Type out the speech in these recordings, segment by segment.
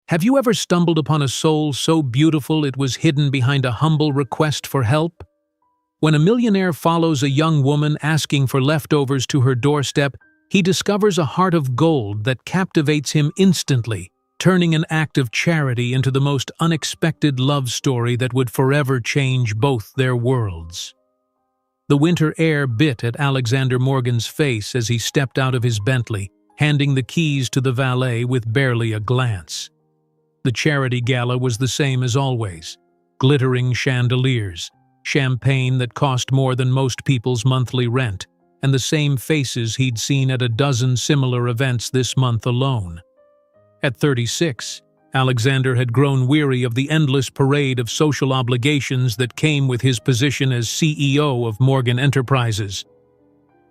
Have you ever stumbled upon a soul so beautiful it was hidden behind a humble request for help? When a millionaire follows a young woman asking for leftovers to her doorstep, he discovers a heart of gold that captivates him instantly, turning an act of charity into the most unexpected love story that would forever change both their worlds. The winter air bit at Alexander Morgan's face as he stepped out of his Bentley, handing the keys to the valet with barely a glance. The charity gala was the same as always: glittering chandeliers, champagne that cost more than most people's monthly rent, and the same faces he'd seen at a dozen similar events this month alone. At 36, Alexander had grown weary of the endless parade of social obligations that came with his position as CEO of Morgan Enterprises.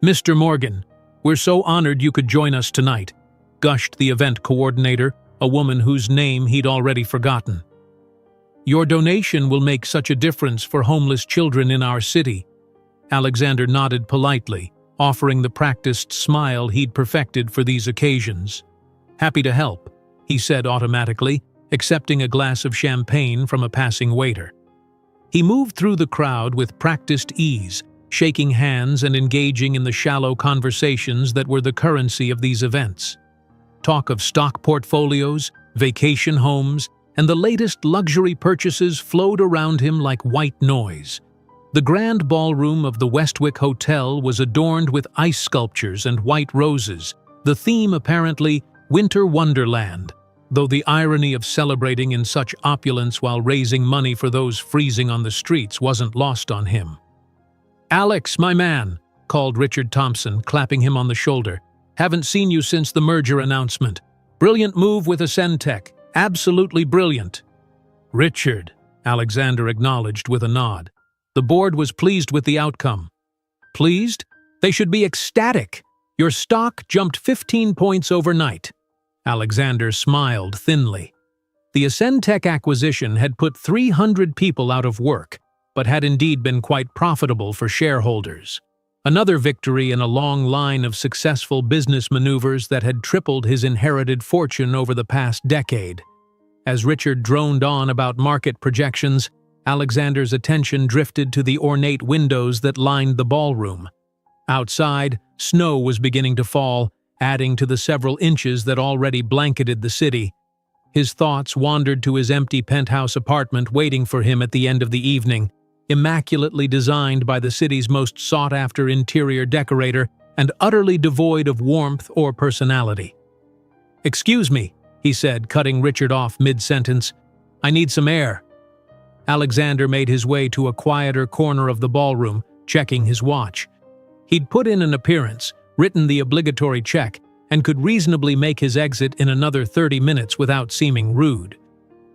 "Mr. Morgan, we're so honored you could join us tonight," gushed the event coordinator, a woman whose name he'd already forgotten. "Your donation will make such a difference for homeless children in our city." Alexander nodded politely, offering the practiced smile he'd perfected for these occasions. "Happy to help," he said automatically, accepting a glass of champagne from a passing waiter. He moved through the crowd with practiced ease, shaking hands and engaging in the shallow conversations that were the currency of these events. Talk of stock portfolios, vacation homes, and the latest luxury purchases flowed around him like white noise. The grand ballroom of the Westwick Hotel was adorned with ice sculptures and white roses, the theme apparently Winter Wonderland, though the irony of celebrating in such opulence while raising money for those freezing on the streets wasn't lost on him. "Alex, my man," called Richard Thompson, clapping him on the shoulder. "Haven't seen you since the merger announcement. Brilliant move with Ascentech. Absolutely brilliant." "Richard," Alexander acknowledged with a nod. The board was pleased with the outcome. "Pleased? They should be ecstatic. Your stock jumped 15 points overnight." Alexander smiled thinly. The Ascentech acquisition had put 300 people out of work, but had indeed been quite profitable for shareholders. Another victory in a long line of successful business maneuvers that had tripled his inherited fortune over the past decade. As Richard droned on about market projections, Alexander's attention drifted to the ornate windows that lined the ballroom. Outside, snow was beginning to fall, adding to the several inches that already blanketed the city. His thoughts wandered to his empty penthouse apartment waiting for him at the end of the evening, immaculately designed by the city's most sought-after interior decorator and utterly devoid of warmth or personality. "Excuse me," he said, cutting Richard off mid-sentence. "I need some air." Alexander made his way to a quieter corner of the ballroom, checking his watch. He'd put in an appearance, written the obligatory check, and could reasonably make his exit in another 30 minutes without seeming rude.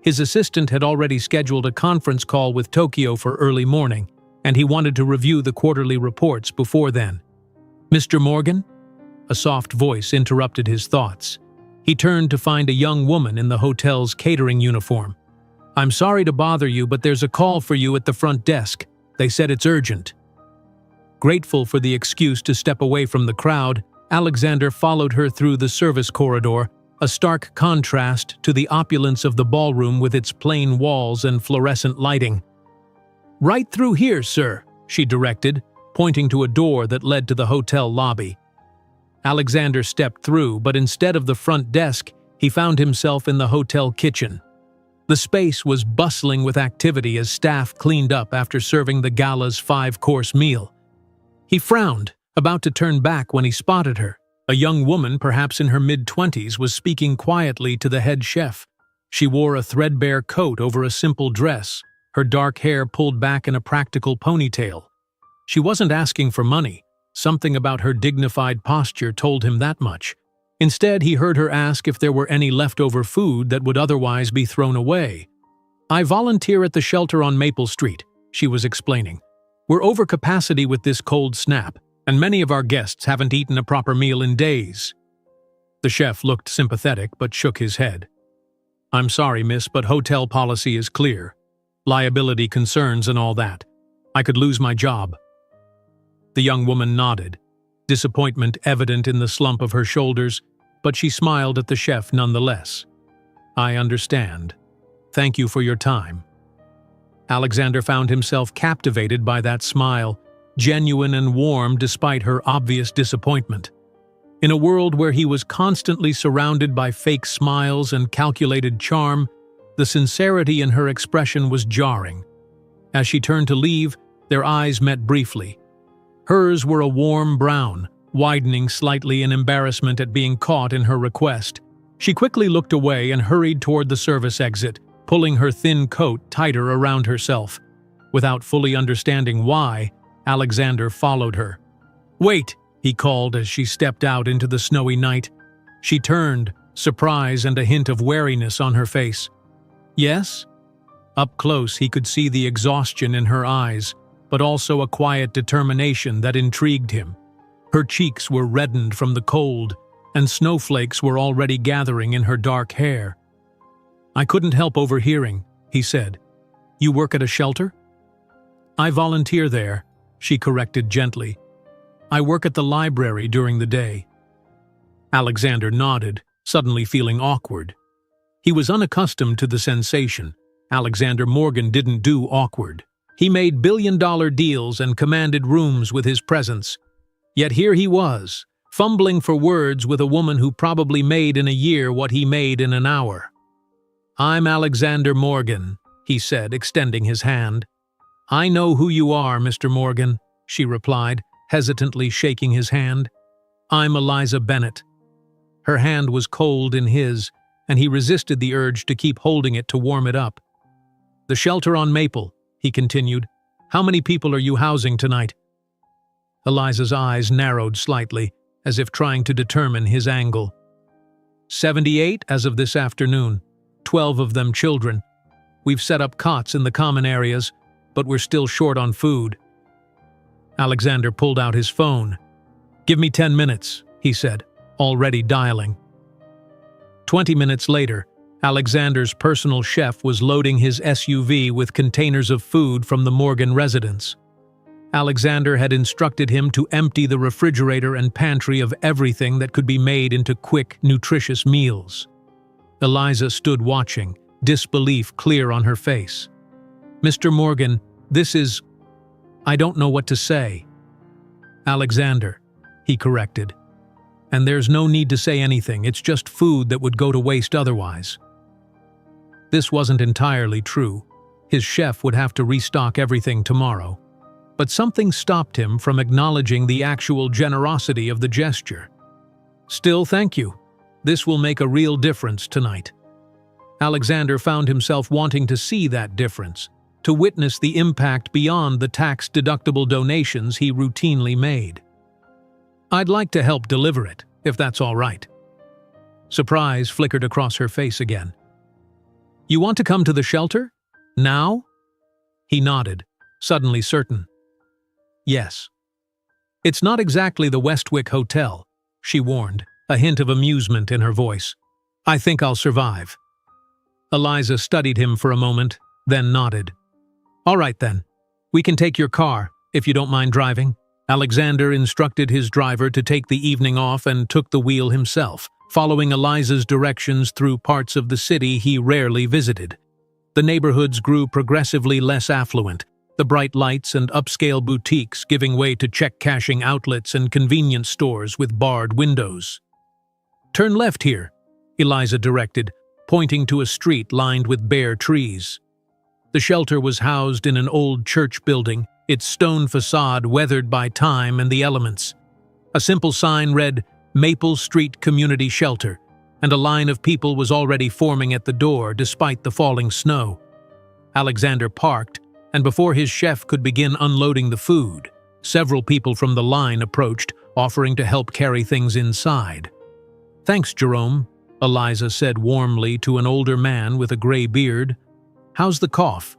His assistant had already scheduled a conference call with Tokyo for early morning, and he wanted to review the quarterly reports before then. "Mr. Morgan?" A soft voice interrupted his thoughts. He turned to find a young woman in the hotel's catering uniform. "I'm sorry to bother you, but there's a call for you at the front desk. They said it's urgent." Grateful for the excuse to step away from the crowd, Alexander followed her through the service corridor, a stark contrast to the opulence of the ballroom with its plain walls and fluorescent lighting. "Right through here, sir," she directed, pointing to a door that led to the hotel lobby. Alexander stepped through, but instead of the front desk, he found himself in the hotel kitchen. The space was bustling with activity as staff cleaned up after serving the gala's 5-course meal. He frowned, about to turn back when he spotted her. A young woman, perhaps in her mid-20s, was speaking quietly to the head chef. She wore a threadbare coat over a simple dress, her dark hair pulled back in a practical ponytail. She wasn't asking for money. Something about her dignified posture told him that much. Instead, he heard her ask if there were any leftover food that would otherwise be thrown away. "I volunteer at the shelter on Maple Street," she was explaining. "We're over capacity with this cold snap, and many of our guests haven't eaten a proper meal in days." The chef looked sympathetic but shook his head. "I'm sorry, miss, but hotel policy is clear. Liability concerns and all that. I could lose my job." The young woman nodded, disappointment evident in the slump of her shoulders, but she smiled at the chef nonetheless. I understand. Thank you for your time. Alexander found himself captivated by that smile, genuine and warm despite her obvious disappointment. In a world where he was constantly surrounded by fake smiles and calculated charm, the sincerity in her expression was jarring. As she turned to leave, their eyes met briefly. Hers were a warm brown, widening slightly in embarrassment at being caught in her request. She quickly looked away and hurried toward the service exit, pulling her thin coat tighter around herself. Without fully understanding why, Alexander followed her. "Wait!" he called as she stepped out into the snowy night. She turned, surprise and a hint of wariness on her face. "Yes?" Up close he could see the exhaustion in her eyes, but also a quiet determination that intrigued him. Her cheeks were reddened from the cold, and snowflakes were already gathering in her dark hair. "I couldn't help overhearing," he said. "You work at a shelter?" "I volunteer there," she corrected gently. "I work at the library during the day." Alexander nodded, suddenly feeling awkward. He was unaccustomed to the sensation. Alexander Morgan didn't do awkward. He made billion-dollar deals and commanded rooms with his presence. Yet here he was, fumbling for words with a woman who probably made in a year what he made in an hour. "I'm Alexander Morgan," he said, extending his hand. "I know who you are, Mr. Morgan," she replied, hesitantly shaking his hand. "I'm Eliza Bennett." Her hand was cold in his, and he resisted the urge to keep holding it to warm it up. "The shelter on Maple," he continued. "How many people are you housing tonight?" Eliza's eyes narrowed slightly, as if trying to determine his angle. 78 as of this afternoon, 12 of them children. We've set up cots in the common areas, but we're still short on food." Alexander pulled out his phone. "Give me 10 minutes, he said, already dialing. 20 minutes later, Alexander's personal chef was loading his SUV with containers of food from the Morgan residence. Alexander had instructed him to empty the refrigerator and pantry of everything that could be made into quick, nutritious meals. Eliza stood watching, disbelief clear on her face. "Mr. Morgan, this is... I don't know what to say." "Alexander," he corrected. "And there's no need to say anything, it's just food that would go to waste otherwise." This wasn't entirely true. His chef would have to restock everything tomorrow. But something stopped him from acknowledging the actual generosity of the gesture. "Still, thank you. This will make a real difference tonight." Alexander found himself wanting to see that difference, to witness the impact beyond the tax-deductible donations he routinely made. "I'd like to help deliver it, if that's all right." Surprise flickered across her face again. "You want to come to the shelter? Now?" He nodded, suddenly certain. "Yes." "It's not exactly the Westwick Hotel," she warned, a hint of amusement in her voice. "I think I'll survive." Eliza studied him for a moment, then nodded. "All right then. We can take your car, if you don't mind driving." Alexander instructed his driver to take the evening off and took the wheel himself, following Eliza's directions through parts of the city he rarely visited. The neighborhoods grew progressively less affluent, the bright lights and upscale boutiques giving way to check-cashing outlets and convenience stores with barred windows. "Turn left here," Eliza directed, pointing to a street lined with bare trees. The shelter was housed in an old church building, its stone facade weathered by time and the elements. A simple sign read, "Maple Street Community Shelter," and a line of people was already forming at the door despite the falling snow. Alexander parked, and before his chef could begin unloading the food, several people from the line approached, offering to help carry things inside. "Thanks, Jerome," Eliza said warmly to an older man with a gray beard. "How's the cough?"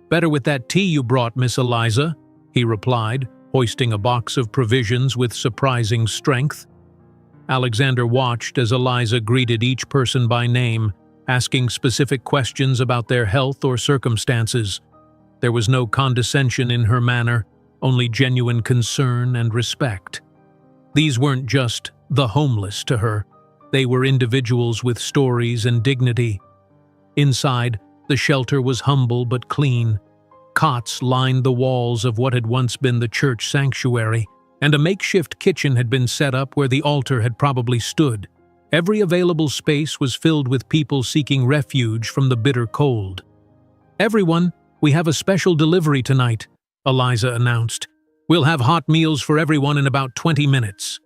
"Better with that tea you brought, Miss Eliza," he replied, hoisting a box of provisions with surprising strength. Alexander watched as Eliza greeted each person by name, asking specific questions about their health or circumstances. There was no condescension in her manner, only genuine concern and respect. These weren't just the homeless to her. They were individuals with stories and dignity. Inside, the shelter was humble but clean. Cots lined the walls of what had once been the church sanctuary, and a makeshift kitchen had been set up where the altar had probably stood. Every available space was filled with people seeking refuge from the bitter cold. "Everyone, we have a special delivery tonight," Eliza announced. "We'll have hot meals for everyone in about 20 minutes."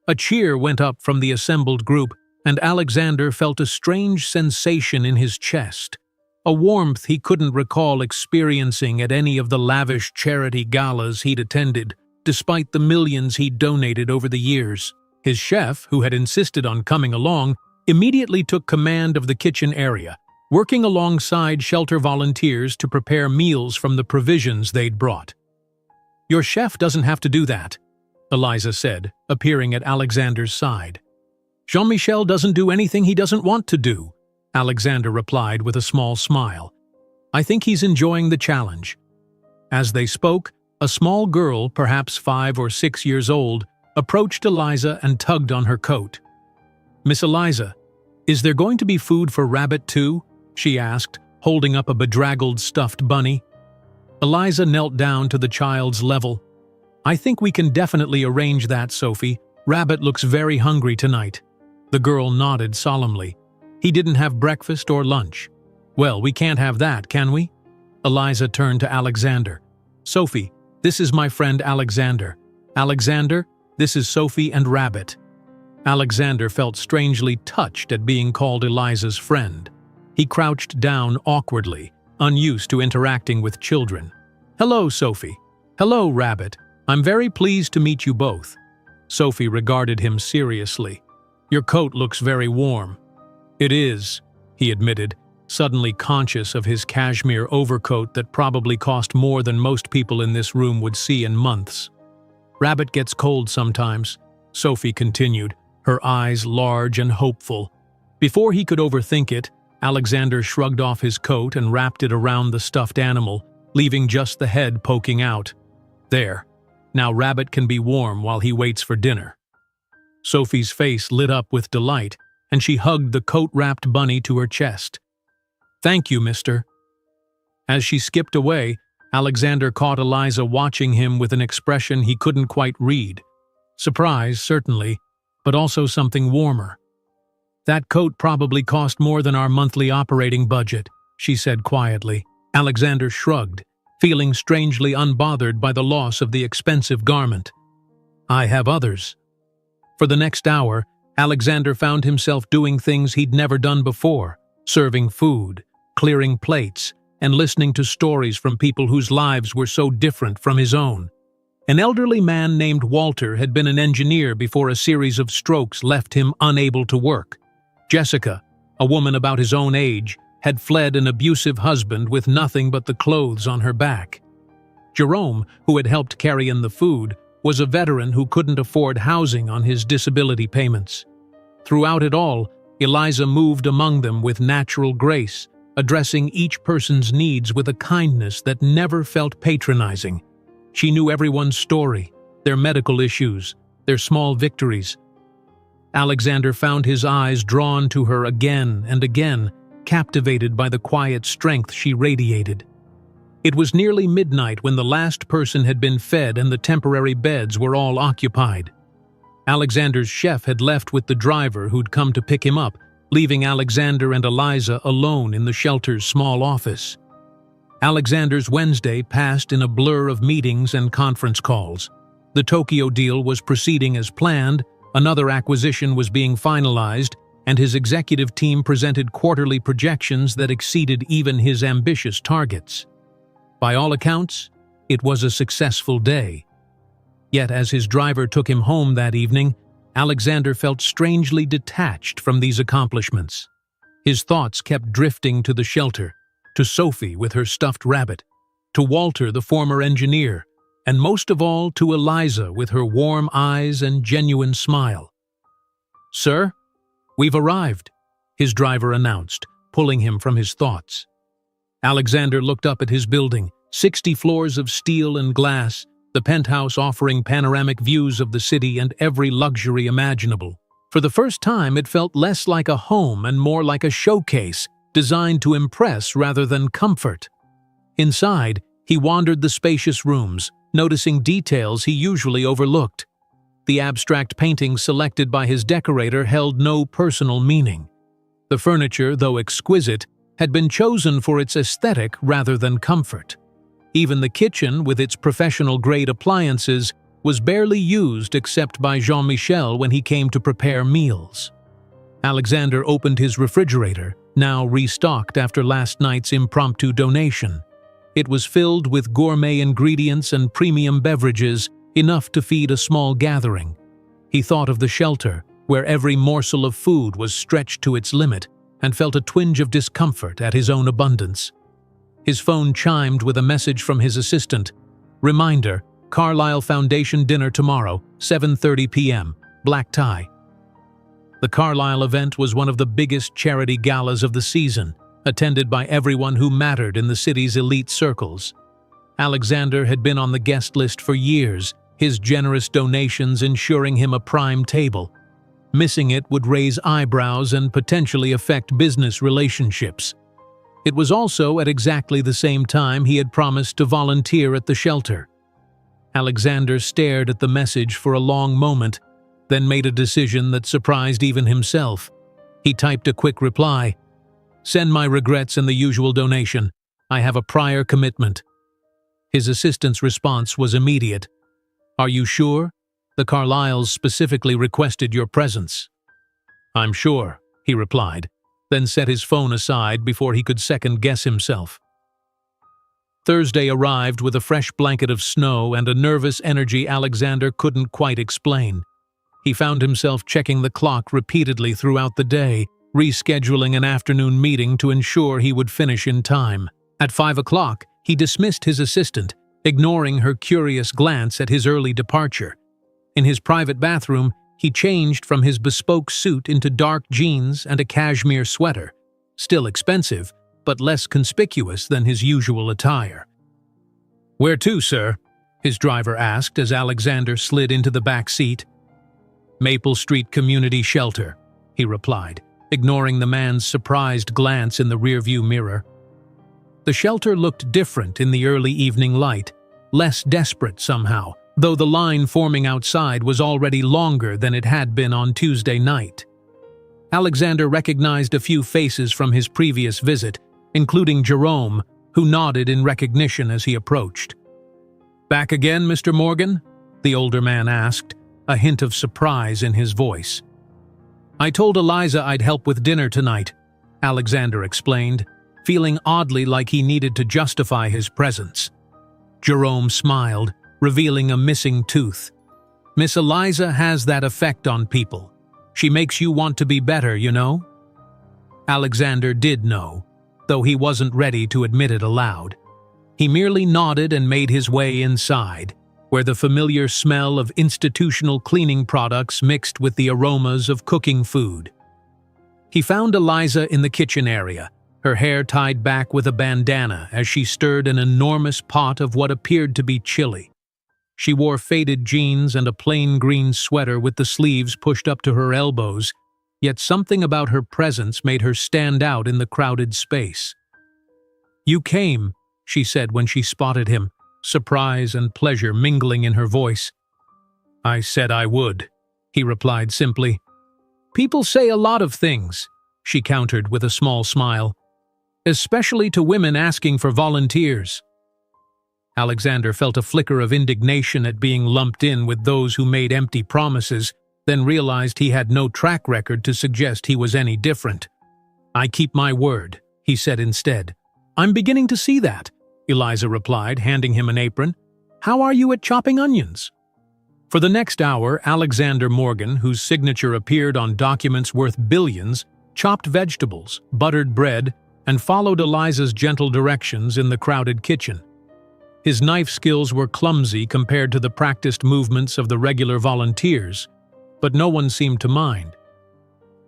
A cheer went up from the assembled group, and Alexander felt a strange sensation in his chest. A warmth he couldn't recall experiencing at any of the lavish charity galas he'd attended, despite the millions he'd donated over the years. His chef, who had insisted on coming along, immediately took command of the kitchen area, working alongside shelter volunteers to prepare meals from the provisions they'd brought. "Your chef doesn't have to do that," Eliza said, appearing at Alexander's side. "Jean-Michel doesn't do anything he doesn't want to do," Alexander replied with a small smile. "I think he's enjoying the challenge." As they spoke, a small girl, perhaps 5 or 6 years old, approached Eliza and tugged on her coat. "Miss Eliza, is there going to be food for Rabbit too?" she asked, holding up a bedraggled stuffed bunny. Eliza knelt down to the child's level. "I think we can definitely arrange that, Sophie. Rabbit looks very hungry tonight." The girl nodded solemnly. "He didn't have breakfast or lunch." "Well, we can't have that, can we?" Eliza turned to Alexander. "Sophie, this is my friend Alexander. Alexander, this is Sophie and Rabbit." Alexander felt strangely touched at being called Eliza's friend. He crouched down awkwardly, unused to interacting with children. "Hello, Sophie. Hello, Rabbit. I'm very pleased to meet you both." Sophie regarded him seriously. "Your coat looks very warm." "It is," he admitted, suddenly conscious of his cashmere overcoat that probably cost more than most people in this room would see in months. "Rabbit gets cold sometimes," Sophie continued, her eyes large and hopeful. Before he could overthink it, Alexander shrugged off his coat and wrapped it around the stuffed animal, leaving just the head poking out. "There. Now Rabbit can be warm while he waits for dinner." Sophie's face lit up with delight, and she hugged the coat-wrapped bunny to her chest. "Thank you, mister." As she skipped away, Alexander caught Eliza watching him with an expression he couldn't quite read. Surprise, certainly, but also something warmer. "That coat probably cost more than our monthly operating budget," she said quietly. Alexander shrugged, feeling strangely unbothered by the loss of the expensive garment. "I have others." For the next hour, Alexander found himself doing things he'd never done before, serving food, clearing plates, and listening to stories from people whose lives were so different from his own. An elderly man named Walter had been an engineer before a series of strokes left him unable to work. Jessica, a woman about his own age, had fled an abusive husband with nothing but the clothes on her back. Jerome, who had helped carry in the food, was a veteran who couldn't afford housing on his disability payments. Throughout it all, Eliza moved among them with natural grace, addressing each person's needs with a kindness that never felt patronizing. She knew everyone's story, their medical issues, their small victories. Alexander found his eyes drawn to her again and again, captivated by the quiet strength she radiated. It was nearly midnight when the last person had been fed and the temporary beds were all occupied. Alexander's chef had left with the driver who'd come to pick him up, leaving Alexander and Eliza alone in the shelter's small office. Alexander's Wednesday passed in a blur of meetings and conference calls. The Tokyo deal was proceeding as planned, another acquisition was being finalized, and his executive team presented quarterly projections that exceeded even his ambitious targets. By all accounts, it was a successful day. Yet as his driver took him home that evening, Alexander felt strangely detached from these accomplishments. His thoughts kept drifting to the shelter, to Sophie with her stuffed rabbit, to Walter, the former engineer, and most of all to Eliza with her warm eyes and genuine smile. "Sir, we've arrived," his driver announced, pulling him from his thoughts. Alexander looked up at his building, 60 floors of steel and glass, the penthouse offering panoramic views of the city and every luxury imaginable. For the first time, it felt less like a home and more like a showcase, designed to impress rather than comfort. Inside, he wandered the spacious rooms, noticing details he usually overlooked. The abstract paintings selected by his decorator held no personal meaning. The furniture, though exquisite, had been chosen for its aesthetic rather than comfort. Even the kitchen, with its professional-grade appliances, was barely used except by Jean-Michel when he came to prepare meals. Alexander opened his refrigerator, now restocked after last night's impromptu donation. It was filled with gourmet ingredients and premium beverages, enough to feed a small gathering. He thought of the shelter, where every morsel of food was stretched to its limit, and felt a twinge of discomfort at his own abundance. His phone chimed with a message from his assistant. Reminder, Carlyle Foundation dinner tomorrow, 7:30 p.m., black tie. The Carlyle event was one of the biggest charity galas of the season, attended by everyone who mattered in the city's elite circles. Alexander had been on the guest list for years, his generous donations ensuring him a prime table. Missing it would raise eyebrows and potentially affect business relationships. It was also at exactly the same time he had promised to volunteer at the shelter. Alexander stared at the message for a long moment, then made a decision that surprised even himself. He typed a quick reply. Send my regrets and the usual donation. I have a prior commitment. His assistant's response was immediate. Are you sure? The Carlyles specifically requested your presence. I'm sure, he replied, then set his phone aside before he could second-guess himself. Thursday arrived with a fresh blanket of snow and a nervous energy Alexander couldn't quite explain. He found himself checking the clock repeatedly throughout the day, rescheduling an afternoon meeting to ensure he would finish in time. At 5 o'clock, he dismissed his assistant, ignoring her curious glance at his early departure. In his private bathroom, he changed from his bespoke suit into dark jeans and a cashmere sweater, still expensive, but less conspicuous than his usual attire. Where to, sir? His driver asked as Alexander slid into the back seat. Maple Street Community Shelter, he replied, ignoring the man's surprised glance in the rearview mirror. The shelter looked different in the early evening light, less desperate somehow, though the line forming outside was already longer than it had been on Tuesday night. Alexander recognized a few faces from his previous visit, including Jerome, who nodded in recognition as he approached. Back again, Mr. Morgan? The older man asked, a hint of surprise in his voice. I told Eliza I'd help with dinner tonight, Alexander explained, feeling oddly like he needed to justify his presence. Jerome smiled, revealing a missing tooth. Miss Eliza has that effect on people. She makes you want to be better, you know? Alexander did know, though he wasn't ready to admit it aloud. He merely nodded and made his way inside, where the familiar smell of institutional cleaning products mixed with the aromas of cooking food. He found Eliza in the kitchen area, her hair tied back with a bandana as she stirred an enormous pot of what appeared to be chili. She wore faded jeans and a plain green sweater with the sleeves pushed up to her elbows, yet something about her presence made her stand out in the crowded space. You came, she said when she spotted him, surprise and pleasure mingling in her voice. I said I would, he replied simply. People say a lot of things, she countered with a small smile, especially to women asking for volunteers. Alexander felt a flicker of indignation at being lumped in with those who made empty promises, then realized he had no track record to suggest he was any different. I keep my word, he said instead. I'm beginning to see that, Eliza replied, handing him an apron. How are you at chopping onions? For the next hour, Alexander Morgan, whose signature appeared on documents worth billions, chopped vegetables, buttered bread, and followed Eliza's gentle directions in the crowded kitchen. His knife skills were clumsy compared to the practiced movements of the regular volunteers, but no one seemed to mind.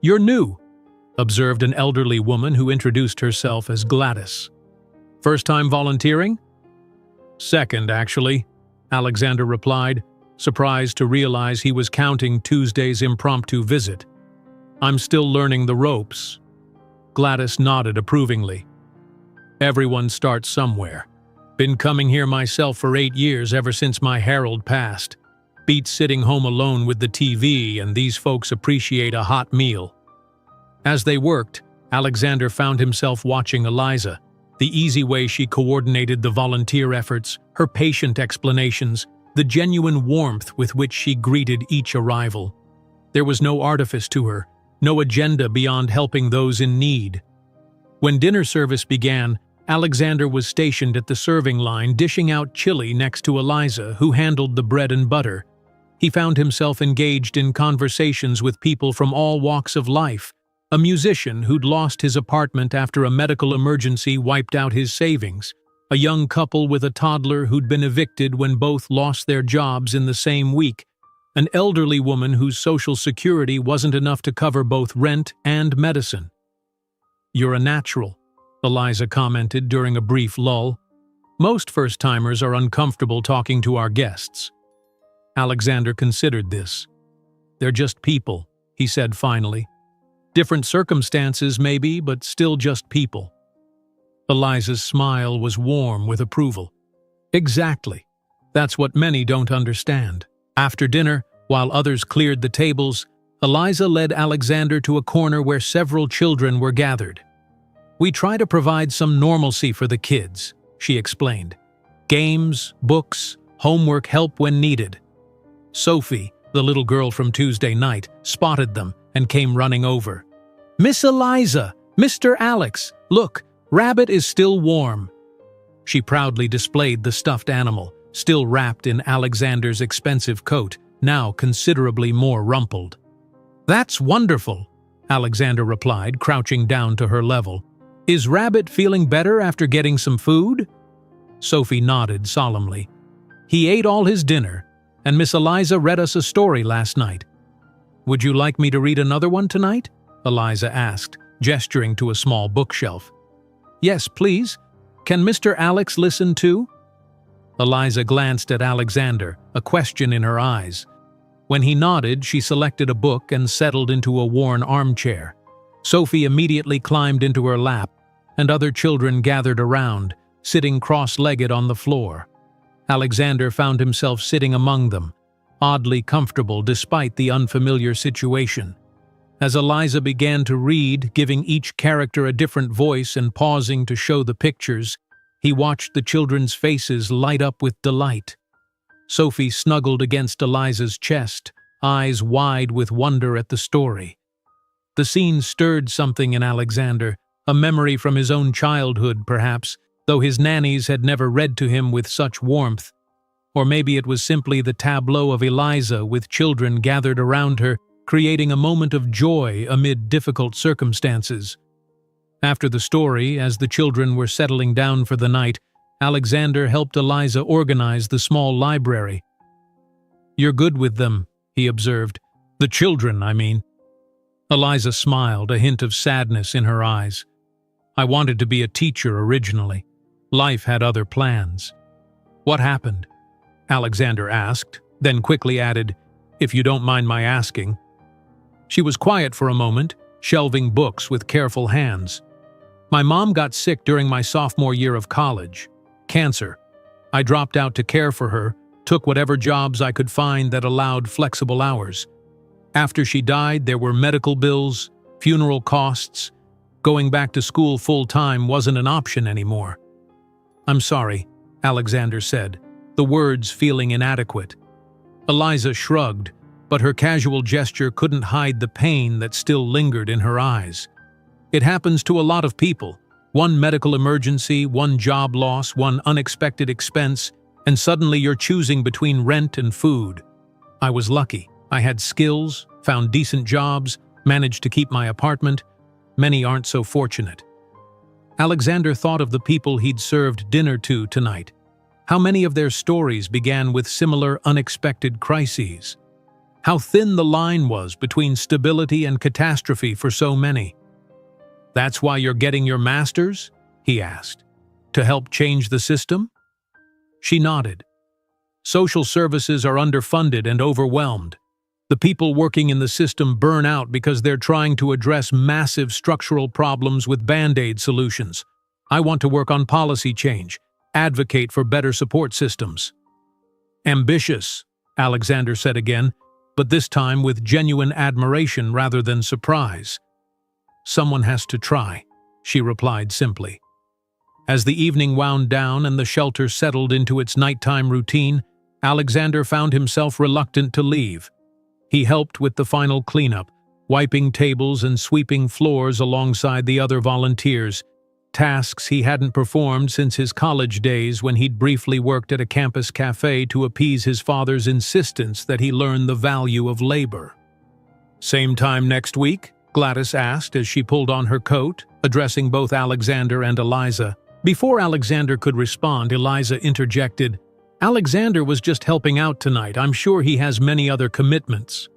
You're new, observed an elderly woman who introduced herself as Gladys. First time volunteering? Second, actually, Alexander replied, surprised to realize he was counting Tuesday's impromptu visit. I'm still learning the ropes. Gladys nodded approvingly. Everyone starts somewhere. Been coming here myself for 8 years ever since my Harold passed. Beats sitting home alone with the TV, and these folks appreciate a hot meal. As they worked, Alexander found himself watching Eliza, the easy way she coordinated the volunteer efforts, her patient explanations, the genuine warmth with which she greeted each arrival. There was no artifice to her, no agenda beyond helping those in need. When dinner service began, Alexander was stationed at the serving line dishing out chili next to Eliza, who handled the bread and butter. He found himself engaged in conversations with people from all walks of life. A musician who'd lost his apartment after a medical emergency wiped out his savings. A young couple with a toddler who'd been evicted when both lost their jobs in the same week. An elderly woman whose social security wasn't enough to cover both rent and medicine. "You're a natural," Eliza commented during a brief lull. "Most first-timers are uncomfortable talking to our guests." Alexander considered this. "They're just people," he said finally. "Different circumstances, maybe, but still just people." Eliza's smile was warm with approval. "Exactly. That's what many don't understand." After dinner, while others cleared the tables, Eliza led Alexander to a corner where several children were gathered. "We try to provide some normalcy for the kids," she explained. "Games, books, homework help when needed." Sophie, the little girl from Tuesday night, spotted them and came running over. "Miss Eliza! Mr. Alex! Look, Rabbit is still warm." She proudly displayed the stuffed animal, still wrapped in Alexander's expensive coat, now considerably more rumpled. "That's wonderful," Alexander replied, crouching down to her level. "Is Rabbit feeling better after getting some food?" Sophie nodded solemnly. "He ate all his dinner, and Miss Eliza read us a story last night." "Would you like me to read another one tonight?" Eliza asked, gesturing to a small bookshelf. "Yes, please. Can Mr. Alex listen too?" Eliza glanced at Alexander, a question in her eyes. When he nodded, she selected a book and settled into a worn armchair. Sophie immediately climbed into her lap, and other children gathered around, sitting cross-legged on the floor. Alexander found himself sitting among them, oddly comfortable despite the unfamiliar situation. As Eliza began to read, giving each character a different voice and pausing to show the pictures, he watched the children's faces light up with delight. Sophie snuggled against Eliza's chest, eyes wide with wonder at the story. The scene stirred something in Alexander, a memory from his own childhood, perhaps, though his nannies had never read to him with such warmth. Or maybe it was simply the tableau of Eliza with children gathered around her, creating a moment of joy amid difficult circumstances. After the story, as the children were settling down for the night, Alexander helped Eliza organize the small library. "You're good with them," he observed. "The children, I mean." Eliza smiled, a hint of sadness in her eyes. "I wanted to be a teacher originally. Life had other plans." "What happened?" Alexander asked, then quickly added, "If you don't mind my asking." She was quiet for a moment, shelving books with careful hands. "My mom got sick during my sophomore year of college. Cancer. I dropped out to care for her, took whatever jobs I could find that allowed flexible hours. After she died, there were medical bills, funeral costs. Going back to school full-time wasn't an option anymore." "I'm sorry," Alexander said, the words feeling inadequate. Eliza shrugged, but her casual gesture couldn't hide the pain that still lingered in her eyes. "It happens to a lot of people. One medical emergency, one job loss, one unexpected expense, and suddenly you're choosing between rent and food. I was lucky. I had skills, found decent jobs, managed to keep my apartment. Many aren't so fortunate." Alexander thought of the people he'd served dinner to tonight. How many of their stories began with similar unexpected crises? How thin the line was between stability and catastrophe for so many. "That's why you're getting your master's?" he asked. "To help change the system?" She nodded. "Social services are underfunded and overwhelmed. The people working in the system burn out because they're trying to address massive structural problems with band-aid solutions. I want to work on policy change, advocate for better support systems." "Ambitious," Alexander said again, but this time with genuine admiration rather than surprise. "Someone has to try," she replied simply. As the evening wound down and the shelter settled into its nighttime routine, Alexander found himself reluctant to leave. He helped with the final cleanup, wiping tables and sweeping floors alongside the other volunteers, tasks he hadn't performed since his college days when he'd briefly worked at a campus cafe to appease his father's insistence that he learn the value of labor. "Same time next week?" Gladys asked as she pulled on her coat, addressing both Alexander and Eliza. Before Alexander could respond, Eliza interjected, "Alexander was just helping out tonight. I'm sure he has many other commitments."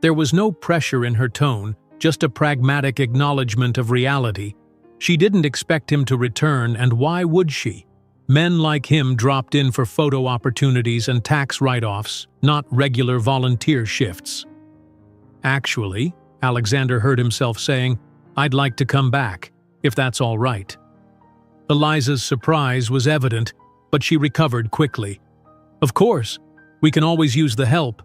There was no pressure in her tone, just a pragmatic acknowledgement of reality. She didn't expect him to return, and why would she? Men like him dropped in for photo opportunities and tax write-offs, not regular volunteer shifts. "Actually," Alexander heard himself saying, "I'd like to come back, if that's all right." Eliza's surprise was evident, but she recovered quickly. "Of course, we can always use the help."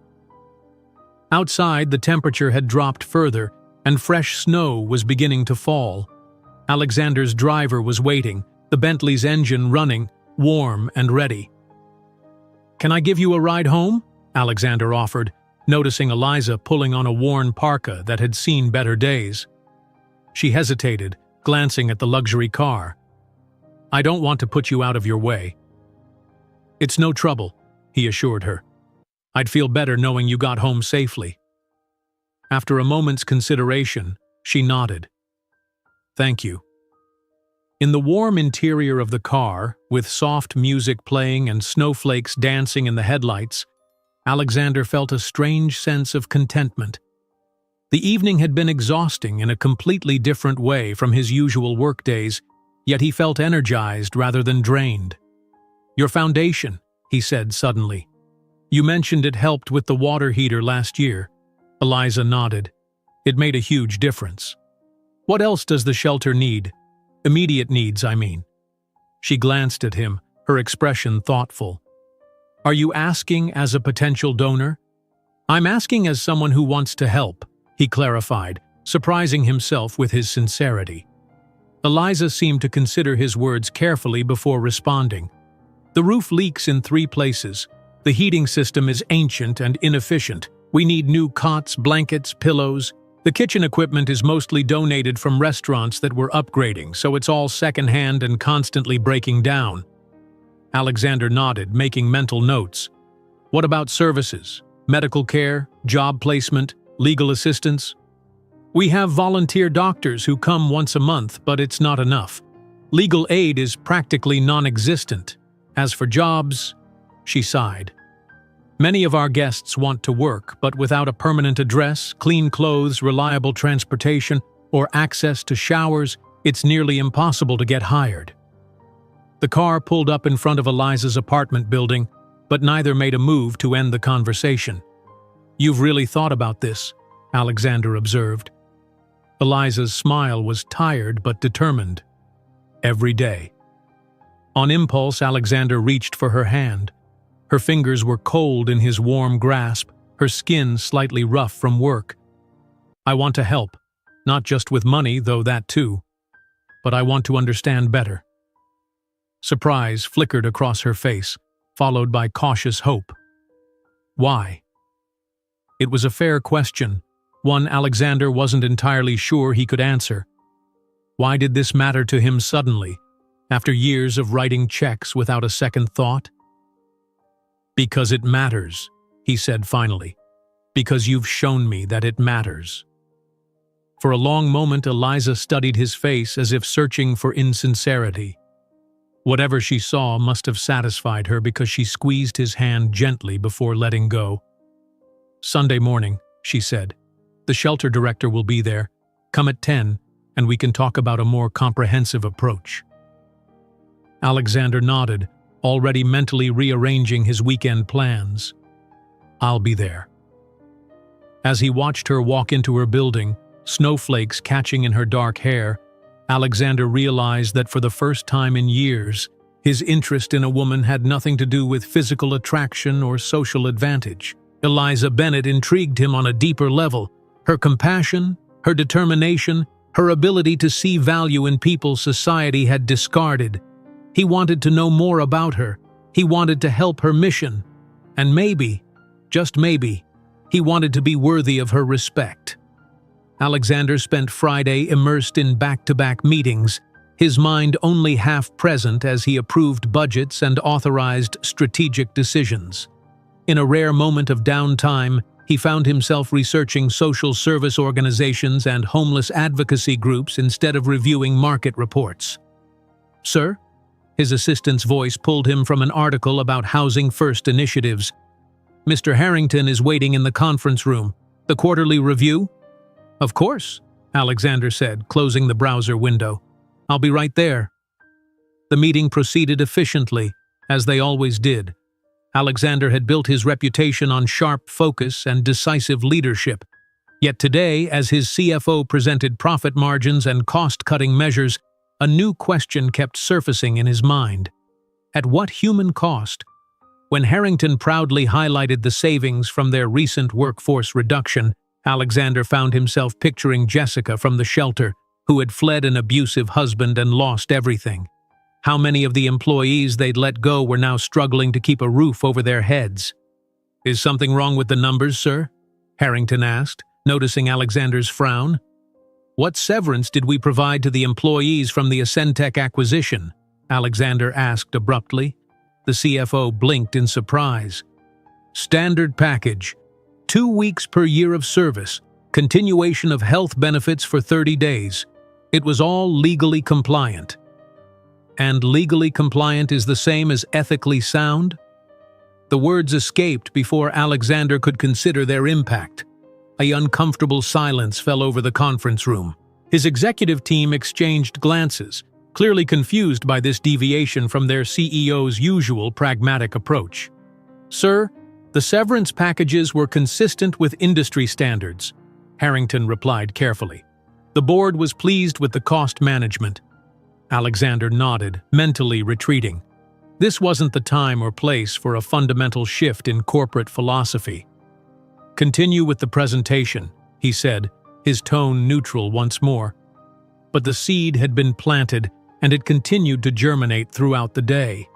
Outside, the temperature had dropped further, and fresh snow was beginning to fall. Alexander's driver was waiting, the Bentley's engine running, warm and ready. "Can I give you a ride home?" Alexander offered, noticing Eliza pulling on a worn parka that had seen better days. She hesitated, glancing at the luxury car. "I don't want to put you out of your way." "It's no trouble," he assured her. "I'd feel better knowing you got home safely." After a moment's consideration, she nodded. "Thank you." In the warm interior of the car, with soft music playing and snowflakes dancing in the headlights, Alexander felt a strange sense of contentment. The evening had been exhausting in a completely different way from his usual workdays, yet he felt energized rather than drained. "Your foundation," he said suddenly. "You mentioned it helped with the water heater last year." Eliza nodded. "It made a huge difference." "What else does the shelter need? Immediate needs, I mean." She glanced at him, her expression thoughtful. "Are you asking as a potential donor?" "I'm asking as someone who wants to help," he clarified, surprising himself with his sincerity. Eliza seemed to consider his words carefully before responding. "The roof leaks in 3 places. The heating system is ancient and inefficient. We need new cots, blankets, pillows. The kitchen equipment is mostly donated from restaurants that we're upgrading, so it's all secondhand and constantly breaking down." Alexander nodded, making mental notes. "What about services? Medical care, job placement, legal assistance?" "We have volunteer doctors who come once a month, but it's not enough. Legal aid is practically non-existent. As for jobs," she sighed. "Many of our guests want to work, but without a permanent address, clean clothes, reliable transportation, or access to showers, it's nearly impossible to get hired." The car pulled up in front of Eliza's apartment building, but neither made a move to end the conversation. "You've really thought about this," Alexander observed. Eliza's smile was tired but determined. "Every day." On impulse, Alexander reached for her hand. Her fingers were cold in his warm grasp, her skin slightly rough from work. "I want to help, not just with money, though that too. But I want to understand better." Surprise flickered across her face, followed by cautious hope. "Why?" It was a fair question, one Alexander wasn't entirely sure he could answer. Why did this matter to him suddenly, after years of writing checks without a second thought? "Because it matters," he said finally. "Because you've shown me that it matters." For a long moment, Eliza studied his face as if searching for insincerity. Whatever she saw must have satisfied her because she squeezed his hand gently before letting go. "Sunday morning," she said. "The shelter director will be there. Come at 10, and we can talk about a more comprehensive approach." Alexander nodded, already mentally rearranging his weekend plans. "I'll be there." As he watched her walk into her building, snowflakes catching in her dark hair, Alexander realized that for the first time in years, his interest in a woman had nothing to do with physical attraction or social advantage. Eliza Bennett intrigued him on a deeper level. Her compassion, her determination, her ability to see value in people society had discarded. He wanted to know more about her. He wanted to help her mission. And maybe, just maybe, he wanted to be worthy of her respect. Alexander spent Friday immersed in back-to-back meetings, his mind only half present as he approved budgets and authorized strategic decisions. In a rare moment of downtime, he found himself researching social service organizations and homeless advocacy groups instead of reviewing market reports. "Sir?" His assistant's voice pulled him from an article about Housing First initiatives. "Mr. Harrington is waiting in the conference room. The quarterly review?" "Of course," Alexander said, closing the browser window. "I'll be right there." The meeting proceeded efficiently, as they always did. Alexander had built his reputation on sharp focus and decisive leadership. Yet today, as his CFO presented profit margins and cost-cutting measures, a new question kept surfacing in his mind. At what human cost? When Harrington proudly highlighted the savings from their recent workforce reduction, Alexander found himself picturing Jessica from the shelter, who had fled an abusive husband and lost everything. How many of the employees they'd let go were now struggling to keep a roof over their heads? "Is something wrong with the numbers, sir?" Harrington asked, noticing Alexander's frown. "What severance did we provide to the employees from the Ascentech acquisition?" Alexander asked abruptly. The CFO blinked in surprise. "Standard package. 2 weeks per year of service. Continuation of health benefits for 30 days. It was all legally compliant." "And legally compliant is the same as ethically sound?" The words escaped before Alexander could consider their impact. An uncomfortable silence fell over the conference room. His executive team exchanged glances, clearly confused by this deviation from their CEO's usual pragmatic approach. "Sir, the severance packages were consistent with industry standards," Harrington replied carefully. "The board was pleased with the cost management." Alexander nodded, mentally retreating. This wasn't the time or place for a fundamental shift in corporate philosophy. "Continue with the presentation," he said, his tone neutral once more. But the seed had been planted, and it continued to germinate throughout the day.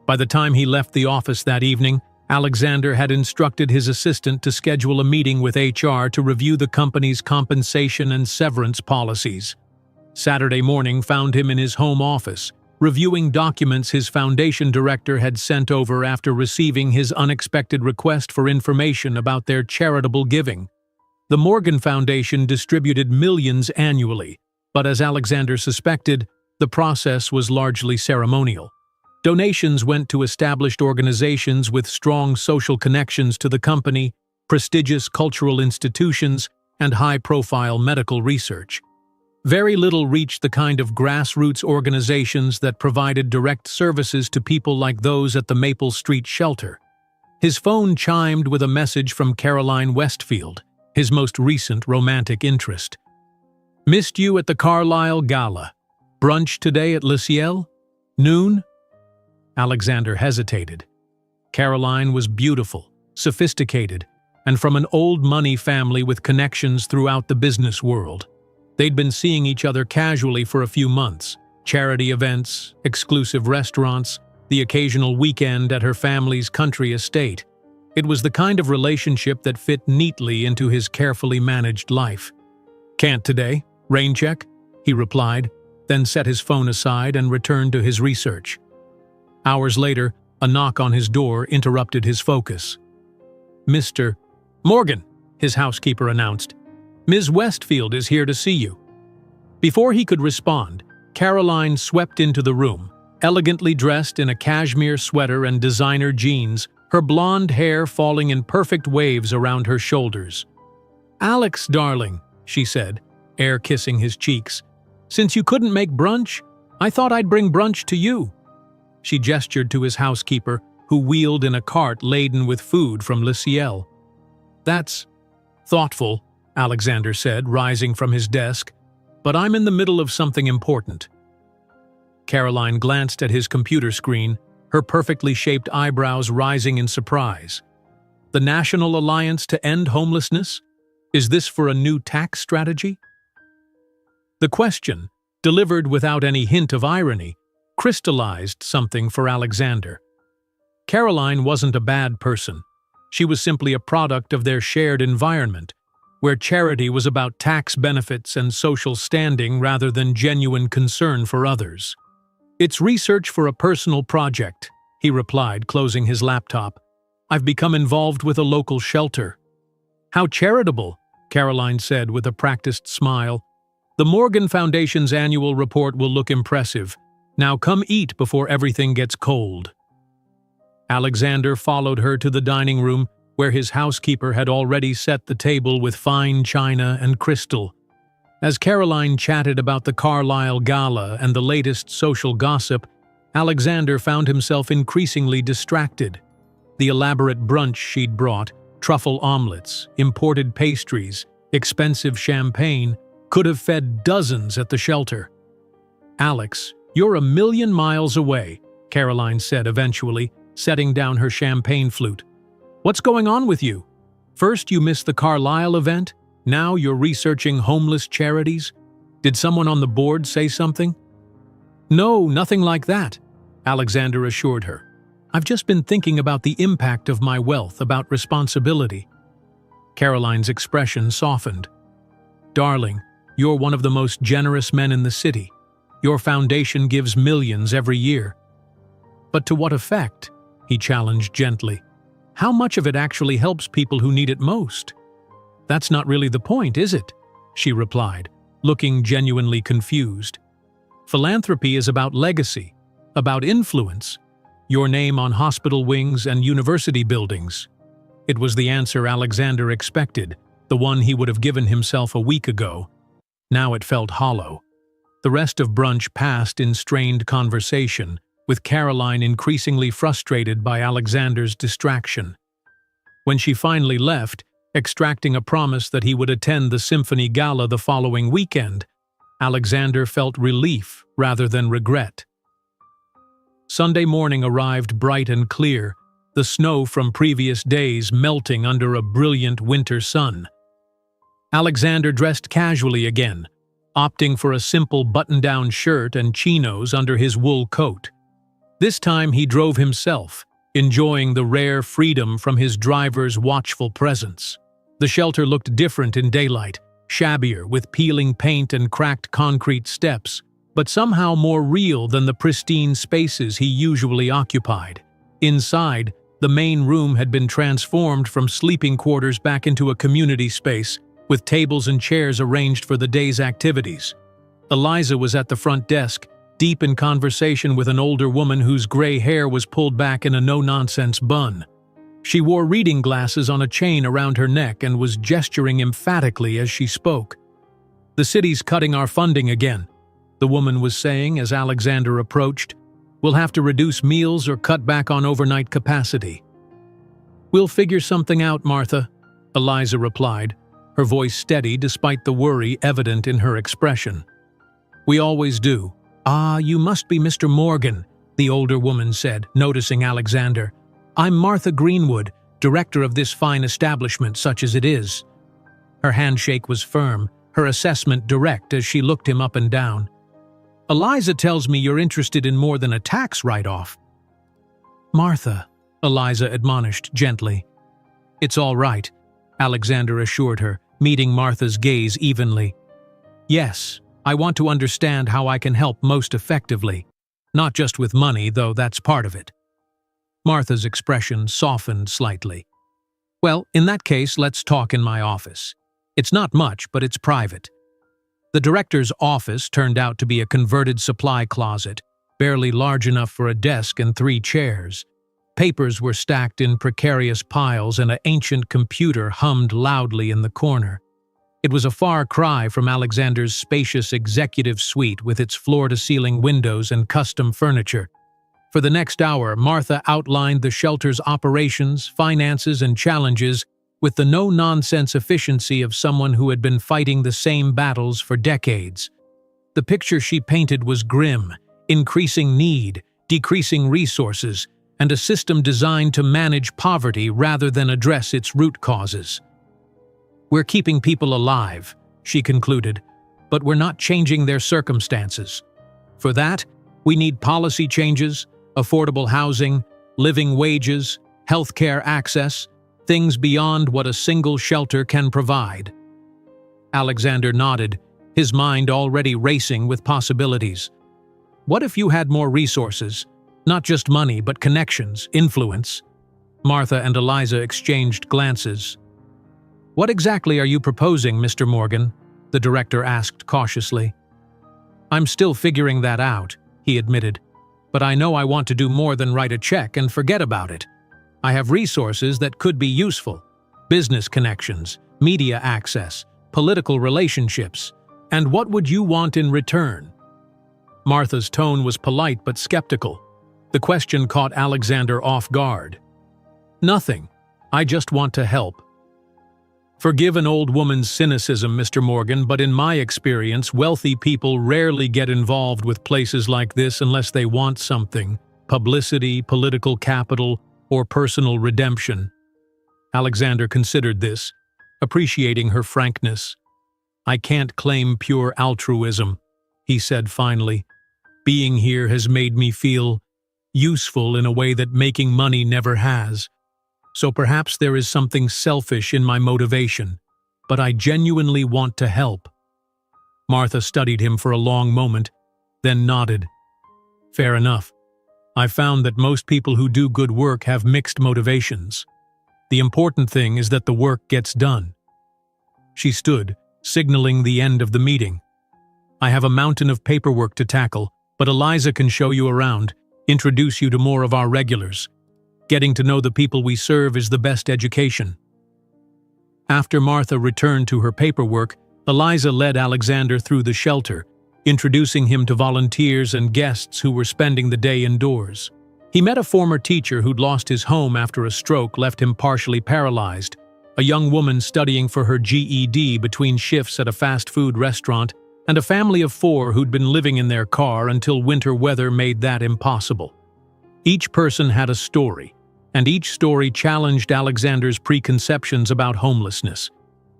By the time he left the office that evening, Alexander had instructed his assistant to schedule a meeting with HR to review the company's compensation and severance policies. Saturday morning found him in his home office, reviewing documents his foundation director had sent over after receiving his unexpected request for information about their charitable giving. The Morgan Foundation distributed millions annually, but as Alexander suspected, the process was largely ceremonial. Donations went to established organizations with strong social connections to the company, prestigious cultural institutions, and high-profile medical research. Very little reached the kind of grassroots organizations that provided direct services to people like those at the Maple Street shelter. His phone chimed with a message from Caroline Westfield, his most recent romantic interest. "Missed you at the Carlisle Gala. Brunch today at Le Ciel? Noon?" Alexander hesitated. Caroline was beautiful, sophisticated, and from an old money family with connections throughout the business world. They'd been seeing each other casually for a few months, charity events, exclusive restaurants, the occasional weekend at her family's country estate. It was the kind of relationship that fit neatly into his carefully managed life. "Can't today. Rain check?" he replied, then set his phone aside and returned to his research. Hours later, a knock on his door interrupted his focus. "Mr. Morgan," his housekeeper announced. "Ms. Westfield is here to see you." Before he could respond, Caroline swept into the room, elegantly dressed in a cashmere sweater and designer jeans, her blonde hair falling in perfect waves around her shoulders. "Alex, darling," she said, air kissing his cheeks, "since you couldn't make brunch, I thought I'd bring brunch to you." She gestured to his housekeeper, who wheeled in a cart laden with food from Le Ciel. "That's Thoughtful, Alexander said, rising from his desk, but I'm in the middle of something important. Caroline glanced at his computer screen, her perfectly shaped eyebrows rising in surprise. The National Alliance to End Homelessness? Is this for a new tax strategy? The question, delivered without any hint of irony, crystallized something for Alexander. Caroline wasn't a bad person. She was simply a product of their shared environment, where charity was about tax benefits and social standing rather than genuine concern for others. It's research for a personal project, he replied, closing his laptop. I've become involved with a local shelter. How charitable, Caroline said with a practiced smile. The Morgan Foundation's annual report will look impressive. Now come eat before everything gets cold. Alexander followed her to the dining room, where his housekeeper had already set the table with fine china and crystal. As Caroline chatted about the Carlisle Gala and the latest social gossip, Alexander found himself increasingly distracted. The elaborate brunch she'd brought, truffle omelets, imported pastries, expensive champagne, could have fed dozens at the shelter. Alex, you're a million miles away, Caroline said eventually, setting down her champagne flute. What's going on with you? First you missed the Carlisle event, now you're researching homeless charities? Did someone on the board say something? No, nothing like that, Alexander assured her. I've just been thinking about the impact of my wealth, about responsibility. Caroline's expression softened. Darling, you're one of the most generous men in the city. Your foundation gives millions every year. But to what effect? He challenged gently. How much of it actually helps people who need it most? That's not really the point, is it? She replied, looking genuinely confused. Philanthropy is about legacy, about influence, your name on hospital wings and university buildings. It was the answer Alexander expected, the one he would have given himself a week ago. Now it felt hollow. The rest of brunch passed in strained conversation, with Caroline increasingly frustrated by Alexander's distraction. When she finally left, extracting a promise that he would attend the Symphony Gala the following weekend, Alexander felt relief rather than regret. Sunday morning arrived bright and clear, the snow from previous days melting under a brilliant winter sun. Alexander dressed casually again, opting for a simple button-down shirt and chinos under his wool coat. This time he drove himself, enjoying the rare freedom from his driver's watchful presence. The shelter looked different in daylight, shabbier with peeling paint and cracked concrete steps, but somehow more real than the pristine spaces he usually occupied. Inside, the main room had been transformed from sleeping quarters back into a community space, with tables and chairs arranged for the day's activities. Eliza was at the front desk, deep in conversation with an older woman whose gray hair was pulled back in a no-nonsense bun. She wore reading glasses on a chain around her neck and was gesturing emphatically as she spoke. "The city's cutting our funding again," the woman was saying as Alexander approached. "We'll have to reduce meals or cut back on overnight capacity." "We'll figure something out, Martha," Eliza replied, her voice steady despite the worry evident in her expression. "We always do." "Ah, you must be Mr. Morgan," the older woman said, noticing Alexander. "I'm Martha Greenwood, director of this fine establishment such as it is." Her handshake was firm, her assessment direct as she looked him up and down. "Eliza tells me you're interested in more than a tax write-off." "Martha," Eliza admonished gently. "It's all right," Alexander assured her, meeting Martha's gaze evenly. "Yes, I want to understand how I can help most effectively. Not just with money, though that's part of it." Martha's expression softened slightly. "Well, in that case, let's talk in my office. It's not much, but it's private." The director's office turned out to be a converted supply closet, barely large enough for a desk and 3 chairs. Papers were stacked in precarious piles and an ancient computer hummed loudly in the corner. It was a far cry from Alexander's spacious executive suite with its floor-to-ceiling windows and custom furniture. For the next hour, Martha outlined the shelter's operations, finances, and challenges, with the no-nonsense efficiency of someone who had been fighting the same battles for decades. The picture she painted was grim, increasing need, decreasing resources, and a system designed to manage poverty rather than address its root causes. "We're keeping people alive," she concluded, "but we're not changing their circumstances. For that, we need policy changes, affordable housing, living wages, healthcare access, things beyond what a single shelter can provide." Alexander nodded, his mind already racing with possibilities. "What if you had more resources? Not just money, but connections, influence?" Martha and Eliza exchanged glances. "What exactly are you proposing, Mr. Morgan?" the director asked cautiously. "I'm still figuring that out," he admitted. "But I know I want to do more than write a check and forget about it. I have resources that could be useful: business connections, media access, political relationships. And what would you want in return?" Martha's tone was polite but skeptical. The question caught Alexander off guard. "Nothing. I just want to help." "Forgive an old woman's cynicism, Mr. Morgan, but in my experience, wealthy people rarely get involved with places like this unless they want something: publicity, political capital, or personal redemption." Alexander considered this, appreciating her frankness. "I can't claim pure altruism," he said finally. "Being here has made me feel useful in a way that making money never has. So perhaps there is something selfish in my motivation, but I genuinely want to help." Martha studied him for a long moment, then nodded. "Fair enough. I've found that most people who do good work have mixed motivations. The important thing is that the work gets done." She stood, signaling the end of the meeting. "I have a mountain of paperwork to tackle, but Eliza can show you around, introduce you to more of our regulars. Getting to know the people we serve is the best education." After Martha returned to her paperwork, Eliza led Alexander through the shelter, introducing him to volunteers and guests who were spending the day indoors. He met a former teacher who'd lost his home after a stroke left him partially paralyzed, a young woman studying for her GED between shifts at a fast food restaurant, and a family of 4 who'd been living in their car until winter weather made that impossible. Each person had a story, and each story challenged Alexander's preconceptions about homelessness.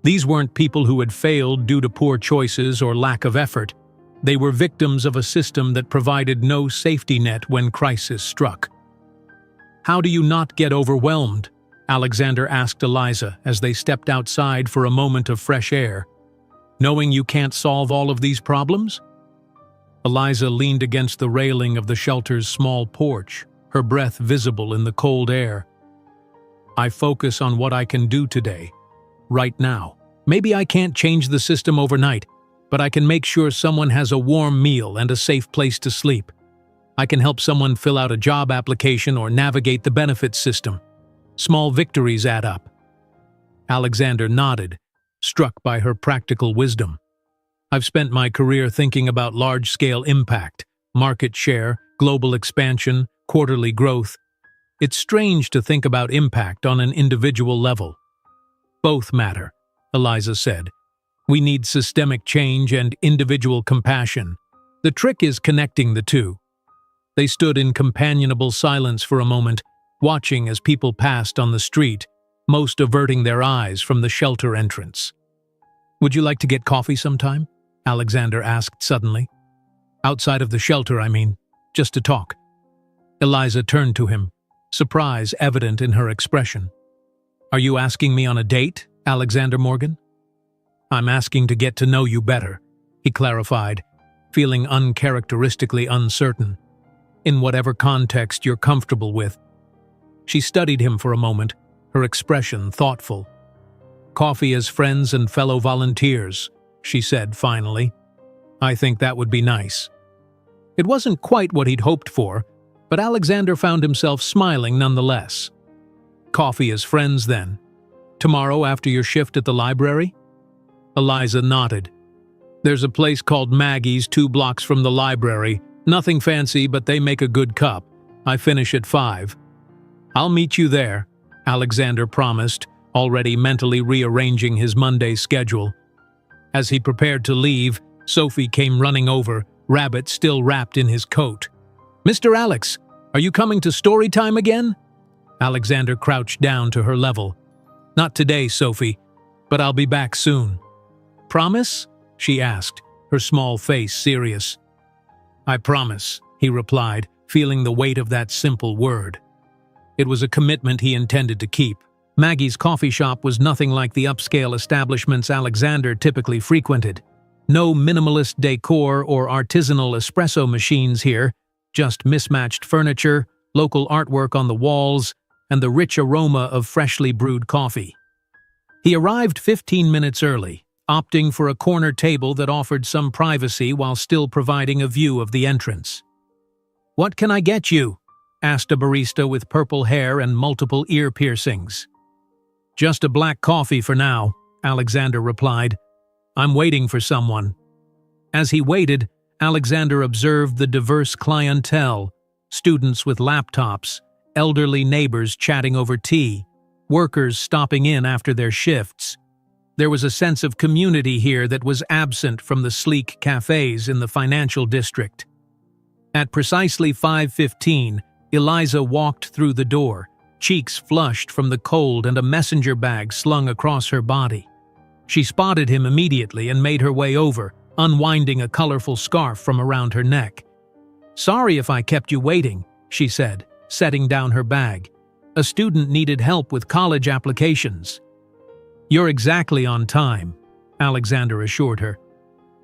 These weren't people who had failed due to poor choices or lack of effort. They were victims of a system that provided no safety net when crisis struck. "How do you not get overwhelmed?" Alexander asked Eliza as they stepped outside for a moment of fresh air. "Knowing you can't solve all of these problems?" Eliza leaned against the railing of the shelter's small porch, her breath visible in the cold air. "I focus on what I can do today, right now. Maybe I can't change the system overnight, but I can make sure someone has a warm meal and a safe place to sleep. I can help someone fill out a job application or navigate the benefits system. Small victories add up." Alexander nodded, struck by her practical wisdom. "I've spent my career thinking about large-scale impact, market share, global expansion, quarterly growth. It's strange to think about impact on an individual level." "Both matter," Eliza said. "We need systemic change and individual compassion. The trick is connecting the two." They stood in companionable silence for a moment, watching as people passed on the street, most averting their eyes from the shelter entrance. "Would you like to get coffee sometime?" Alexander asked suddenly. "Outside of the shelter, I mean, just to talk." Eliza turned to him, surprise evident in her expression. "Are you asking me on a date, Alexander Morgan?" "I'm asking to get to know you better," he clarified, feeling uncharacteristically uncertain. "In whatever context you're comfortable with." She studied him for a moment, her expression thoughtful. "Coffee as friends and fellow volunteers," she said finally. "I think that would be nice." It wasn't quite what he'd hoped for, but Alexander found himself smiling nonetheless. "Coffee as friends, then. Tomorrow after your shift at the library?" Eliza nodded. "There's a place called Maggie's 2 blocks from the library. Nothing fancy, but they make a good cup. I finish at 5. "I'll meet you there," Alexander promised, already mentally rearranging his Monday schedule. As he prepared to leave, Sophie came running over, Rabbit still wrapped in his coat. "Mr. Alex, are you coming to story time again?" Alexander crouched down to her level. "Not today, Sophie, but I'll be back soon." "Promise?" she asked, her small face serious. "I promise," he replied, feeling the weight of that simple word. It was a commitment he intended to keep. Maggie's coffee shop was nothing like the upscale establishments Alexander typically frequented. No minimalist decor or artisanal espresso machines here, just mismatched furniture, local artwork on the walls, and the rich aroma of freshly brewed coffee. He arrived 15 minutes early, opting for a corner table that offered some privacy while still providing a view of the entrance. "What can I get you?" asked a barista with purple hair and multiple ear piercings. "Just a black coffee for now," Alexander replied. "I'm waiting for someone." As he waited, Alexander observed the diverse clientele, students with laptops, elderly neighbors chatting over tea, workers stopping in after their shifts. There was a sense of community here that was absent from the sleek cafes in the financial district. At precisely 5:15, Eliza walked through the door, cheeks flushed from the cold and a messenger bag slung across her body. She spotted him immediately and made her way over, unwinding a colorful scarf from around her neck. "Sorry if I kept you waiting," she said, setting down her bag. "A student needed help with college applications." "You're exactly on time," Alexander assured her.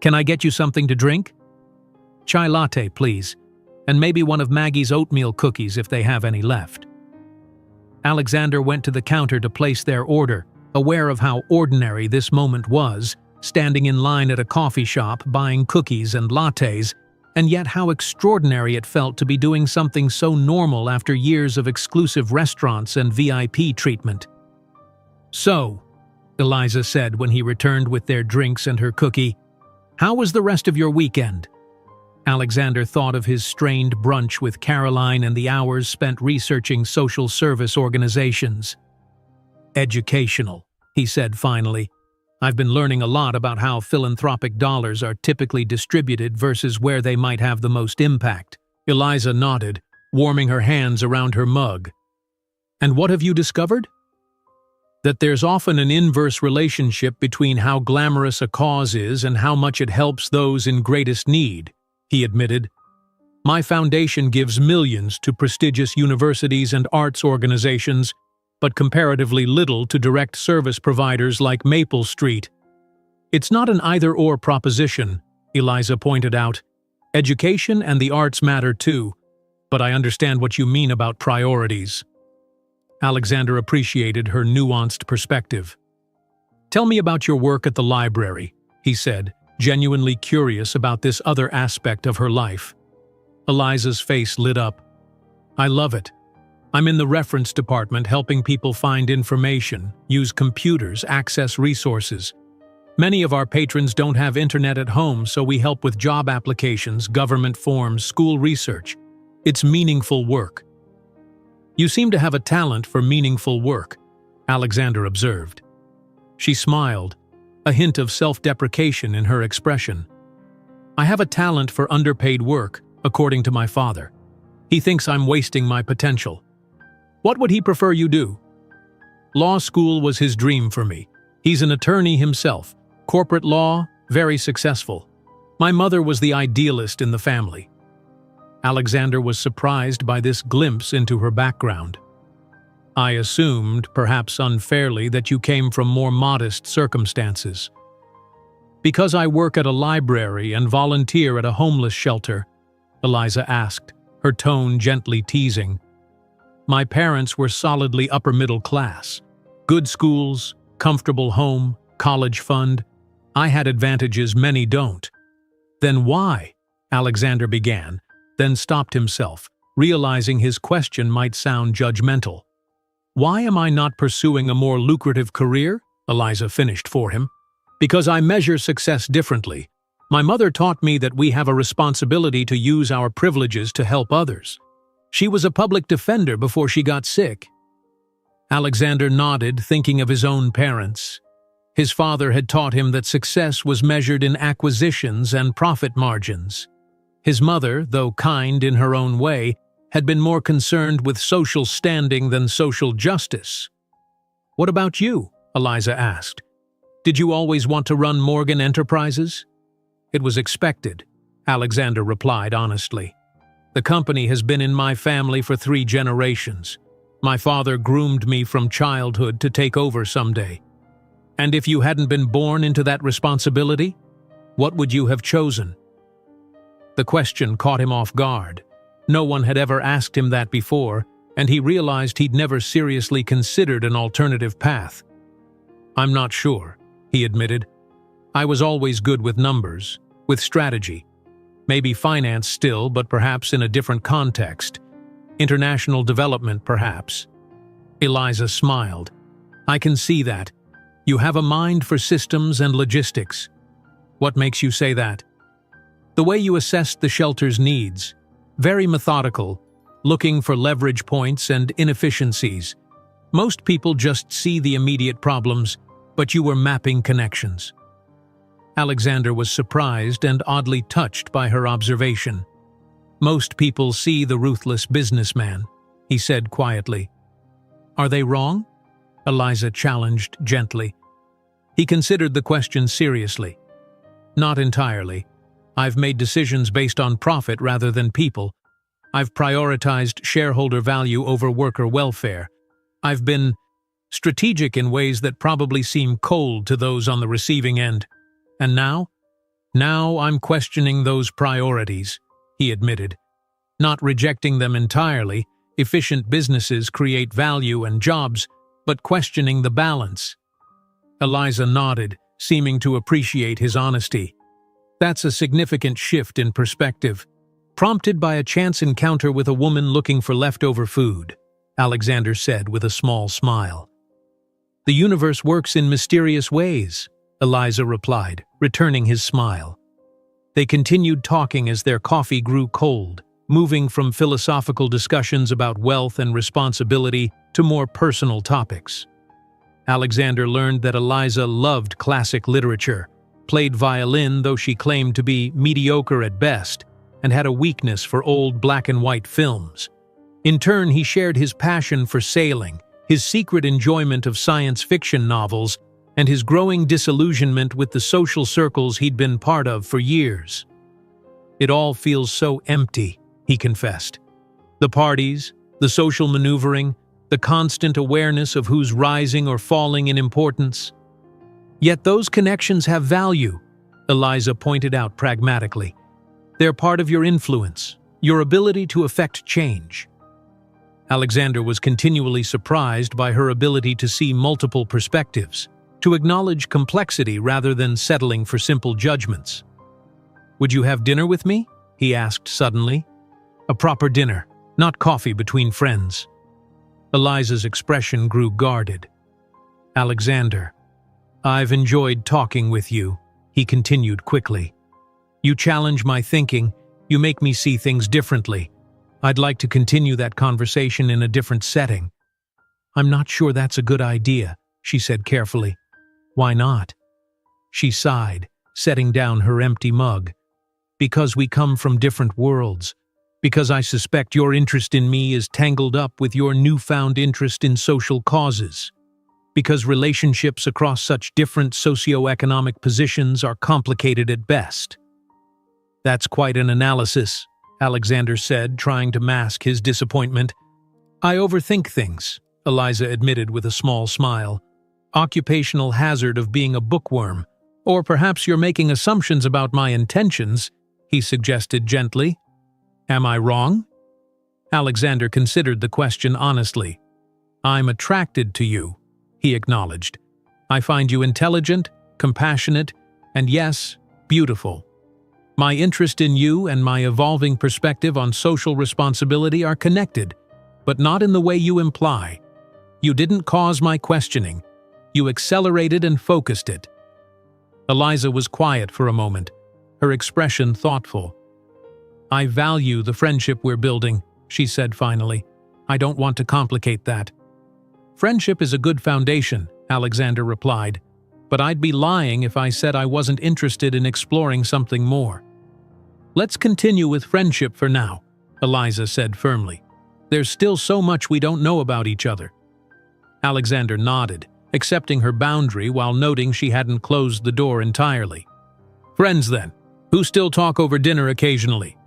"Can I get you something to drink?" "Chai latte, please, and maybe one of Maggie's oatmeal cookies if they have any left." Alexander went to the counter to place their order, aware of how ordinary this moment was, standing in line at a coffee shop buying cookies and lattes, and yet how extraordinary it felt to be doing something so normal after years of exclusive restaurants and VIP treatment. "So," Eliza said when he returned with their drinks and her cookie, "how was the rest of your weekend?" Alexander thought of his strained brunch with Caroline and the hours spent researching social service organizations. "Educational," he said finally. "I've been learning a lot about how philanthropic dollars are typically distributed versus where they might have the most impact." Eliza nodded, warming her hands around her mug. "And what have you discovered?" "That there's often an inverse relationship between how glamorous a cause is and how much it helps those in greatest need," he admitted. "My foundation gives millions to prestigious universities and arts organizations, but comparatively little to direct service providers like Maple Street." "It's not an either-or proposition," Eliza pointed out. "Education and the arts matter too, but I understand what you mean about priorities." Alexander appreciated her nuanced perspective. "Tell me about your work at the library," he said, genuinely curious about this other aspect of her life. Eliza's face lit up. "I love it. I'm in the reference department helping people find information, use computers, access resources. Many of our patrons don't have internet at home, so we help with job applications, government forms, school research. It's meaningful work." "You seem to have a talent for meaningful work," Alexander observed. She smiled, a hint of self-deprecation in her expression. "I have a talent for underpaid work, according to my father. He thinks I'm wasting my potential." "What would he prefer you do?" "Law school was his dream for me. He's an attorney himself. Corporate law, very successful. My mother was the idealist in the family." Alexander was surprised by this glimpse into her background. "I assumed, perhaps unfairly, that you came from more modest circumstances." "Because I work at a library and volunteer at a homeless shelter?" Eliza asked, her tone gently teasing. "My parents were solidly upper-middle class. Good schools, comfortable home, college fund. I had advantages many don't." "Then why?" Alexander began, then stopped himself, realizing his question might sound judgmental. "Why am I not pursuing a more lucrative career?" Eliza finished for him. "Because I measure success differently. My mother taught me that we have a responsibility to use our privileges to help others. She was a public defender before she got sick." Alexander nodded, thinking of his own parents. His father had taught him that success was measured in acquisitions and profit margins. His mother, though kind in her own way, had been more concerned with social standing than social justice. "What about you?" Eliza asked. "Did you always want to run Morgan Enterprises?" "It was expected," Alexander replied honestly. "The company has been in my family for 3 generations. My father groomed me from childhood to take over someday. And if you hadn't been born into that responsibility, what would you have chosen?" The question caught him off guard. No one had ever asked him that before, and he realized he'd never seriously considered an alternative path. "I'm not sure," he admitted. "I was always good with numbers, with strategy. Maybe finance still, but perhaps in a different context. International development, perhaps." Eliza smiled. "I can see that. You have a mind for systems and logistics." "What makes you say that?" "The way you assessed the shelter's needs. Very methodical, looking for leverage points and inefficiencies. Most people just see the immediate problems, but you were mapping connections." Alexander was surprised and oddly touched by her observation. "Most people see the ruthless businessman," he said quietly. "Are they wrong?" Eliza challenged gently. He considered the question seriously. "Not entirely. I've made decisions based on profit rather than people. I've prioritized shareholder value over worker welfare. I've been strategic in ways that probably seem cold to those on the receiving end. And now? Now I'm questioning those priorities," he admitted. "Not rejecting them entirely. Efficient businesses create value and jobs, but questioning the balance." Eliza nodded, seeming to appreciate his honesty. "That's a significant shift in perspective. Prompted by a chance encounter with a woman looking for leftover food," Alexander said with a small smile. "The universe works in mysterious ways," Eliza replied, returning his smile. They continued talking as their coffee grew cold, moving from philosophical discussions about wealth and responsibility to more personal topics. Alexander learned that Eliza loved classic literature, played violin though she claimed to be mediocre at best, and had a weakness for old black-and-white films. In turn, he shared his passion for sailing, his secret enjoyment of science fiction novels, and his growing disillusionment with the social circles he'd been part of for years. "It all feels so empty," he confessed. "The parties, the social maneuvering, the constant awareness of who's rising or falling in importance. Yet those connections have value," Eliza pointed out pragmatically. "They're part of your influence, your ability to affect change." Alexander was continually surprised by her ability to see multiple perspectives, to acknowledge complexity rather than settling for simple judgments. "Would you have dinner with me?" he asked suddenly. "A proper dinner, not coffee between friends." Eliza's expression grew guarded. "Alexander, I've enjoyed talking with you," he continued quickly. "You challenge my thinking, you make me see things differently. I'd like to continue that conversation in a different setting." "I'm not sure that's a good idea," she said carefully. "Why not?" She sighed, setting down her empty mug. "Because we come from different worlds. Because I suspect your interest in me is tangled up with your newfound interest in social causes. Because relationships across such different socioeconomic positions are complicated at best." "That's quite an analysis," Alexander said, trying to mask his disappointment. "I overthink things," Eliza admitted with a small smile. "Occupational hazard of being a bookworm. Or perhaps you're making assumptions about my intentions," he suggested gently. "Am I wrong?" Alexander considered the question honestly. "I'm attracted to you," he acknowledged. "I find you intelligent, compassionate, and yes, beautiful. My interest in you and my evolving perspective on social responsibility are connected, but not in the way you imply. You didn't cause my questioning. You accelerated and focused it." Eliza was quiet for a moment, her expression thoughtful. "I value the friendship we're building," she said finally. "I don't want to complicate that." Friendship is a good foundation, Alexander replied, but I'd be lying if I said I wasn't interested in exploring something more. Let's continue with friendship for now, Eliza said firmly. There's still so much we don't know about each other. Alexander nodded, accepting her boundary while noting she hadn't closed the door entirely. Friends then, who still talk over dinner occasionally?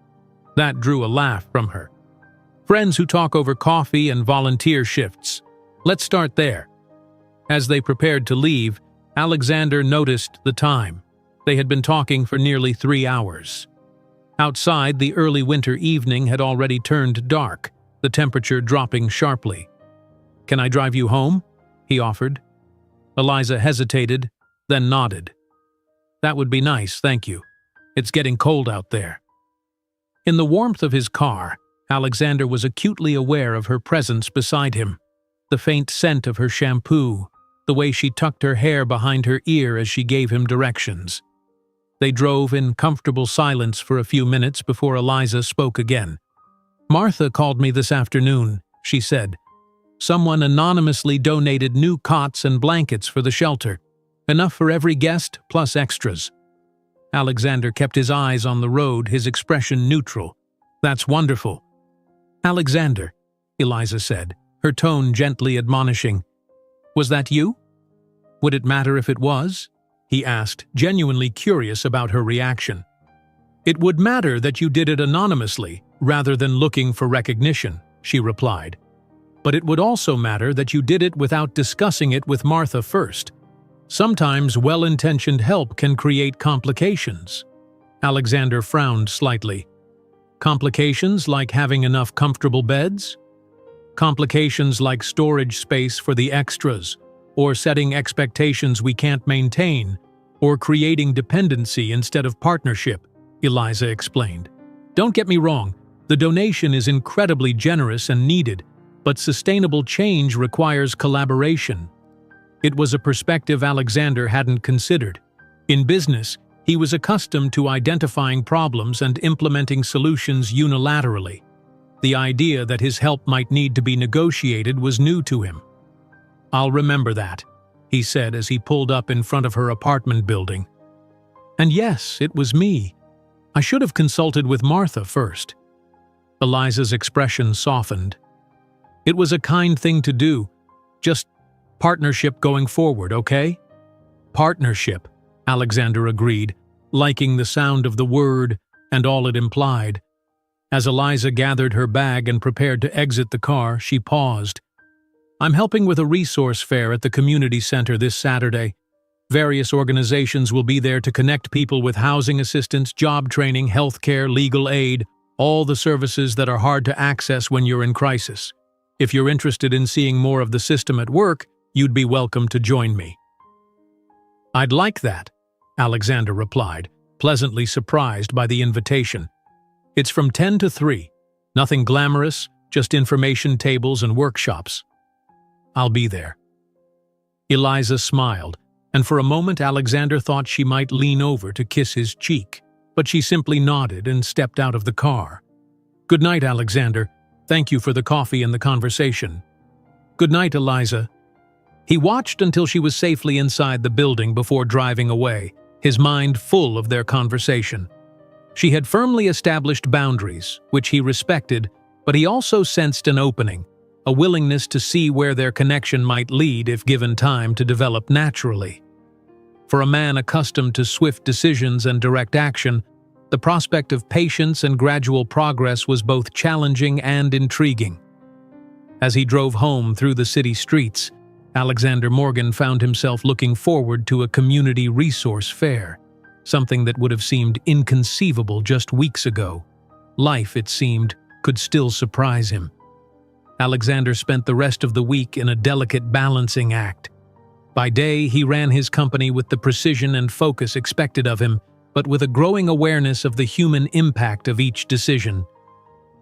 That drew a laugh from her. Friends who talk over coffee and volunteer shifts. Let's start there. As they prepared to leave, Alexander noticed the time. They had been talking for nearly 3 hours. Outside, the early winter evening had already turned dark, the temperature dropping sharply. Can I drive you home? He offered. Eliza hesitated, then nodded. That would be nice, thank you. It's getting cold out there. In the warmth of his car, Alexander was acutely aware of her presence beside him. The faint scent of her shampoo, the way she tucked her hair behind her ear as she gave him directions. They drove in comfortable silence for a few minutes before Eliza spoke again. Martha called me this afternoon, she said. Someone anonymously donated new cots and blankets for the shelter. Enough for every guest, plus extras. Alexander kept his eyes on the road, his expression neutral. That's wonderful. Alexander, Eliza said, her tone gently admonishing. Was that you? Would it matter if it was? He asked, genuinely curious about her reaction. It would matter that you did it anonymously, rather than looking for recognition, she replied. But it would also matter that you did it without discussing it with Martha first. Sometimes well-intentioned help can create complications. Alexander frowned slightly. Complications like having enough comfortable beds? Complications like storage space for the extras, or setting expectations we can't maintain, or creating dependency instead of partnership, Eliza explained. Don't get me wrong, the donation is incredibly generous and needed, but sustainable change requires collaboration. It was a perspective Alexander hadn't considered. In business, he was accustomed to identifying problems and implementing solutions unilaterally. The idea that his help might need to be negotiated was new to him. I'll remember that, he said as he pulled up in front of her apartment building. And yes, it was me. I should have consulted with Martha first. Eliza's expression softened. It was a kind thing to do. Just partnership going forward, okay? Partnership, Alexander agreed, liking the sound of the word and all it implied. As Eliza gathered her bag and prepared to exit the car, she paused. I'm helping with a resource fair at the community center this Saturday. Various organizations will be there to connect people with housing assistance, job training, healthcare, legal aid, all the services that are hard to access when you're in crisis. If you're interested in seeing more of the system at work, you'd be welcome to join me. I'd like that, Alexander replied, pleasantly surprised by the invitation. It's from 10 to 3. Nothing glamorous, just information tables and workshops. I'll be there. Eliza smiled, and for a moment Alexander thought she might lean over to kiss his cheek, but she simply nodded and stepped out of the car. Good night, Alexander. Thank you for the coffee and the conversation. Good night, Eliza. He watched until she was safely inside the building before driving away, his mind full of their conversation. She had firmly established boundaries, which he respected, but he also sensed an opening, a willingness to see where their connection might lead if given time to develop naturally. For a man accustomed to swift decisions and direct action, the prospect of patience and gradual progress was both challenging and intriguing. As he drove home through the city streets, Alexander Morgan found himself looking forward to a community resource fair, something that would have seemed inconceivable just weeks ago. Life, it seemed, could still surprise him. Alexander spent the rest of the week in a delicate balancing act. By day, he ran his company with the precision and focus expected of him, but with a growing awareness of the human impact of each decision.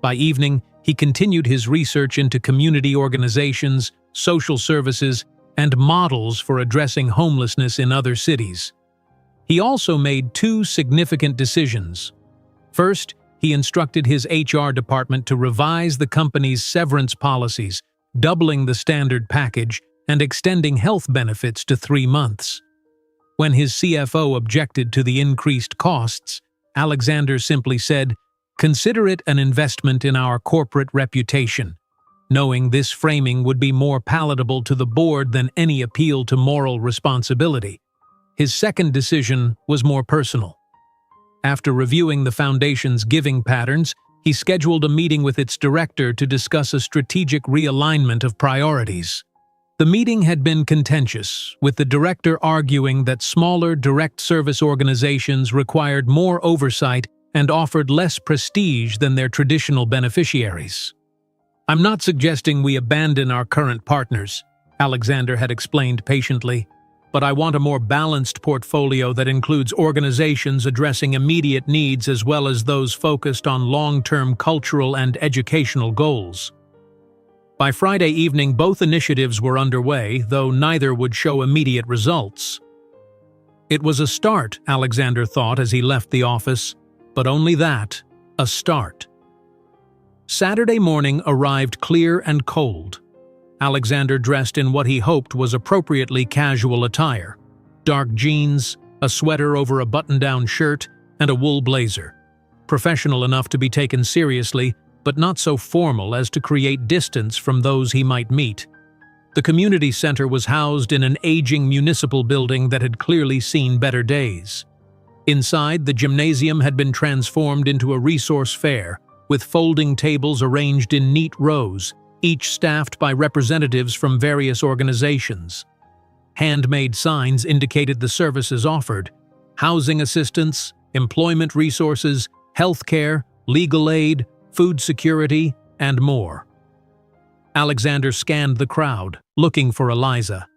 By evening, he continued his research into community organizations, social services, and models for addressing homelessness in other cities. He also made 2 significant decisions. First, he instructed his HR department to revise the company's severance policies doubling the standard package and extending health benefits to 3 months. When his CFO objected to the increased costs, Alexander simply said, "Consider it an investment in our corporate reputation," knowing this framing would be more palatable to the board than any appeal to moral responsibility. His second decision was more personal. After reviewing the foundation's giving patterns, he scheduled a meeting with its director to discuss a strategic realignment of priorities. The meeting had been contentious, with the director arguing that smaller direct service organizations required more oversight and offered less prestige than their traditional beneficiaries. "I'm not suggesting we abandon our current partners," Alexander had explained patiently, "but I want a more balanced portfolio that includes organizations addressing immediate needs as well as those focused on long-term cultural and educational goals." By Friday evening, both initiatives were underway, though neither would show immediate results. It was a start, Alexander thought as he left the office, but only that, a start. Saturday morning arrived clear and cold. Alexander dressed in what he hoped was appropriately casual attire: dark jeans, a sweater over a button-down shirt, and a wool blazer. Professional enough to be taken seriously, but not so formal as to create distance from those he might meet. The community center was housed in an aging municipal building that had clearly seen better days. Inside, the gymnasium had been transformed into a resource fair, with folding tables arranged in neat rows, each staffed by representatives from various organizations. Handmade signs indicated the services offered: housing assistance, employment resources, healthcare, legal aid, food security, and more. Alexander scanned the crowd, looking for Eliza.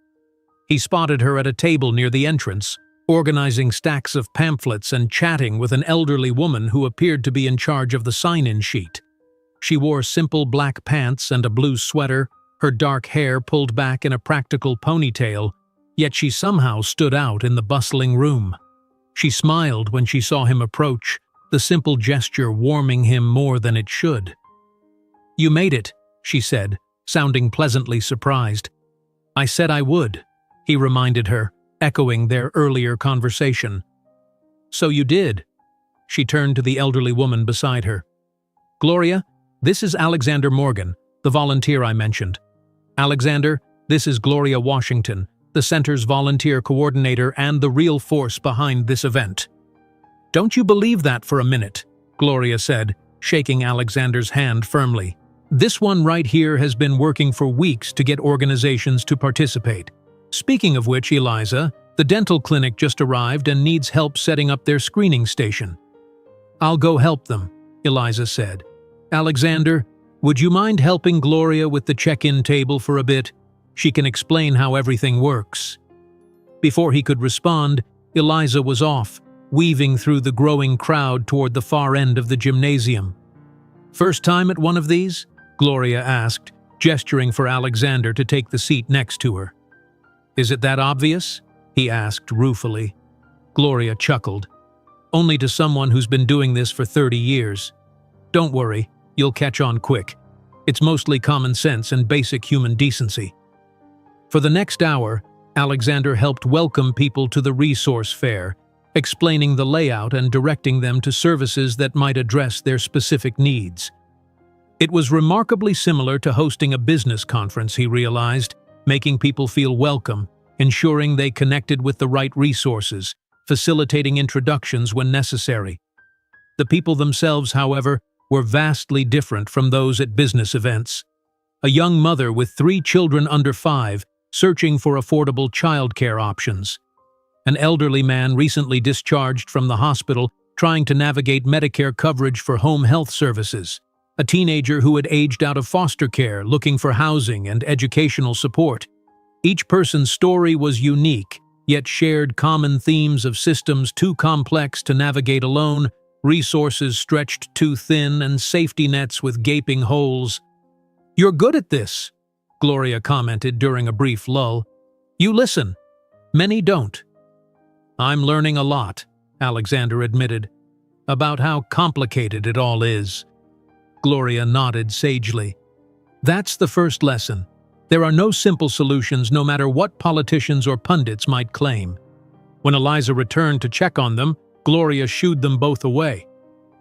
He spotted her at a table near the entrance, organizing stacks of pamphlets and chatting with an elderly woman who appeared to be in charge of the sign-in sheet. She wore simple black pants and a blue sweater, her dark hair pulled back in a practical ponytail, yet she somehow stood out in the bustling room. She smiled when she saw him approach, the simple gesture warming him more than it should. "You made it," she said, sounding pleasantly surprised. "I said I would," he reminded her, echoing their earlier conversation. "So you did." She turned to the elderly woman beside her. "Gloria, this is Alexander Morgan, the volunteer I mentioned. Alexander, this is Gloria Washington, the center's volunteer coordinator and the real force behind this event." "Don't you believe that for a minute," Gloria said, shaking Alexander's hand firmly. "This one right here has been working for weeks to get organizations to participate. Speaking of which, Eliza, the dental clinic just arrived and needs help setting up their screening station." "I'll go help them," Eliza said. "Alexander, would you mind helping Gloria with the check-in table for a bit? She can explain how everything works." Before he could respond, Eliza was off, weaving through the growing crowd toward the far end of the gymnasium. "First time at one of these?" Gloria asked, gesturing for Alexander to take the seat next to her. "Is it that obvious?" he asked ruefully. Gloria chuckled. "Only to someone who's been doing this for 30 years. Don't worry, you'll catch on quick. It's mostly common sense and basic human decency." For the next hour, Alexander helped welcome people to the resource fair, explaining the layout and directing them to services that might address their specific needs. It was remarkably similar to hosting a business conference, he realized, making people feel welcome, ensuring they connected with the right resources, facilitating introductions when necessary. The people themselves, however, were vastly different from those at business events. A young mother with 3 children under 5, searching for affordable childcare options. An elderly man recently discharged from the hospital, trying to navigate Medicare coverage for home health services. A teenager who had aged out of foster care, looking for housing and educational support. Each person's story was unique, yet shared common themes of systems too complex to navigate alone, resources stretched too thin, and safety nets with gaping holes. "You're good at this," Gloria commented during a brief lull. "You listen. Many don't." "I'm learning a lot," Alexander admitted, "about how complicated it all is." Gloria nodded sagely. That's the first lesson. There are no simple solutions, no matter what politicians or pundits might claim. When Eliza returned to check on them, Gloria shooed them both away.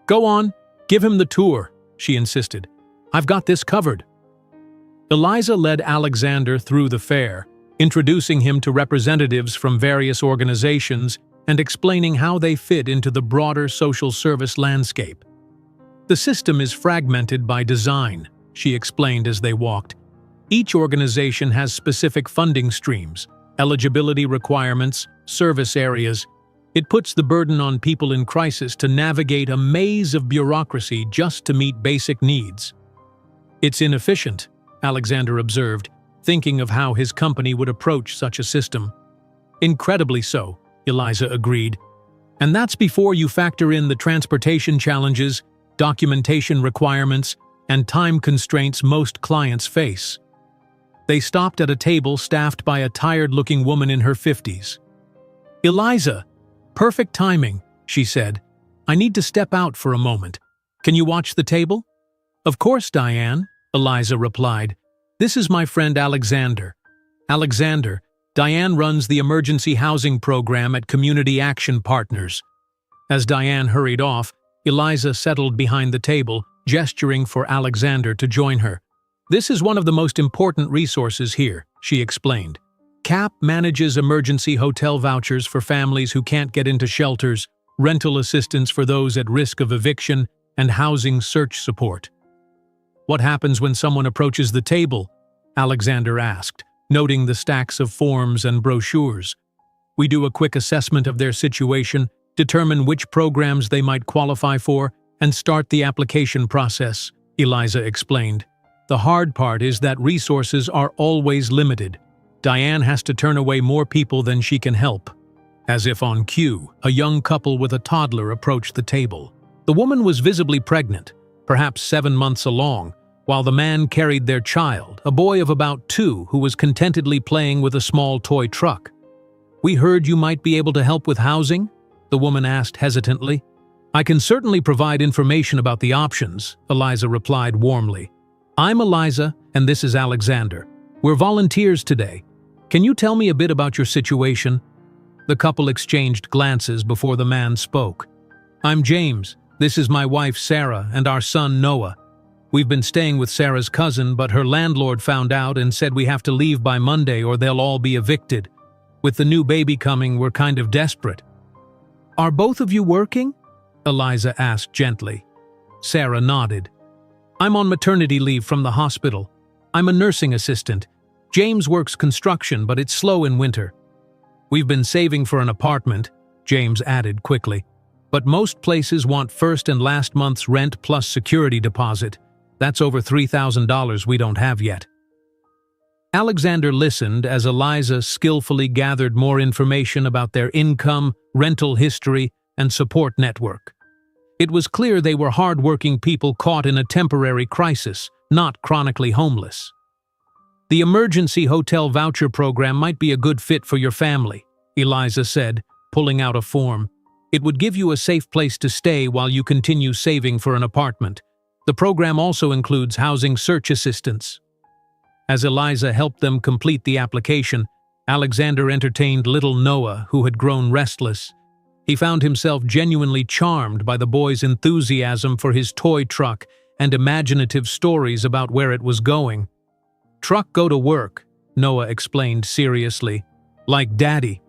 "Go on, give him the tour," she insisted. "I've got this covered." Eliza led Alexander through the fair, introducing him to representatives from various organizations and explaining how they fit into the broader social service landscape. "The system is fragmented by design," she explained as they walked. "Each organization has specific funding streams, eligibility requirements, service areas. It puts the burden on people in crisis to navigate a maze of bureaucracy just to meet basic needs." "It's inefficient," Alexander observed, thinking of how his company would approach such a system. "Incredibly so," Eliza agreed. "And that's before you factor in the transportation challenges, documentation requirements, and time constraints most clients face." They stopped at a table staffed by a tired-looking woman in her 50s. "Eliza, perfect timing," she said. "I need to step out for a moment. Can you watch the table?" "Of course, Diane," Eliza replied. "This is my friend Alexander." "Alexander, Diane runs the emergency housing program at Community Action Partners." As Diane hurried off, Eliza settled behind the table, gesturing for Alexander to join her. "This is one of the most important resources here," she explained. CAP manages emergency hotel vouchers for families who can't get into shelters, rental assistance for those at risk of eviction, and housing search support. "What happens when someone approaches the table?" Alexander asked, noting the stacks of forms and brochures. "We do a quick assessment of their situation, determine which programs they might qualify for, and start the application process," Eliza explained. "The hard part is that resources are always limited. Diane has to turn away more people than she can help." As if on cue, a young couple with a toddler approached the table. The woman was visibly pregnant, perhaps 7 months along, while the man carried their child, a boy of about 2 who was contentedly playing with a small toy truck. "We heard you might be able to help with housing?" the woman asked hesitantly. "I can certainly provide information about the options," Eliza replied warmly. "I'm Eliza, and this is Alexander. We're volunteers today. Can you tell me a bit about your situation?" The couple exchanged glances before the man spoke. "I'm James. This is my wife Sarah and our son Noah. We've been staying with Sarah's cousin, but her landlord found out and said we have to leave by Monday or they'll all be evicted. With the new baby coming, we're kind of desperate." "Are both of you working?" Eliza asked gently. Sarah nodded. "I'm on maternity leave from the hospital. I'm a nursing assistant. James works construction, but it's slow in winter." "We've been saving for an apartment," James added quickly. "But most places want first and last month's rent plus security deposit. That's over $3,000 we don't have yet." Alexander listened as Eliza skillfully gathered more information about their income, rental history, and support network. It was clear they were hard-working people caught in a temporary crisis, not chronically homeless. "The emergency hotel voucher program might be a good fit for your family," Eliza said, pulling out a form. "It would give you a safe place to stay while you continue saving for an apartment. The program also includes housing search assistance." As Eliza helped them complete the application, Alexander entertained little Noah, who had grown restless. He found himself genuinely charmed by the boy's enthusiasm for his toy truck and imaginative stories about where it was going. "Truck go to work," Noah explained seriously. "Like Daddy."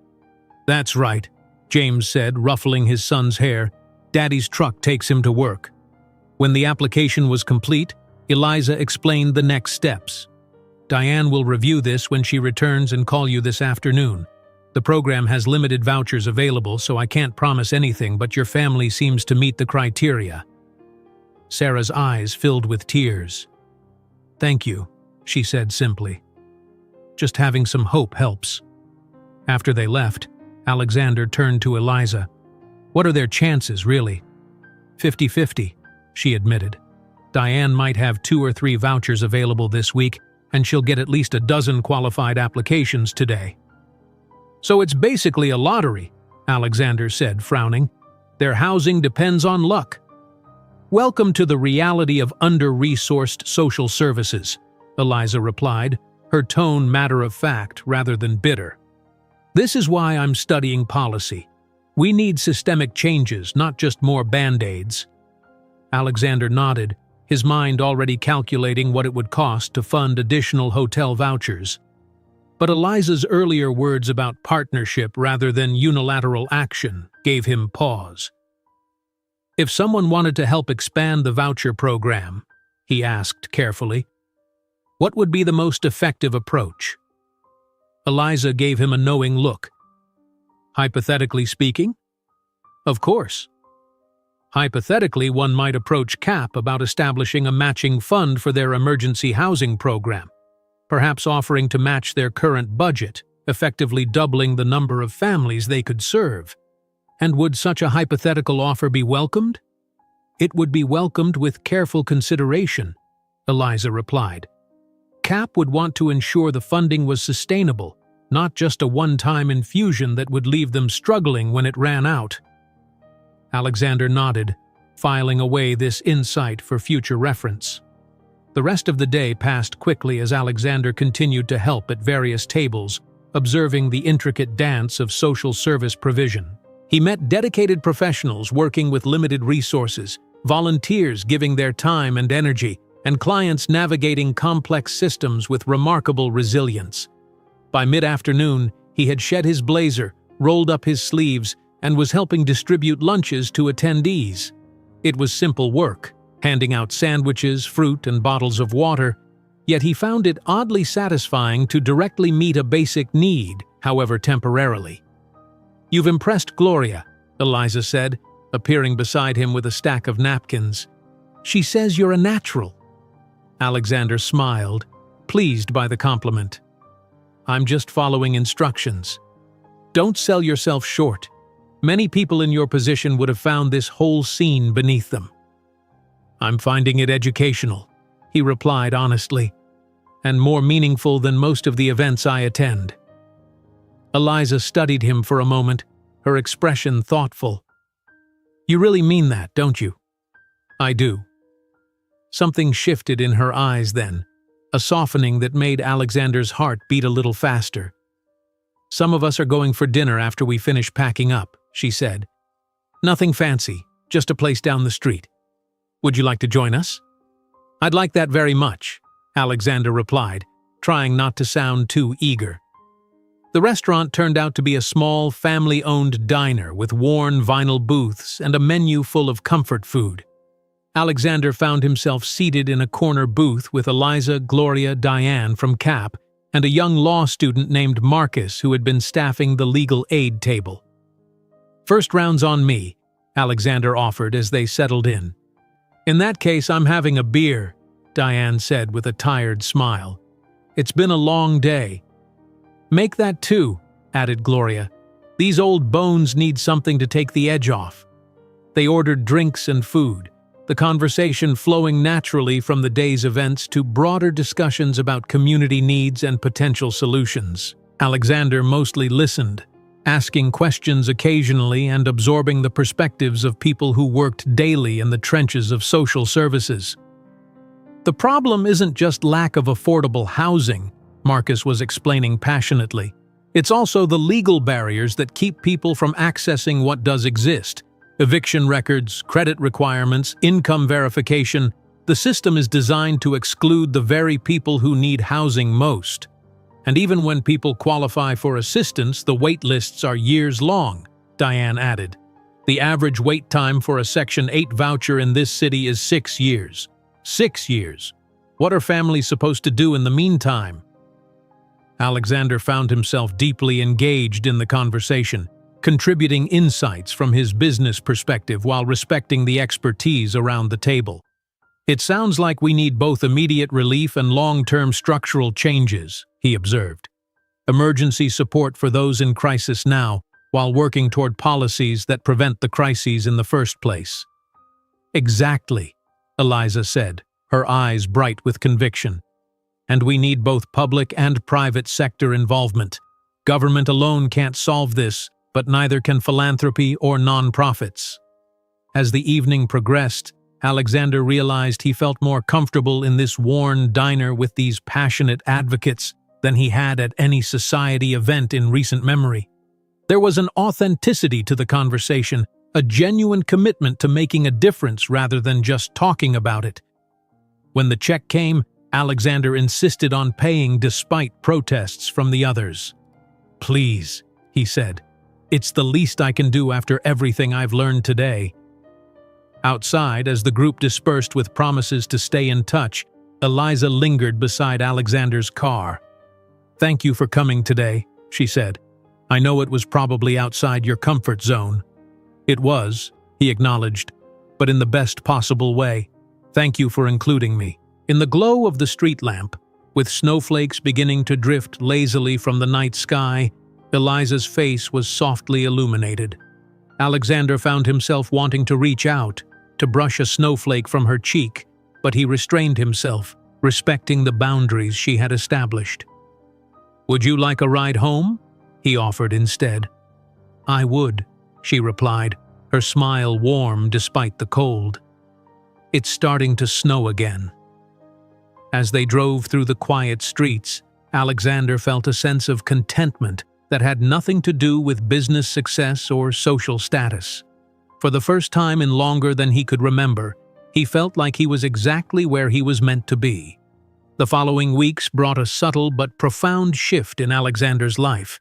"That's right," James said, ruffling his son's hair. "Daddy's truck takes him to work." When the application was complete, Eliza explained the next steps. "Diane will review this when she returns and call you this afternoon. The program has limited vouchers available, so I can't promise anything, but your family seems to meet the criteria." Sarah's eyes filled with tears. "Thank you," she said simply. "Just having some hope helps." After they left, Alexander turned to Eliza. "What are their chances, really?" 50-50, she admitted. "Diane might have 2 or 3 vouchers available this week, and she'll get at least a dozen qualified applications today." "So it's basically a lottery," Alexander said, frowning. "Their housing depends on luck." Welcome to the reality of under-resourced social services. Eliza replied, her tone matter-of-fact rather than bitter. This is why I'm studying policy. We need systemic changes, not just more band-aids. Alexander nodded, his mind already calculating what it would cost to fund additional hotel vouchers. But Eliza's earlier words about partnership rather than unilateral action gave him pause. If someone wanted to help expand the voucher program, he asked carefully, what would be the most effective approach? Eliza gave him a knowing look. Hypothetically speaking? Of course. Hypothetically, one might approach CAP about establishing a matching fund for their emergency housing program, perhaps offering to match their current budget, effectively doubling the number of families they could serve. And would such a hypothetical offer be welcomed? It would be welcomed with careful consideration, Eliza replied. CAP would want to ensure the funding was sustainable, not just a one-time infusion that would leave them struggling when it ran out. Alexander nodded, filing away this insight for future reference. The rest of the day passed quickly as Alexander continued to help at various tables, observing the intricate dance of social service provision. He met dedicated professionals working with limited resources, volunteers giving their time and energy, and clients navigating complex systems with remarkable resilience. By mid-afternoon, he had shed his blazer, rolled up his sleeves, and was helping distribute lunches to attendees. It was simple work, handing out sandwiches, fruit, and bottles of water, yet he found it oddly satisfying to directly meet a basic need, however temporarily. "You've impressed Gloria," Eliza said, appearing beside him with a stack of napkins. "She says you're a natural." Alexander smiled, pleased by the compliment. "I'm just following instructions. Don't sell yourself short. Many people in your position would have found this whole scene beneath them." "I'm finding it educational," he replied honestly, "and more meaningful than most of the events I attend." Eliza studied him for a moment, her expression thoughtful. "You really mean that, don't you?" "I do." Something shifted in her eyes then, a softening that made Alexander's heart beat a little faster. "Some of us are going for dinner after we finish packing up," she said. "Nothing fancy, just a place down the street. Would you like to join us?" "I'd like that very much," Alexander replied, trying not to sound too eager. The restaurant turned out to be a small, family-owned diner with worn vinyl booths and a menu full of comfort food. Alexander found himself seated in a corner booth with Eliza, Gloria, Diane from CAP, and a young law student named Marcus who had been staffing the legal aid table. "First round's on me," Alexander offered as they settled in. "In that case, I'm having a beer," Diane said with a tired smile. "It's been a long day." "Make that too," added Gloria. "These old bones need something to take the edge off." They ordered drinks and food, the conversation flowing naturally from the day's events to broader discussions about community needs and potential solutions. Alexander mostly listened, asking questions occasionally and absorbing the perspectives of people who worked daily in the trenches of social services. "The problem isn't just lack of affordable housing," Marcus was explaining passionately. "It's also the legal barriers that keep people from accessing what does exist. Eviction records, credit requirements, income verification. The system is designed to exclude the very people who need housing most. And even when people qualify for assistance, the wait lists are years long," Diane added. "The average wait time for a Section 8 voucher in this city is 6 years. 6 years. What are families supposed to do in the meantime?" Alexander found himself deeply engaged in the conversation, contributing insights from his business perspective while respecting the expertise around the table. "It sounds like we need both immediate relief and long-term structural changes," he observed. "Emergency support for those in crisis now, while working toward policies that prevent the crises in the first place." "Exactly," Eliza said, her eyes bright with conviction. "And we need both public and private sector involvement. Government alone can't solve this, but neither can philanthropy or nonprofits." As the evening progressed, Alexander realized he felt more comfortable in this worn diner with these passionate advocates than he had at any society event in recent memory. There was an authenticity to the conversation, a genuine commitment to making a difference rather than just talking about it. When the check came, Alexander insisted on paying despite protests from the others. "Please," he said. "It's the least I can do after everything I've learned today." Outside, as the group dispersed with promises to stay in touch, Eliza lingered beside Alexander's car. "Thank you for coming today," she said. "I know it was probably outside your comfort zone." "It was," he acknowledged, "but in the best possible way. Thank you for including me." In the glow of the street lamp, with snowflakes beginning to drift lazily from the night sky, Eliza's face was softly illuminated. Alexander found himself wanting to reach out, to brush a snowflake from her cheek, but he restrained himself, respecting the boundaries she had established. "Would you like a ride home?" he offered instead. "I would," she replied, her smile warm despite the cold. "It's starting to snow again." As they drove through the quiet streets, Alexander felt a sense of contentment that had nothing to do with business success or social status. For the first time in longer than he could remember, he felt like he was exactly where he was meant to be. The following weeks brought a subtle but profound shift in Alexander's life.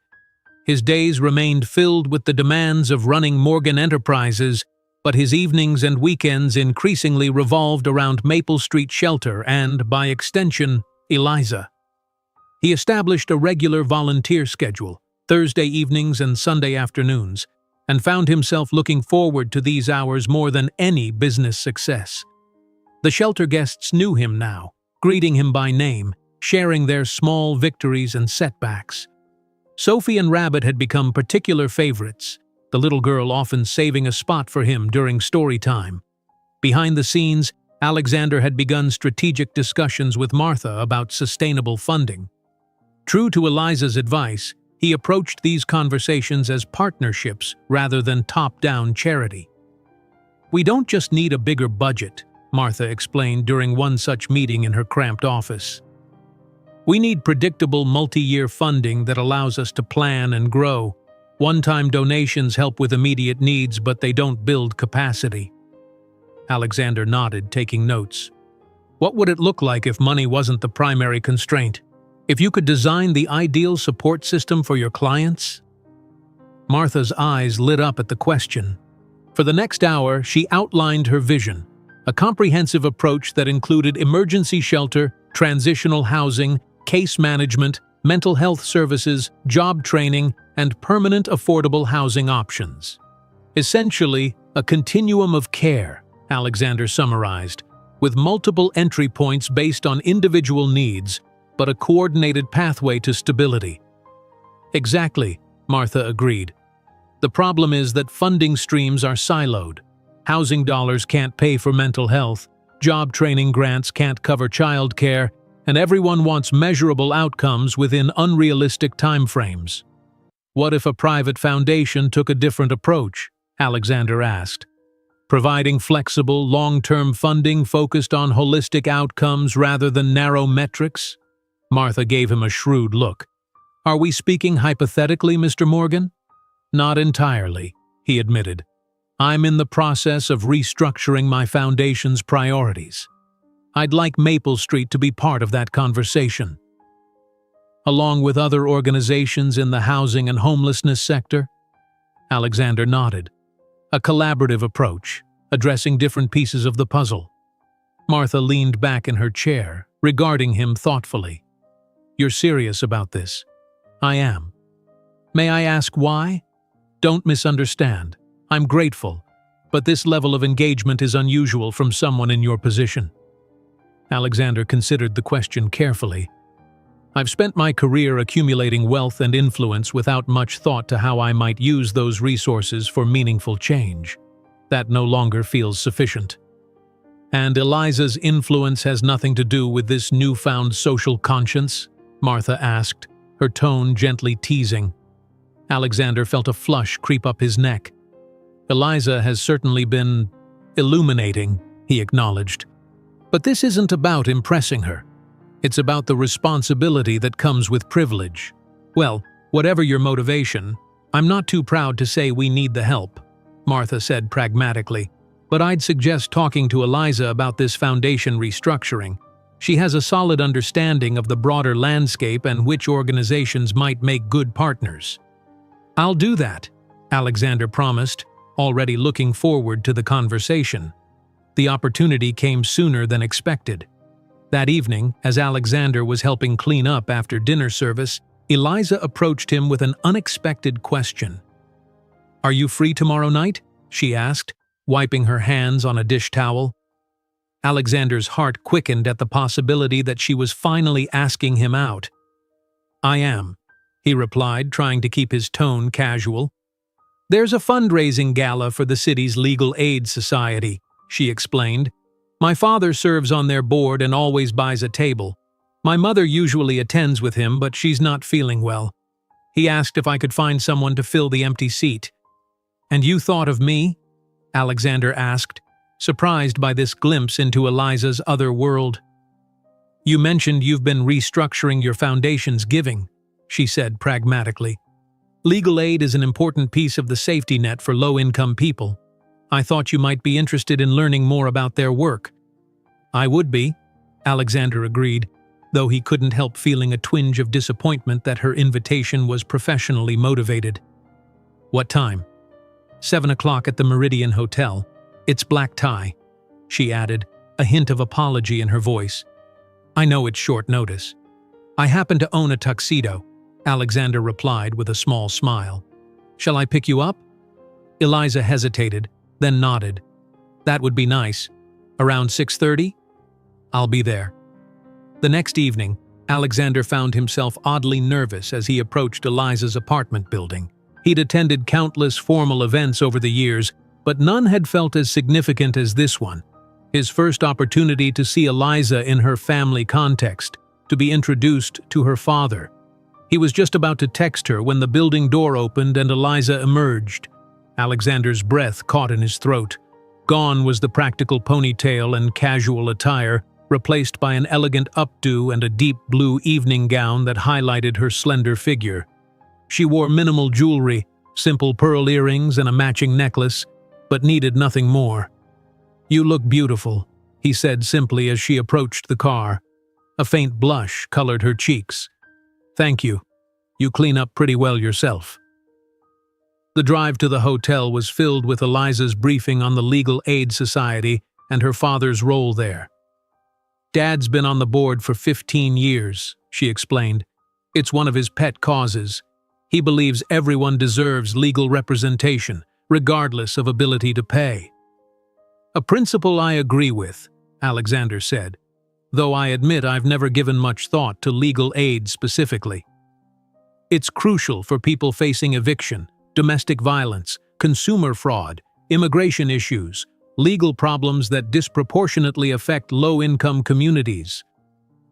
His days remained filled with the demands of running Morgan Enterprises, but his evenings and weekends increasingly revolved around Maple Street Shelter and, by extension, Eliza. He established a regular volunteer schedule, Thursday evenings and Sunday afternoons, and found himself looking forward to these hours more than any business success. The shelter guests knew him now, greeting him by name, sharing their small victories and setbacks. Sophie and Rabbit had become particular favorites, the little girl often saving a spot for him during story time. Behind the scenes, Alexander had begun strategic discussions with Martha about sustainable funding. True to Eliza's advice, he approached these conversations as partnerships rather than top-down charity. "We don't just need a bigger budget," Martha explained during one such meeting in her cramped office. "We need predictable multi-year funding that allows us to plan and grow. One-time donations help with immediate needs, but they don't build capacity." Alexander nodded, taking notes. "What would it look like if money wasn't the primary constraint? If you could design the ideal support system for your clients?" Martha's eyes lit up at the question. For the next hour, she outlined her vision, a comprehensive approach that included emergency shelter, transitional housing, case management, mental health services, job training, and permanent affordable housing options. Essentially, a continuum of care, Alexander summarized, with multiple entry points based on individual needs, but a coordinated pathway to stability. "Exactly," Martha agreed. "The problem is that funding streams are siloed. Housing dollars can't pay for mental health, job training grants can't cover childcare, and everyone wants measurable outcomes within unrealistic timeframes." "What if a private foundation took a different approach?" Alexander asked. "Providing flexible, long-term funding focused on holistic outcomes rather than narrow metrics?" Martha gave him a shrewd look. "Are we speaking hypothetically, Mr. Morgan?" "Not entirely," he admitted. "I'm in the process of restructuring my foundation's priorities. I'd like Maple Street to be part of that conversation." "Along with other organizations in the housing and homelessness sector?" Alexander nodded. "A collaborative approach, addressing different pieces of the puzzle." Martha leaned back in her chair, regarding him thoughtfully. "You're serious about this?" "I am." "May I ask why?" "Don't misunderstand. I'm grateful, but this level of engagement is unusual from someone in your position." Alexander considered the question carefully. "I've spent my career accumulating wealth and influence without much thought to how I might use those resources for meaningful change. That no longer feels sufficient." "And Eliza's influence has nothing to do with this newfound social conscience?" Martha asked, her tone gently teasing. Alexander felt a flush creep up his neck. "Eliza has certainly been illuminating," he acknowledged. But this isn't about impressing her. It's about the responsibility that comes with privilege. Well, whatever your motivation, I'm not too proud to say we need the help, Martha said pragmatically. But I'd suggest talking to Eliza about this foundation restructuring. She has a solid understanding of the broader landscape and which organizations might make good partners. I'll do that, Alexander promised, already looking forward to the conversation. The opportunity came sooner than expected. That evening, as Alexander was helping clean up after dinner service, Eliza approached him with an unexpected question. "Are you free tomorrow night?" she asked, wiping her hands on a dish towel. Alexander's heart quickened at the possibility that she was finally asking him out. "I am," he replied, trying to keep his tone casual. "There's a fundraising gala for the city's Legal Aid Society," she explained. "My father serves on their board and always buys a table. My mother usually attends with him, but she's not feeling well. He asked if I could find someone to fill the empty seat." "And you thought of me?" Alexander asked, surprised by this glimpse into Eliza's other world. "You mentioned you've been restructuring your foundation's giving," she said pragmatically. "Legal aid is an important piece of the safety net for low-income people. I thought you might be interested in learning more about their work." "I would be," Alexander agreed, though he couldn't help feeling a twinge of disappointment that her invitation was professionally motivated. "What time?" 7 o'clock at the Meridian Hotel. It's black tie," she added, a hint of apology in her voice. "I know it's short notice." "I happen to own a tuxedo," Alexander replied with a small smile. "Shall I pick you up?" Eliza hesitated, then nodded. "That would be nice. Around 6:30? I'll be there." The next evening, Alexander found himself oddly nervous as he approached Eliza's apartment building. He'd attended countless formal events over the years, but none had felt as significant as this one. His first opportunity to see Eliza in her family context, to be introduced to her father. He was just about to text her when the building door opened and Eliza emerged. Alexander's breath caught in his throat. Gone was the practical ponytail and casual attire, replaced by an elegant updo and a deep blue evening gown that highlighted her slender figure. She wore minimal jewelry, simple pearl earrings and a matching necklace, but needed nothing more. "You look beautiful," he said simply as she approached the car. A faint blush colored her cheeks. "Thank you. You clean up pretty well yourself." The drive to the hotel was filled with Eliza's briefing on the Legal Aid Society and her father's role there. "Dad's been on the board for 15 years, she explained. "It's one of his pet causes. He believes everyone deserves legal representation, regardless of ability to pay." "A principle I agree with," Alexander said, "though I admit I've never given much thought to legal aid specifically. It's crucial for people facing eviction, domestic violence, consumer fraud, immigration issues, legal problems that disproportionately affect low-income communities."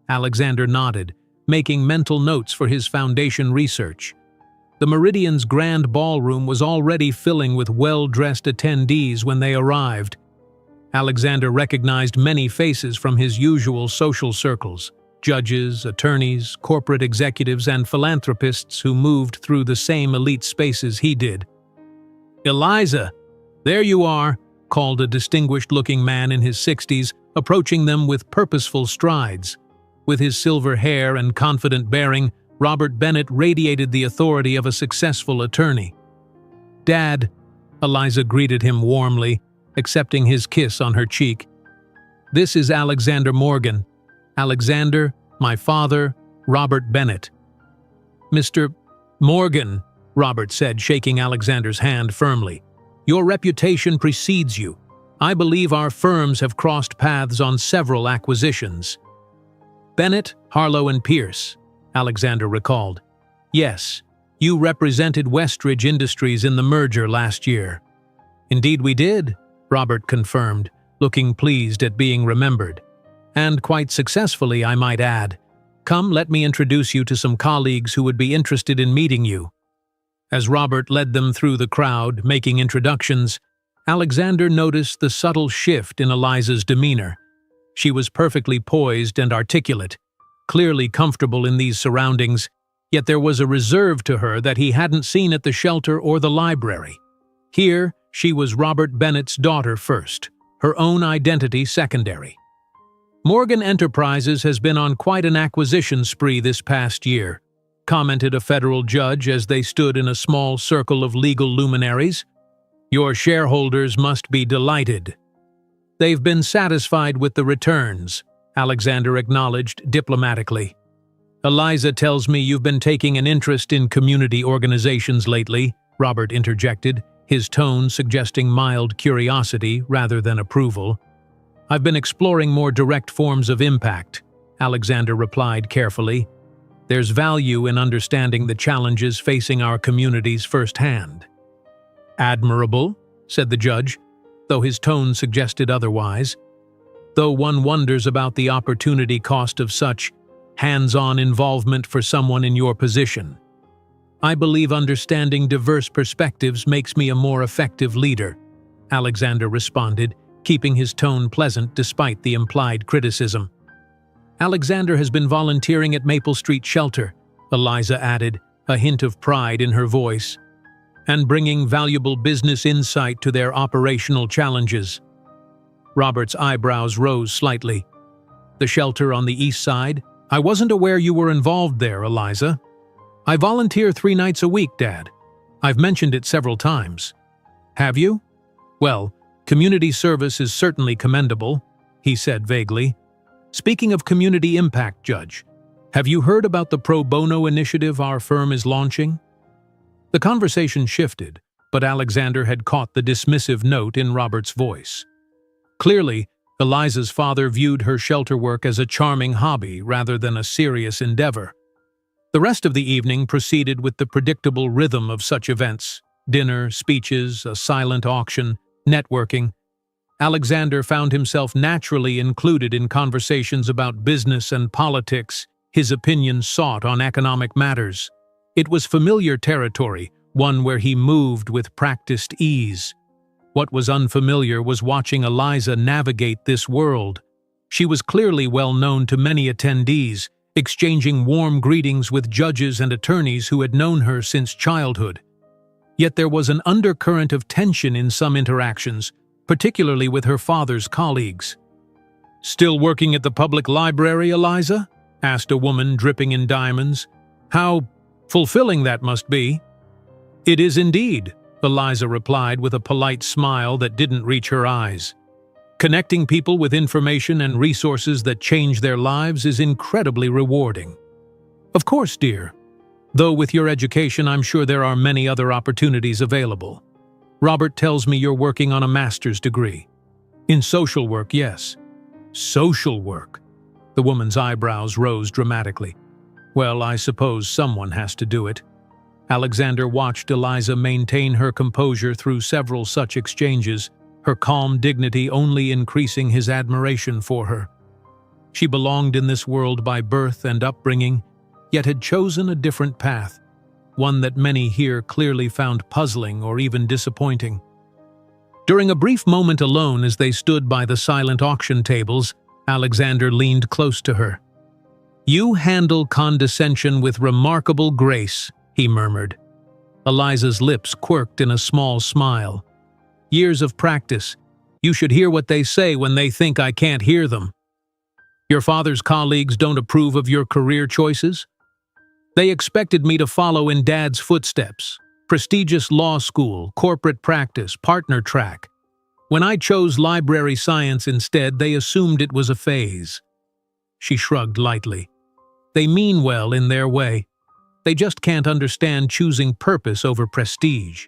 Alexander nodded, making mental notes for his foundation research. The Meridian's grand ballroom was already filling with well-dressed attendees when they arrived. Alexander recognized many faces from his usual social circles: judges, attorneys, corporate executives, and philanthropists who moved through the same elite spaces he did. "Eliza, there you are," called a distinguished-looking man in his 60s, approaching them with purposeful strides. With his silver hair and confident bearing, Robert Bennett radiated the authority of a successful attorney. "Dad," Eliza greeted him warmly, accepting his kiss on her cheek. "This is Alexander Morgan. Alexander, my father, Robert Bennett." "Mr. Morgan," Robert said, shaking Alexander's hand firmly. "Your reputation precedes you. I believe our firms have crossed paths on several acquisitions." "Bennett, Harlow, and Pierce," Alexander recalled. "Yes, you represented Westridge Industries in the merger last year." "Indeed we did," Robert confirmed, looking pleased at being remembered. "And quite successfully, I might add. Come, let me introduce you to some colleagues who would be interested in meeting you." As Robert led them through the crowd, making introductions, Alexander noticed the subtle shift in Eliza's demeanor. She was perfectly poised and articulate, clearly comfortable in these surroundings, yet there was a reserve to her that he hadn't seen at the shelter or the library. Here, she was Robert Bennett's daughter first, her own identity secondary. Morgan Enterprises has been on quite an acquisition spree this past year, commented a federal judge as they stood in a small circle of legal luminaries. Your shareholders must be delighted. They've been satisfied with the returns, Alexander acknowledged diplomatically. Eliza tells me you've been taking an interest in community organizations lately, Robert interjected, his tone suggesting mild curiosity rather than approval. I've been exploring more direct forms of impact, Alexander replied carefully. There's value in understanding the challenges facing our communities firsthand. Admirable, said the judge, though his tone suggested otherwise. Though one wonders about the opportunity cost of such hands-on involvement for someone in your position. I believe understanding diverse perspectives makes me a more effective leader, Alexander responded, keeping his tone pleasant despite the implied criticism. Alexander has been volunteering at Maple Street Shelter, Eliza added, a hint of pride in her voice, and bringing valuable business insight to their operational challenges. Robert's eyebrows rose slightly. The shelter on the east side? I wasn't aware you were involved there, Eliza. I volunteer 3 nights a week, Dad. I've mentioned it several times. Have you? Well, community service is certainly commendable, he said vaguely. Speaking of community impact, Judge, have you heard about the pro bono initiative our firm is launching? The conversation shifted, but Alexander had caught the dismissive note in Robert's voice. Clearly, Eliza's father viewed her shelter work as a charming hobby rather than a serious endeavor. The rest of the evening proceeded with the predictable rhythm of such events: dinner, speeches, a silent auction, networking. Alexander found himself naturally included in conversations about business and politics, his opinions sought on economic matters. It was familiar territory, one where he moved with practiced ease. What was unfamiliar was watching Eliza navigate this world. She was clearly well known to many attendees, exchanging warm greetings with judges and attorneys who had known her since childhood. Yet there was an undercurrent of tension in some interactions, particularly with her father's colleagues. "Still working at the public library, Eliza?" asked a woman dripping in diamonds. "How fulfilling that must be." "It is indeed," Eliza replied with a polite smile that didn't reach her eyes. "Connecting people with information and resources that change their lives is incredibly rewarding." "Of course, dear. Though with your education, I'm sure there are many other opportunities available. Robert tells me you're working on a master's degree." "In social work, yes." "Social work?" The woman's eyebrows rose dramatically. "Well, I suppose someone has to do it." Alexander watched Eliza maintain her composure through several such exchanges, her calm dignity only increasing his admiration for her. She belonged in this world by birth and upbringing, yet had chosen a different path, one that many here clearly found puzzling or even disappointing. During a brief moment alone as they stood by the silent auction tables, Alexander leaned close to her. "You handle condescension with remarkable grace," he murmured. Eliza's lips quirked in a small smile. "Years of practice. You should hear what they say when they think I can't hear them. Your father's colleagues don't approve of your career choices? They expected me to follow in Dad's footsteps. Prestigious law school, corporate practice, partner track. When I chose library science instead, they assumed it was a phase." She shrugged lightly. "They mean well in their way. They just can't understand choosing purpose over prestige."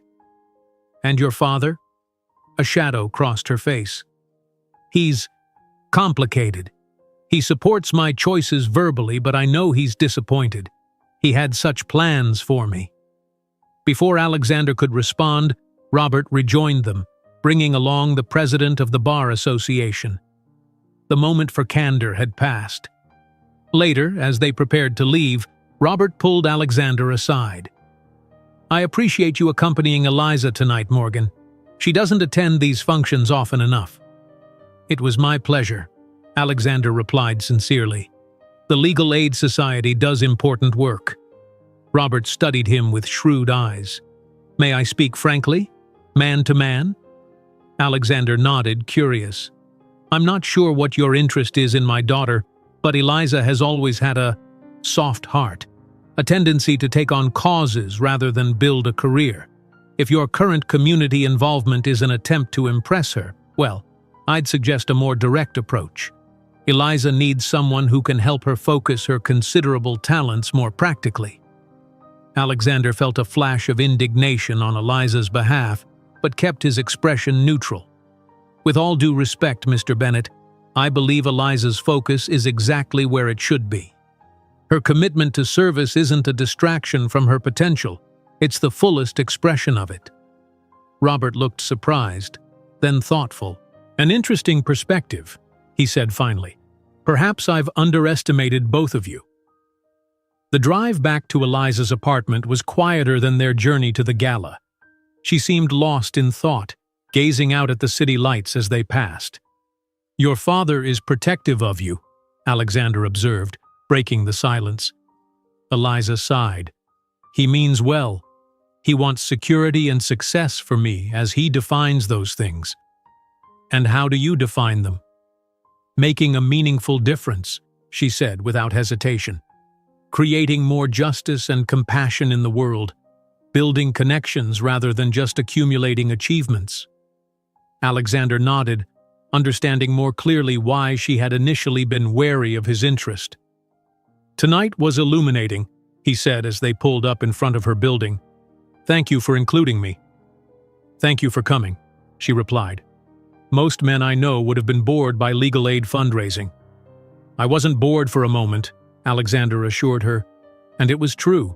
"And your father?" A shadow crossed her face. "He's complicated. He supports my choices verbally, but I know he's disappointed. He had such plans for me." Before Alexander could respond, Robert rejoined them, bringing along the president of the Bar Association. The moment for candor had passed. Later, as they prepared to leave, Robert pulled Alexander aside. "I appreciate you accompanying Eliza tonight, Morgan. She doesn't attend these functions often enough." "It was my pleasure," Alexander replied sincerely. "The Legal Aid Society does important work." Robert studied him with shrewd eyes. "May I speak frankly? Man to man?" Alexander nodded, curious. "I'm not sure what your interest is in my daughter, but Eliza has always had a soft heart, a tendency to take on causes rather than build a career. If your current community involvement is an attempt to impress her, well, I'd suggest a more direct approach. Eliza needs someone who can help her focus her considerable talents more practically." Alexander felt a flash of indignation on Eliza's behalf, but kept his expression neutral. "With all due respect, Mr. Bennett, I believe Eliza's focus is exactly where it should be. Her commitment to service isn't a distraction from her potential, it's the fullest expression of it." Robert looked surprised, then thoughtful. "An interesting perspective," he said finally. "Perhaps I've underestimated both of you." The drive back to Eliza's apartment was quieter than their journey to the gala. She seemed lost in thought, gazing out at the city lights as they passed. "Your father is protective of you," Alexander observed, breaking the silence. Eliza sighed. "He means well. He wants security and success for me as he defines those things." "And how do you define them?" "Making a meaningful difference," she said without hesitation. "Creating more justice and compassion in the world. Building connections rather than just accumulating achievements." Alexander nodded, understanding more clearly why she had initially been wary of his interest. "Tonight was illuminating," he said as they pulled up in front of her building. "Thank you for including me." "Thank you for coming," she replied. "Most men I know would have been bored by legal aid fundraising." "I wasn't bored for a moment," Alexander assured her, and it was true.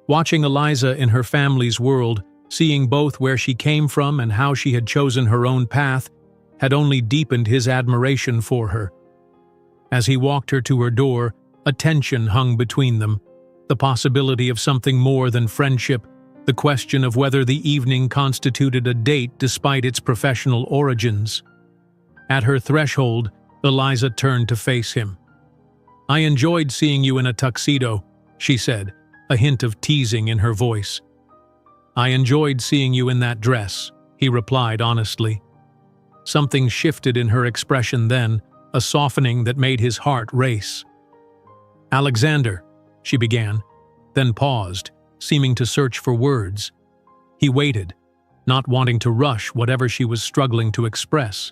Watching Eliza in her family's world, seeing both where she came from and how she had chosen her own path, had only deepened his admiration for her. As he walked her to her door, a tension hung between them, the possibility of something more than friendship, the question of whether the evening constituted a date despite its professional origins. At her threshold, Eliza turned to face him. "I enjoyed seeing you in a tuxedo," she said, a hint of teasing in her voice. "I enjoyed seeing you in that dress," he replied honestly. Something shifted in her expression then, a softening that made his heart race. "Alexander," she began, then paused, seeming to search for words. He waited, not wanting to rush whatever she was struggling to express.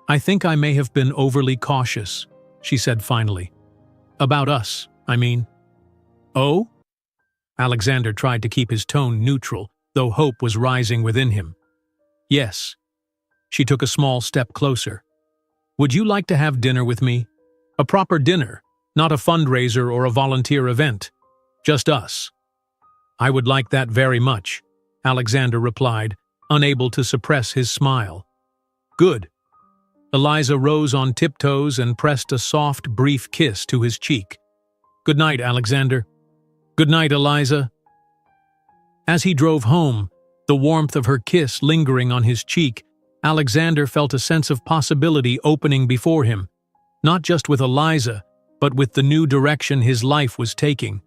"I think I may have been overly cautious," she said finally. "About us, I mean." "Oh?" Alexander tried to keep his tone neutral, though hope was rising within him. "Yes." She took a small step closer. "Would you like to have dinner with me? A proper dinner, not a fundraiser or a volunteer event. Just us." "I would like that very much," Alexander replied, unable to suppress his smile. "Good." Eliza rose on tiptoes and pressed a soft, brief kiss to his cheek. "Good night, Alexander." "Good night, Eliza." As he drove home, the warmth of her kiss lingering on his cheek, Alexander felt a sense of possibility opening before him, not just with Eliza, but with the new direction his life was taking.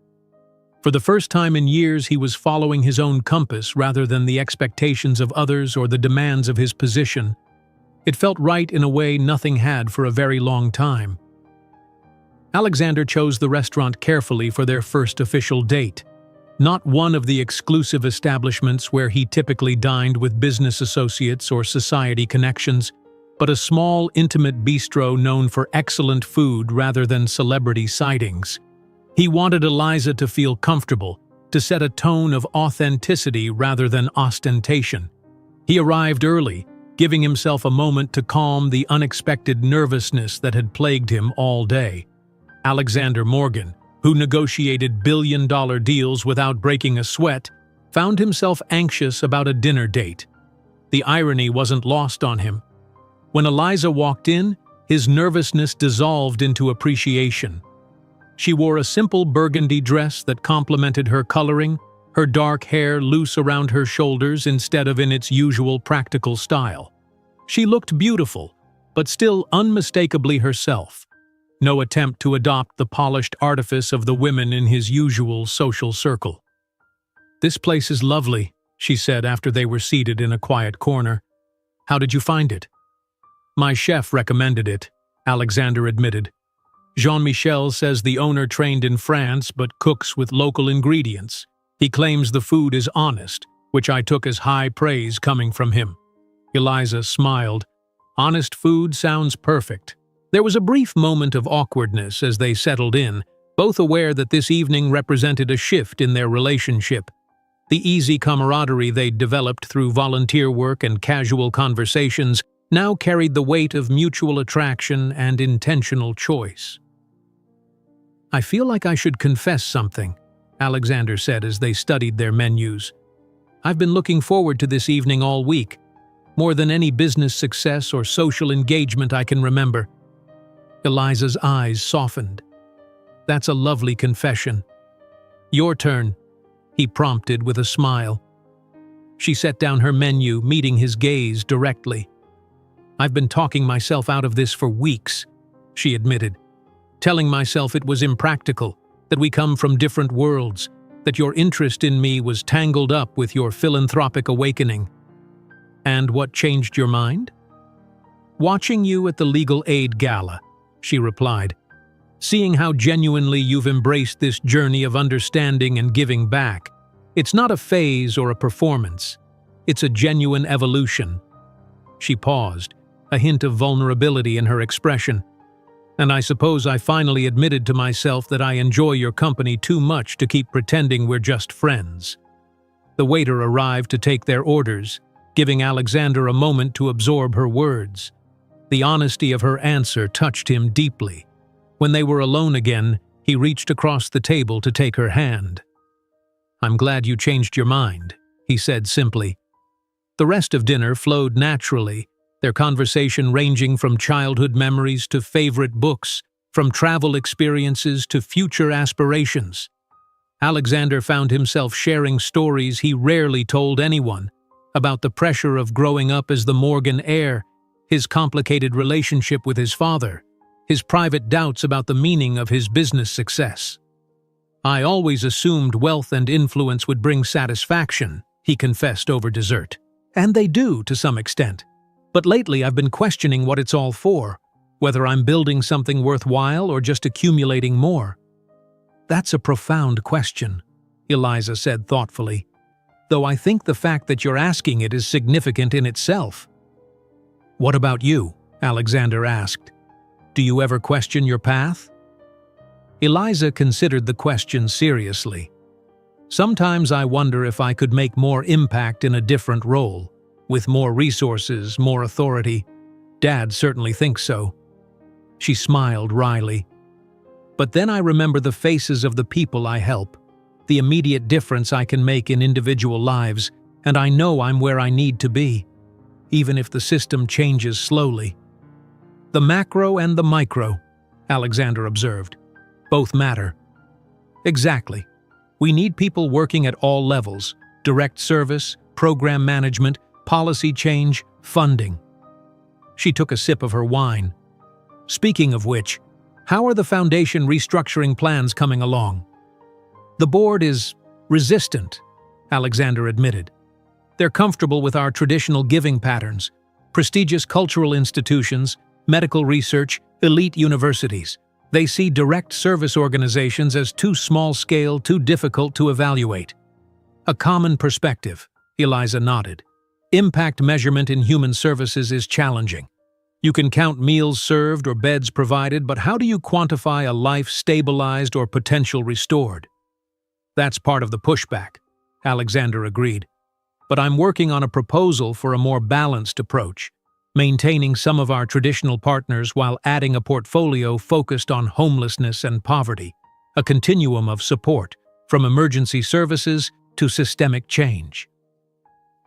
For the first time in years, he was following his own compass rather than the expectations of others or the demands of his position. It felt right in a way nothing had for a very long time. Alexander chose the restaurant carefully for their first official date. Not one of the exclusive establishments where he typically dined with business associates or society connections, but a small, intimate bistro known for excellent food rather than celebrity sightings. He wanted Eliza to feel comfortable, to set a tone of authenticity rather than ostentation. He arrived early, giving himself a moment to calm the unexpected nervousness that had plagued him all day. Alexander Morgan, who negotiated billion-dollar deals without breaking a sweat, found himself anxious about a dinner date. The irony wasn't lost on him. When Eliza walked in, his nervousness dissolved into appreciation. She wore a simple burgundy dress that complemented her coloring, her dark hair loose around her shoulders instead of in its usual practical style. She looked beautiful, but still unmistakably herself. No attempt to adopt the polished artifice of the women in his usual social circle. "This place is lovely," she said after they were seated in a quiet corner. "How did you find it?" "My chef recommended it," Alexander admitted. "Jean-Michel says the owner trained in France but cooks with local ingredients. He claims the food is honest, which I took as high praise coming from him." Eliza smiled. Honest food sounds perfect. There was a brief moment of awkwardness as they settled in, both aware that this evening represented a shift in their relationship. The easy camaraderie they'd developed through volunteer work and casual conversations now carried the weight of mutual attraction and intentional choice. "I feel like I should confess something," Alexander said as they studied their menus. "I've been looking forward to this evening all week, more than any business success or social engagement I can remember." Eliza's eyes softened. "That's a lovely confession." "Your turn," he prompted with a smile. She set down her menu, meeting his gaze directly. "I've been talking myself out of this for weeks," she admitted, "telling myself it was impractical, that we come from different worlds, that your interest in me was tangled up with your philanthropic awakening." "And what changed your mind?" "Watching you at the Legal Aid Gala," she replied. "Seeing how genuinely you've embraced this journey of understanding and giving back. It's not a phase or a performance. It's a genuine evolution." She paused, a hint of vulnerability in her expression. "And I suppose I finally admitted to myself that I enjoy your company too much to keep pretending we're just friends." The waiter arrived to take their orders, giving Alexander a moment to absorb her words. The honesty of her answer touched him deeply. When they were alone again, he reached across the table to take her hand. "I'm glad you changed your mind," he said simply. The rest of dinner flowed naturally, their conversation ranging from childhood memories to favorite books, from travel experiences to future aspirations. Alexander found himself sharing stories he rarely told anyone, about the pressure of growing up as the Morgan heir, his complicated relationship with his father, his private doubts about the meaning of his business success. "I always assumed wealth and influence would bring satisfaction," he confessed over dessert. "And they do, to some extent. But lately I've been questioning what it's all for, whether I'm building something worthwhile or just accumulating more." "That's a profound question," Eliza said thoughtfully, "though I think the fact that you're asking it is significant in itself." "What about you?" Alexander asked. "Do you ever question your path?" Eliza considered the question seriously. "Sometimes I wonder if I could make more impact in a different role, with more resources, more authority. Dad certainly thinks so." She smiled wryly. "But then I remember the faces of the people I help, the immediate difference I can make in individual lives, and I know I'm where I need to be, even if the system changes slowly." "The macro and the micro," Alexander observed. "Both matter." "Exactly. We need people working at all levels: direct service, program management, policy change, funding." She took a sip of her wine. "Speaking of which, how are the foundation restructuring plans coming along?" "The board is resistant," Alexander admitted. "They're comfortable with our traditional giving patterns: prestigious cultural institutions, medical research, elite universities. They see direct service organizations as too small-scale, too difficult to evaluate." "A common perspective," Eliza nodded. "Impact measurement in human services is challenging. You can count meals served or beds provided, but how do you quantify a life stabilized or potential restored?" "That's part of the pushback," Alexander agreed. "But I'm working on a proposal for a more balanced approach, maintaining some of our traditional partners while adding a portfolio focused on homelessness and poverty, a continuum of support, from emergency services to systemic change."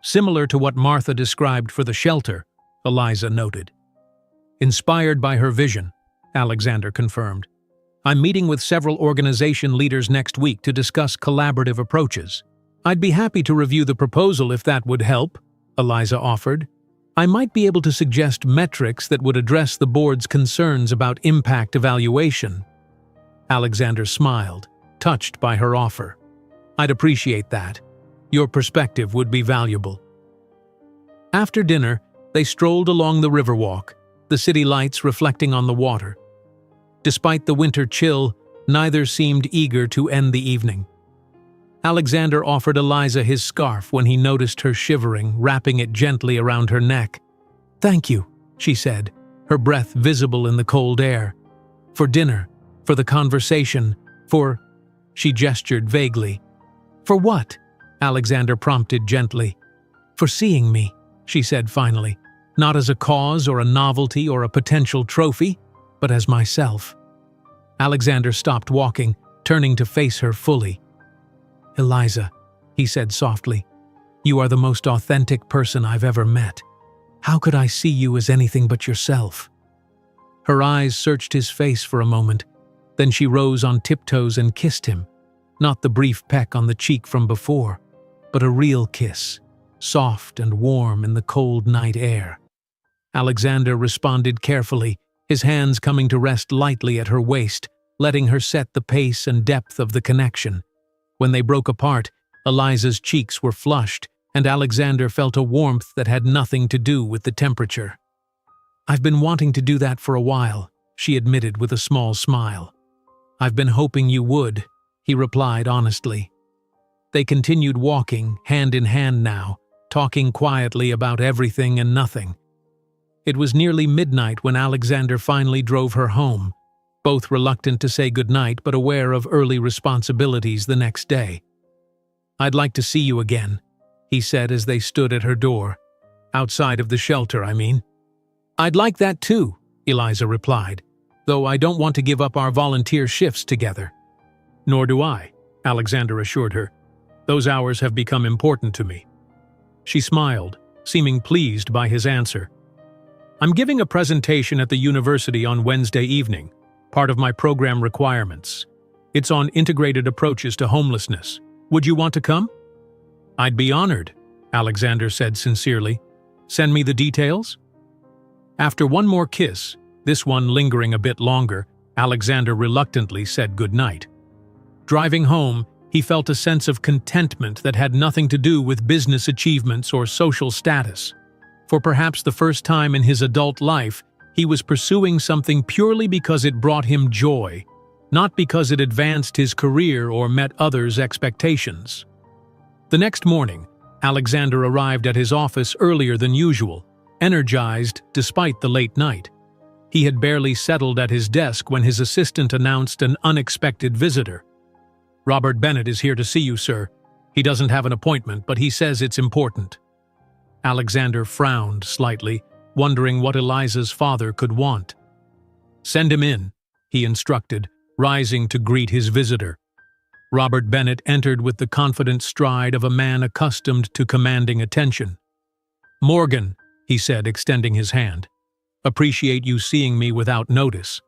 "Similar to what Martha described for the shelter," Eliza noted. "Inspired by her vision," Alexander confirmed. "I'm meeting with several organization leaders next week to discuss collaborative approaches. I'd be happy to review the proposal if that would help, Eliza offered. I might be able to suggest metrics that would address the board's concerns about impact evaluation. Alexander smiled, touched by her offer. I'd appreciate that. Your perspective would be valuable. After dinner, they strolled along the riverwalk, the city lights reflecting on the water. Despite the winter chill, neither seemed eager to end the evening. Alexander offered Eliza his scarf when he noticed her shivering, wrapping it gently around her neck. "Thank you," she said, her breath visible in the cold air. "For dinner, for the conversation, for—" She gestured vaguely. "For what?" Alexander prompted gently. "For seeing me," she said finally, "not as a cause or a novelty or a potential trophy, but as myself." Alexander stopped walking, turning to face her fully. "Eliza," he said softly, "you are the most authentic person I've ever met. How could I see you as anything but yourself?" Her eyes searched his face for a moment, then she rose on tiptoes and kissed him, not the brief peck on the cheek from before, but a real kiss, soft and warm in the cold night air. Alexander responded carefully, his hands coming to rest lightly at her waist, letting her set the pace and depth of the connection. When they broke apart, Eliza's cheeks were flushed, and Alexander felt a warmth that had nothing to do with the temperature. "I've been wanting to do that for a while," she admitted with a small smile. "I've been hoping you would," he replied honestly. They continued walking, hand in hand now, talking quietly about everything and nothing. It was nearly midnight when Alexander finally drove her home, both reluctant to say goodnight but aware of early responsibilities the next day. "I'd like to see you again," he said as they stood at her door. "Outside of the shelter, I mean." "I'd like that too," Eliza replied, "though I don't want to give up our volunteer shifts together." "Nor do I," Alexander assured her. "Those hours have become important to me." She smiled, seeming pleased by his answer. "I'm giving a presentation at the university on Wednesday evening, part of my program requirements. It's on integrated approaches to homelessness. Would you want to come?" "I'd be honored," Alexander said sincerely. "Send me the details?" After one more kiss, this one lingering a bit longer, Alexander reluctantly said goodnight. Driving home, he felt a sense of contentment that had nothing to do with business achievements or social status. For perhaps the first time in his adult life, he was pursuing something purely because it brought him joy, not because it advanced his career or met others' expectations. The next morning, Alexander arrived at his office earlier than usual, energized despite the late night. He had barely settled at his desk when his assistant announced an unexpected visitor. "Robert Bennett is here to see you, sir. He doesn't have an appointment, but he says it's important." Alexander frowned slightly, wondering what Eliza's father could want. "Send him in," he instructed, rising to greet his visitor. Robert Bennett entered with the confident stride of a man accustomed to commanding attention. "Morgan," he said, extending his hand. "Appreciate you seeing me without notice."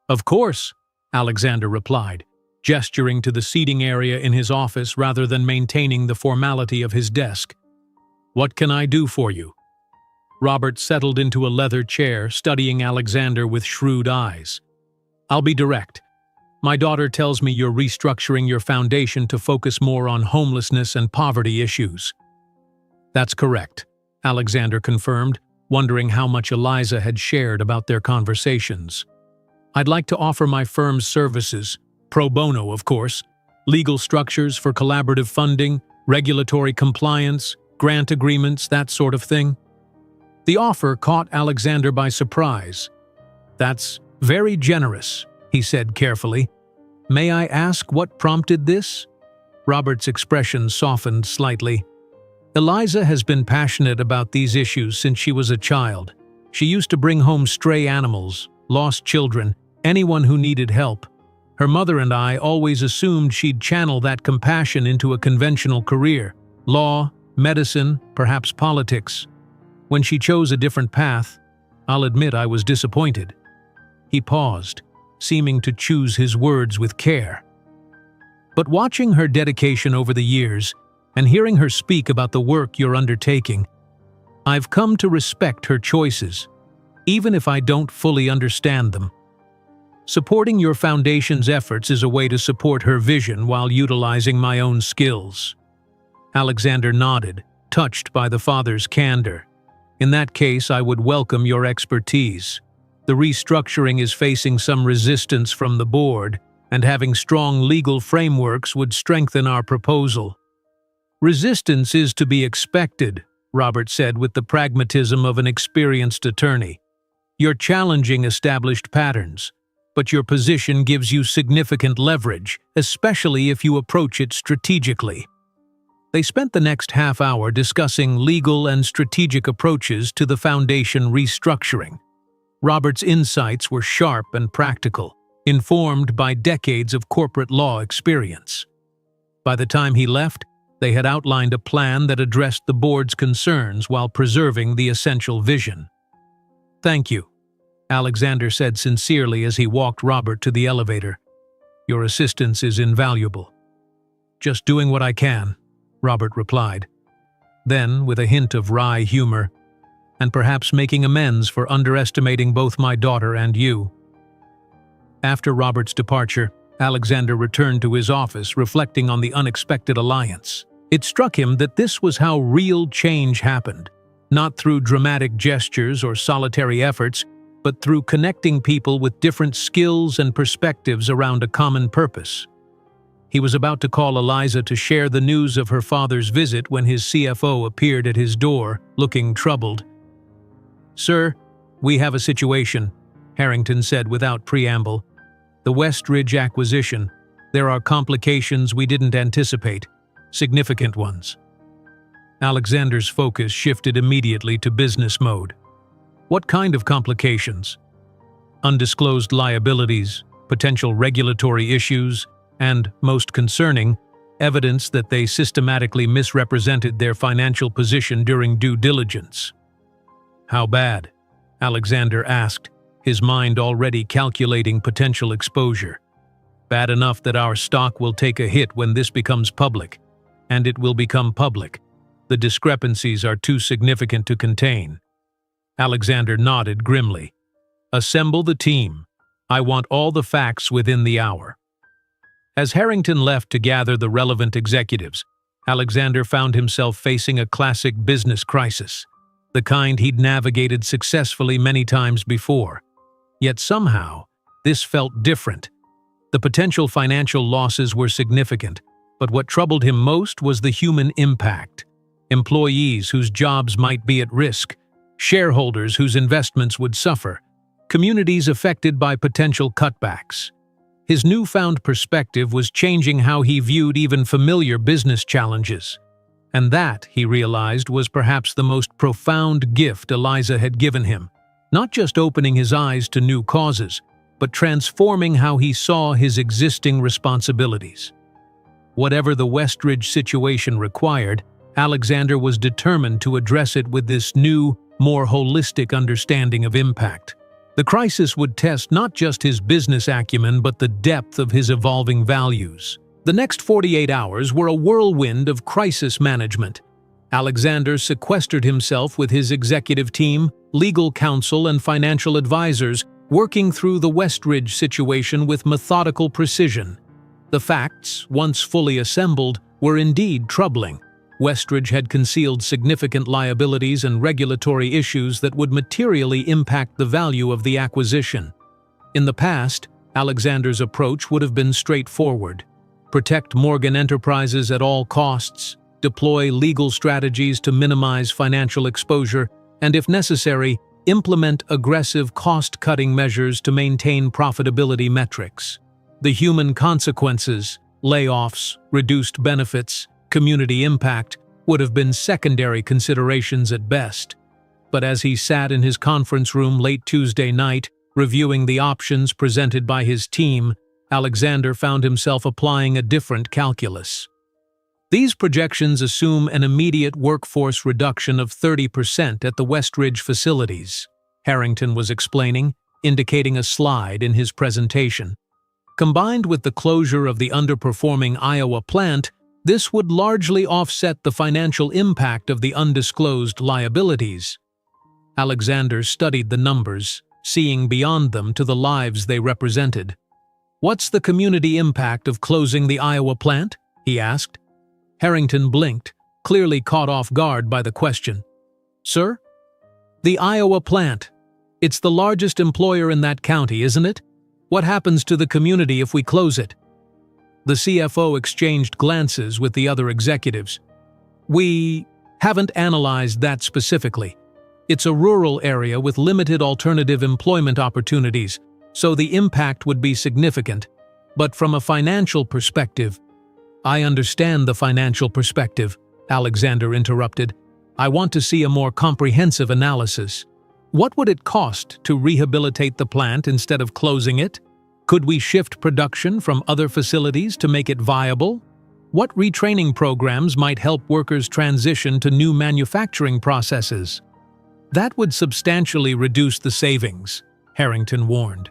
"Of course," Alexander replied, gesturing to the seating area in his office rather than maintaining the formality of his desk. "What can I do for you?" Robert settled into a leather chair, studying Alexander with shrewd eyes. "I'll be direct. My daughter tells me you're restructuring your foundation to focus more on homelessness and poverty issues." "That's correct," Alexander confirmed, wondering how much Eliza had shared about their conversations. "I'd like to offer my firm's services, pro bono of course, legal structures for collaborative funding, regulatory compliance, grant agreements, that sort of thing." The offer caught Alexander by surprise. "That's very generous," he said carefully. "May I ask what prompted this?" Robert's expression softened slightly. "Eliza has been passionate about these issues since she was a child. She used to bring home stray animals, lost children, anyone who needed help. Her mother and I always assumed she'd channel that compassion into a conventional career, law, medicine, perhaps politics. When she chose a different path, I'll admit I was disappointed." He paused, seeming to choose his words with care. "But watching her dedication over the years, and hearing her speak about the work you're undertaking, I've come to respect her choices, even if I don't fully understand them. Supporting your foundation's efforts is a way to support her vision while utilizing my own skills." Alexander nodded, touched by the father's candor. "In that case, I would welcome your expertise. The restructuring is facing some resistance from the board, and having strong legal frameworks would strengthen our proposal." "Resistance is to be expected," Robert said with the pragmatism of an experienced attorney. "You're challenging established patterns, but your position gives you significant leverage, especially if you approach it strategically." They spent the next half hour discussing legal and strategic approaches to the foundation restructuring. Robert's insights were sharp and practical, informed by decades of corporate law experience. By the time he left, they had outlined a plan that addressed the board's concerns while preserving the essential vision. "Thank you," Alexander said sincerely as he walked Robert to the elevator. "Your assistance is invaluable." "Just doing what I can," Robert replied. Then, with a hint of wry humor, "and perhaps making amends for underestimating both my daughter and you." After Robert's departure, Alexander returned to his office, reflecting on the unexpected alliance. It struck him that this was how real change happened, not through dramatic gestures or solitary efforts, but through connecting people with different skills and perspectives around a common purpose. He was about to call Eliza to share the news of her father's visit when his CFO appeared at his door, looking troubled. "Sir, we have a situation," Harrington said without preamble. "The Westridge acquisition. There are complications we didn't anticipate, significant ones." Alexander's focus shifted immediately to business mode. "What kind of complications?" "Undisclosed liabilities, potential regulatory issues, and, most concerning, evidence that they systematically misrepresented their financial position during due diligence." "How bad?" Alexander asked, his mind already calculating potential exposure. "Bad enough that our stock will take a hit when this becomes public, and it will become public. The discrepancies are too significant to contain." Alexander nodded grimly. "Assemble the team. I want all the facts within the hour." As Harrington left to gather the relevant executives, Alexander found himself facing a classic business crisis, the kind he'd navigated successfully many times before. Yet somehow, this felt different. The potential financial losses were significant, but what troubled him most was the human impact. Employees whose jobs might be at risk, shareholders whose investments would suffer, communities affected by potential cutbacks. His newfound perspective was changing how he viewed even familiar business challenges. And that, he realized, was perhaps the most profound gift Eliza had given him, not just opening his eyes to new causes, but transforming how he saw his existing responsibilities. Whatever the Westridge situation required, Alexander was determined to address it with this new, more holistic understanding of impact. The crisis would test not just his business acumen but the depth of his evolving values. The next 48 hours were a whirlwind of crisis management. Alexander sequestered himself with his executive team, legal counsel, and financial advisors, working through the Westridge situation with methodical precision. The facts, once fully assembled, were indeed troubling. Westridge had concealed significant liabilities and regulatory issues that would materially impact the value of the acquisition. In the past, Alexander's approach would have been straightforward: protect Morgan Enterprises at all costs, deploy legal strategies to minimize financial exposure, and if necessary, implement aggressive cost-cutting measures to maintain profitability metrics. The human consequences, layoffs, reduced benefits, community impact, would have been secondary considerations at best. But as he sat in his conference room late Tuesday night, reviewing the options presented by his team, Alexander found himself applying a different calculus. These projections assume an immediate workforce reduction of 30% at the Westridge facilities, Harrington was explaining, indicating a slide in his presentation. Combined with the closure of the underperforming Iowa plant, This would largely offset the financial impact of the undisclosed liabilities. Alexander studied the numbers, seeing beyond them to the lives they represented. "What's the community impact of closing the Iowa plant?" he asked. Harrington blinked, clearly caught off guard by the question. "Sir?" "The Iowa plant. It's the largest employer in that county, isn't it? What happens to the community if we close it?" The CFO exchanged glances with the other executives. "We haven't analyzed that specifically. It's a rural area with limited alternative employment opportunities, so the impact would be significant. But from a financial perspective—" "I understand the financial perspective," Alexander interrupted. "I want to see a more comprehensive analysis. What would it cost to rehabilitate the plant instead of closing it? Could we shift production from other facilities to make it viable? What retraining programs might help workers transition to new manufacturing processes?" "That would substantially reduce the savings," Harrington warned.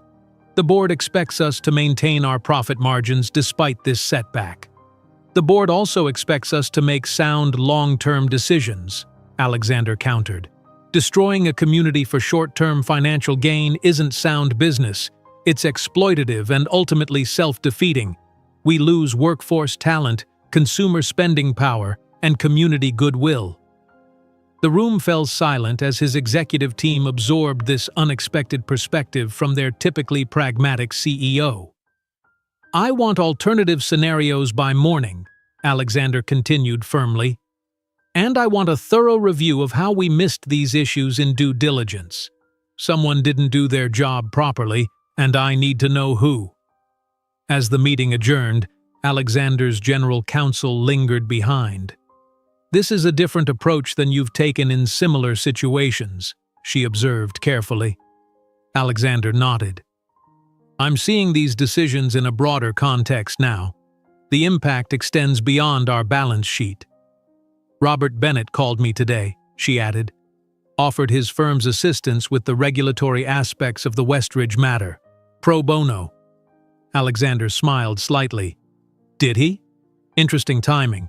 "The board expects us to maintain our profit margins despite this setback. The board also expects us to make sound long-term decisions," Alexander countered. "Destroying a community for short-term financial gain isn't sound business. It's exploitative and ultimately self-defeating. We lose workforce talent, consumer spending power, and community goodwill." The room fell silent as his executive team absorbed this unexpected perspective from their typically pragmatic CEO. "I want alternative scenarios by morning," Alexander continued firmly. "And I want a thorough review of how we missed these issues in due diligence. Someone didn't do their job properly, and I need to know who." As the meeting adjourned, Alexander's general counsel lingered behind. "This is a different approach than you've taken in similar situations," she observed carefully. Alexander nodded. "I'm seeing these decisions in a broader context now. The impact extends beyond our balance sheet. Robert Bennett called me today," she added. "Offered his firm's assistance with the regulatory aspects of the Westridge matter. Pro bono." Alexander smiled slightly. "Did he? Interesting timing.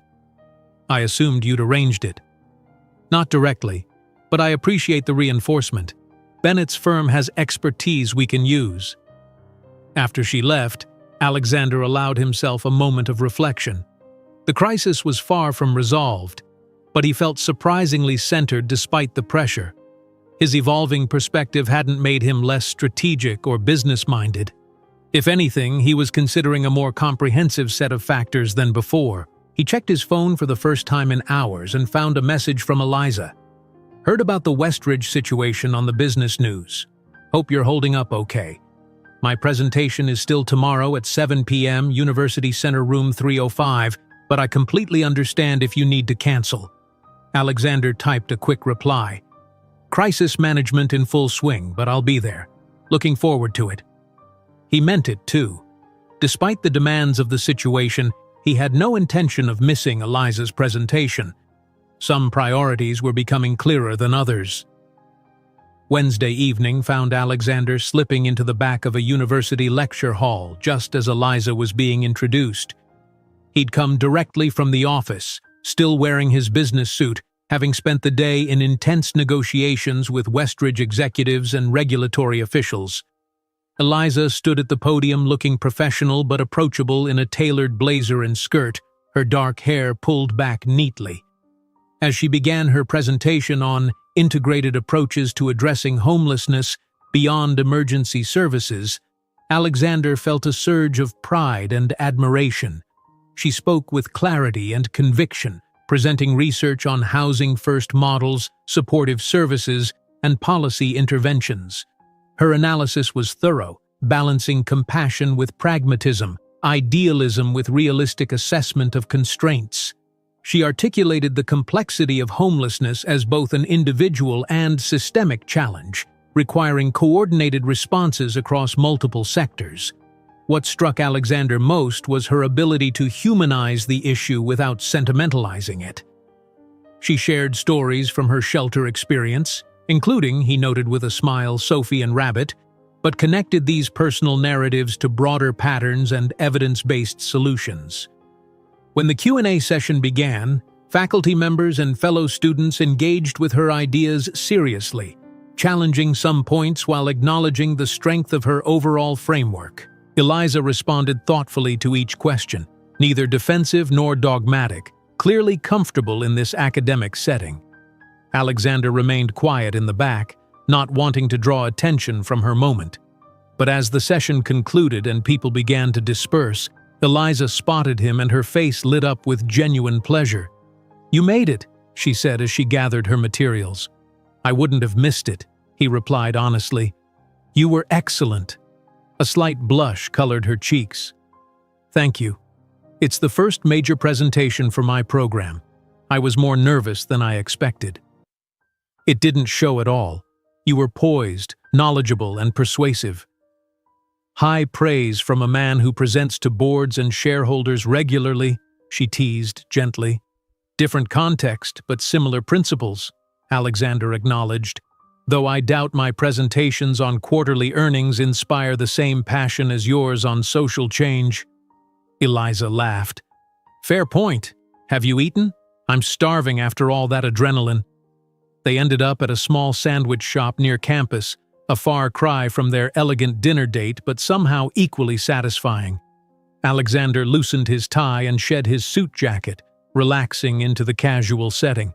I assumed you'd arranged it." "Not directly, but I appreciate the reinforcement. Bennett's firm has expertise we can use." After she left, Alexander allowed himself a moment of reflection. The crisis was far from resolved, but he felt surprisingly centered despite the pressure. His evolving perspective hadn't made him less strategic or business-minded. If anything, he was considering a more comprehensive set of factors than before. He checked his phone for the first time in hours and found a message from Eliza. "Heard about the Westridge situation on the business news. Hope you're holding up okay. My presentation is still tomorrow at 7 p.m. University Center Room 305, but I completely understand if you need to cancel." Alexander typed a quick reply. "Crisis management in full swing, but I'll be there. Looking forward to it." He meant it, too. Despite the demands of the situation, he had no intention of missing Eliza's presentation. Some priorities were becoming clearer than others. Wednesday evening found Alexander slipping into the back of a university lecture hall just as Eliza was being introduced. He'd come directly from the office, still wearing his business suit, having spent the day in intense negotiations with Westridge executives and regulatory officials. Eliza stood at the podium looking professional but approachable in a tailored blazer and skirt, her dark hair pulled back neatly. As she began her presentation on integrated approaches to addressing homelessness beyond emergency services, Alexander felt a surge of pride and admiration. She spoke with clarity and conviction, presenting research on housing-first models, supportive services, and policy interventions. Her analysis was thorough, balancing compassion with pragmatism, idealism with realistic assessment of constraints. She articulated the complexity of homelessness as both an individual and systemic challenge, requiring coordinated responses across multiple sectors. What struck Alexander most was her ability to humanize the issue without sentimentalizing it. She shared stories from her shelter experience, including, he noted with a smile, Sophie and Rabbit, but connected these personal narratives to broader patterns and evidence-based solutions. When the Q&A session began, faculty members and fellow students engaged with her ideas seriously, challenging some points while acknowledging the strength of her overall framework. Eliza responded thoughtfully to each question, neither defensive nor dogmatic, clearly comfortable in this academic setting. Alexander remained quiet in the back, not wanting to draw attention from her moment. But as the session concluded and people began to disperse, Eliza spotted him and her face lit up with genuine pleasure. "You made it," she said as she gathered her materials. "I wouldn't have missed it," he replied honestly. "You were excellent." A slight blush colored her cheeks. "Thank you. It's the first major presentation for my program. I was more nervous than I expected." "It didn't show at all. You were poised, knowledgeable, and persuasive." "High praise from a man who presents to boards and shareholders regularly," she teased gently. "Different context, but similar principles," Alexander acknowledged, "though I doubt my presentations on quarterly earnings inspire the same passion as yours on social change." Eliza laughed. "Fair point. Have you eaten? I'm starving after all that adrenaline." They ended up at a small sandwich shop near campus, a far cry from their elegant dinner date but somehow equally satisfying. Alexander loosened his tie and shed his suit jacket, relaxing into the casual setting.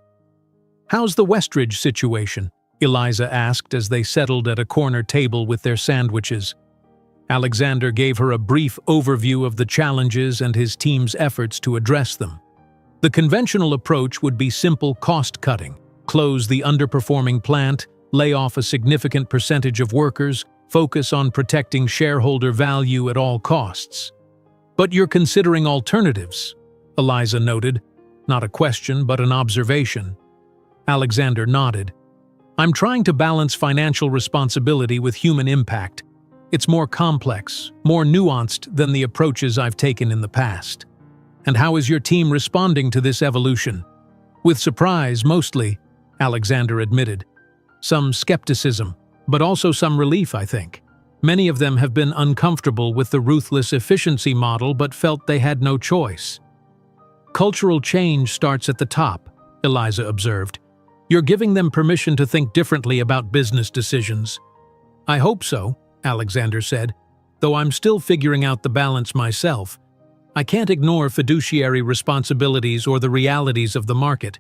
"How's the Westridge situation?" Eliza asked as they settled at a corner table with their sandwiches. Alexander gave her a brief overview of the challenges and his team's efforts to address them. The conventional approach would be simple cost-cutting: close the underperforming plant, lay off a significant percentage of workers, focus on protecting shareholder value at all costs. "But you're considering alternatives," Eliza noted, not a question but an observation. Alexander nodded. "I'm trying to balance financial responsibility with human impact. It's more complex, more nuanced than the approaches I've taken in the past." "And how is your team responding to this evolution?" "With surprise, mostly," Alexander admitted. "Some skepticism, but also some relief, I think. Many of them have been uncomfortable with the ruthless efficiency model but felt they had no choice." "Cultural change starts at the top," Eliza observed. "You're giving them permission to think differently about business decisions." "I hope so," Alexander said, "though I'm still figuring out the balance myself. I can't ignore fiduciary responsibilities or the realities of the market,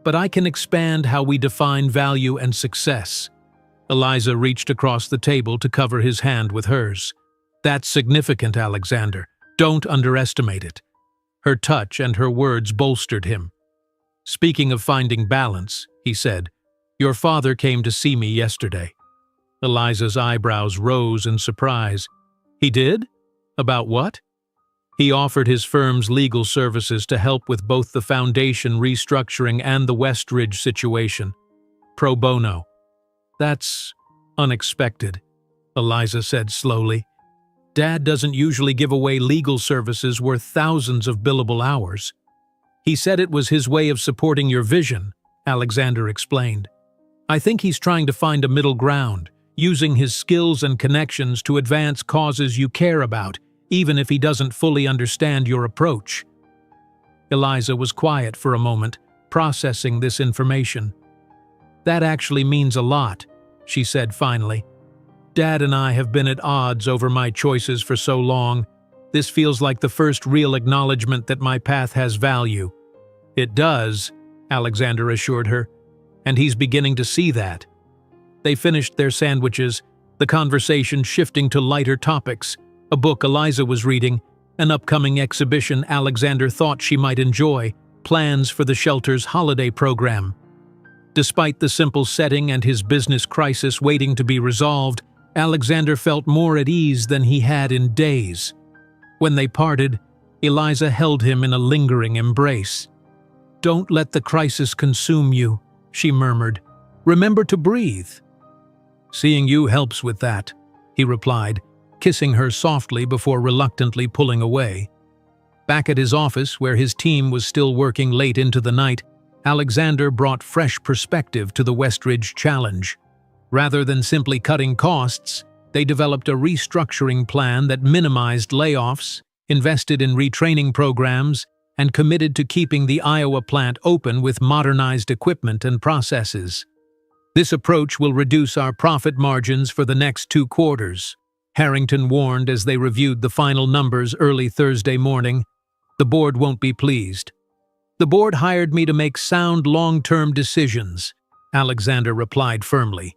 but I can expand how we define value and success." Eliza reached across the table to cover his hand with hers. "That's significant, Alexander. Don't underestimate it." Her touch and her words bolstered him. "Speaking of finding balance," he said, "your father came to see me yesterday." Eliza's eyebrows rose in surprise. "He did? About what?" "He offered his firm's legal services to help with both the foundation restructuring and the Westridge situation. Pro bono." "That's unexpected," Eliza said slowly. "Dad doesn't usually give away legal services worth thousands of billable hours." "He said it was his way of supporting your vision," Alexander explained. "I think he's trying to find a middle ground, using his skills and connections to advance causes you care about, even if he doesn't fully understand your approach." Eliza was quiet for a moment, processing this information. "That actually means a lot," she said finally. "Dad and I have been at odds over my choices for so long. This feels like the first real acknowledgement that my path has value." "It does," Alexander assured her, "and he's beginning to see that." They finished their sandwiches, the conversation shifting to lighter topics: a book Eliza was reading, an upcoming exhibition Alexander thought she might enjoy, plans for the shelter's holiday program. Despite the simple setting and his business crisis waiting to be resolved, Alexander felt more at ease than he had in days. When they parted, Eliza held him in a lingering embrace. "Don't let the crisis consume you," she murmured. "Remember to breathe." "Seeing you helps with that," he replied, kissing her softly before reluctantly pulling away. Back at his office, where his team was still working late into the night, Alexander brought fresh perspective to the Westridge challenge. Rather than simply cutting costs, they developed a restructuring plan that minimized layoffs, invested in retraining programs, and committed to keeping the Iowa plant open with modernized equipment and processes. This approach will reduce our profit margins for the next 2 quarters, Harrington warned as they reviewed the final numbers early Thursday morning. The board won't be pleased. The board hired me to make sound long-term decisions, Alexander replied firmly.